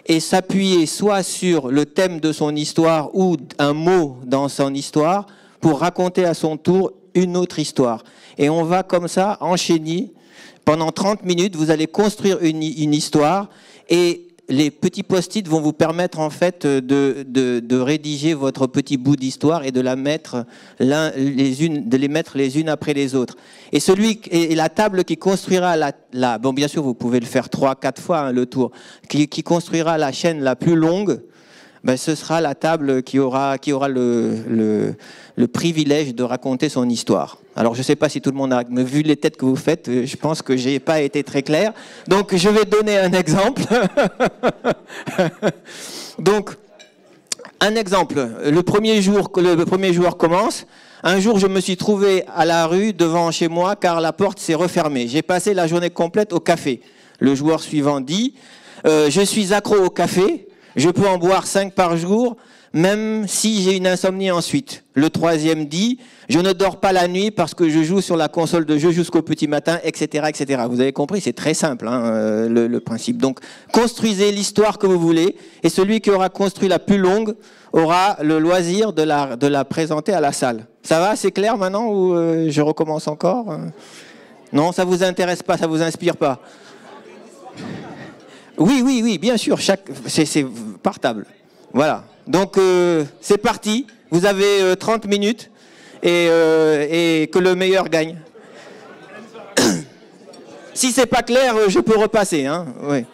et s'appuyer soit sur le thème de son histoire ou un mot dans son histoire pour raconter à son tour une autre histoire. Et on va comme ça enchaîner. Pendant 30 minutes, vous allez construire une histoire et les petits post-it vont vous permettre en fait de rédiger votre petit bout d'histoire et de les mettre les unes après les autres. Et la table qui construira bon, bien sûr, vous pouvez le faire 3-4 fois le tour, qui construira la chaîne la plus longue, ben, ce sera la table qui aura le privilège de raconter son histoire. Alors, je ne sais pas si tout le monde a vu les têtes que vous faites. Je pense que je n'ai pas été très clair. Donc, je vais donner un exemple. Donc, un exemple. Le premier jour commence. Un jour, je me suis trouvé à la rue devant chez moi car la porte s'est refermée. J'ai passé la journée complète au café. Le joueur suivant dit « Je suis accro au café. Je peux en boire 5 par jour, même si j'ai une insomnie ensuite. » Le troisième dit « Je ne dors pas la nuit parce que je joue sur la console de jeu jusqu'au petit matin, etc. etc. » Vous avez compris, c'est très simple le principe. Donc, construisez l'histoire que vous voulez et celui qui aura construit la plus longue aura le loisir de la présenter à la salle. Ça va, c'est clair maintenant ou je recommence encore? Non, ça vous intéresse pas, ça vous inspire pas? Oui, bien sûr, c'est par table. Voilà, donc c'est parti. Vous avez 30 minutes et que le meilleur gagne. Si c'est pas clair, je peux repasser. Hein, oui.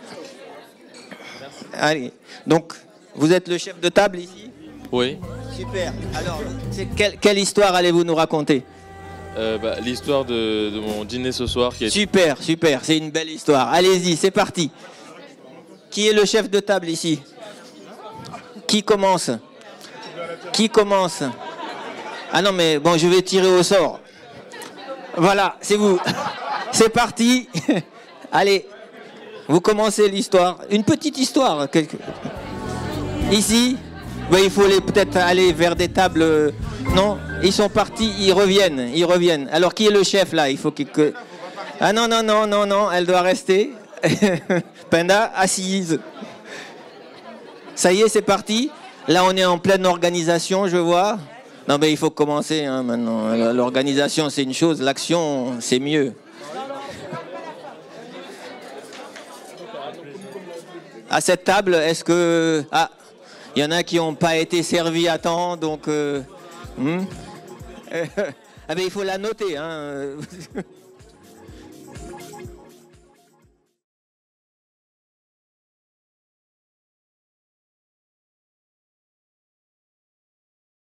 Allez, donc vous êtes le chef de table ici? Oui. Super. Alors, quelle histoire allez-vous nous raconter? L'histoire de mon dîner ce soir. Qui est... Super, super, c'est une belle histoire. Allez-y, c'est parti. Qui est le chef de table ici? Qui commence? Qui commence? Ah non, mais bon, je vais tirer au sort. Voilà, c'est vous. C'est parti. Allez, vous commencez l'histoire. Une petite histoire. Ici, il faut peut-être aller vers des tables. Non, ils sont partis, ils reviennent. Alors, qui est le chef là? Il faut que... Ah non, elle doit rester. Penda, assise. Ça y est, c'est parti. Là, on est en pleine organisation, je vois. Non, mais il faut commencer hein, maintenant. L'organisation, c'est une chose. L'action, c'est mieux. À cette table, est-ce que... Ah, il y en a qui n'ont pas été servis à temps, donc... Ah ben, il faut la noter. Hein.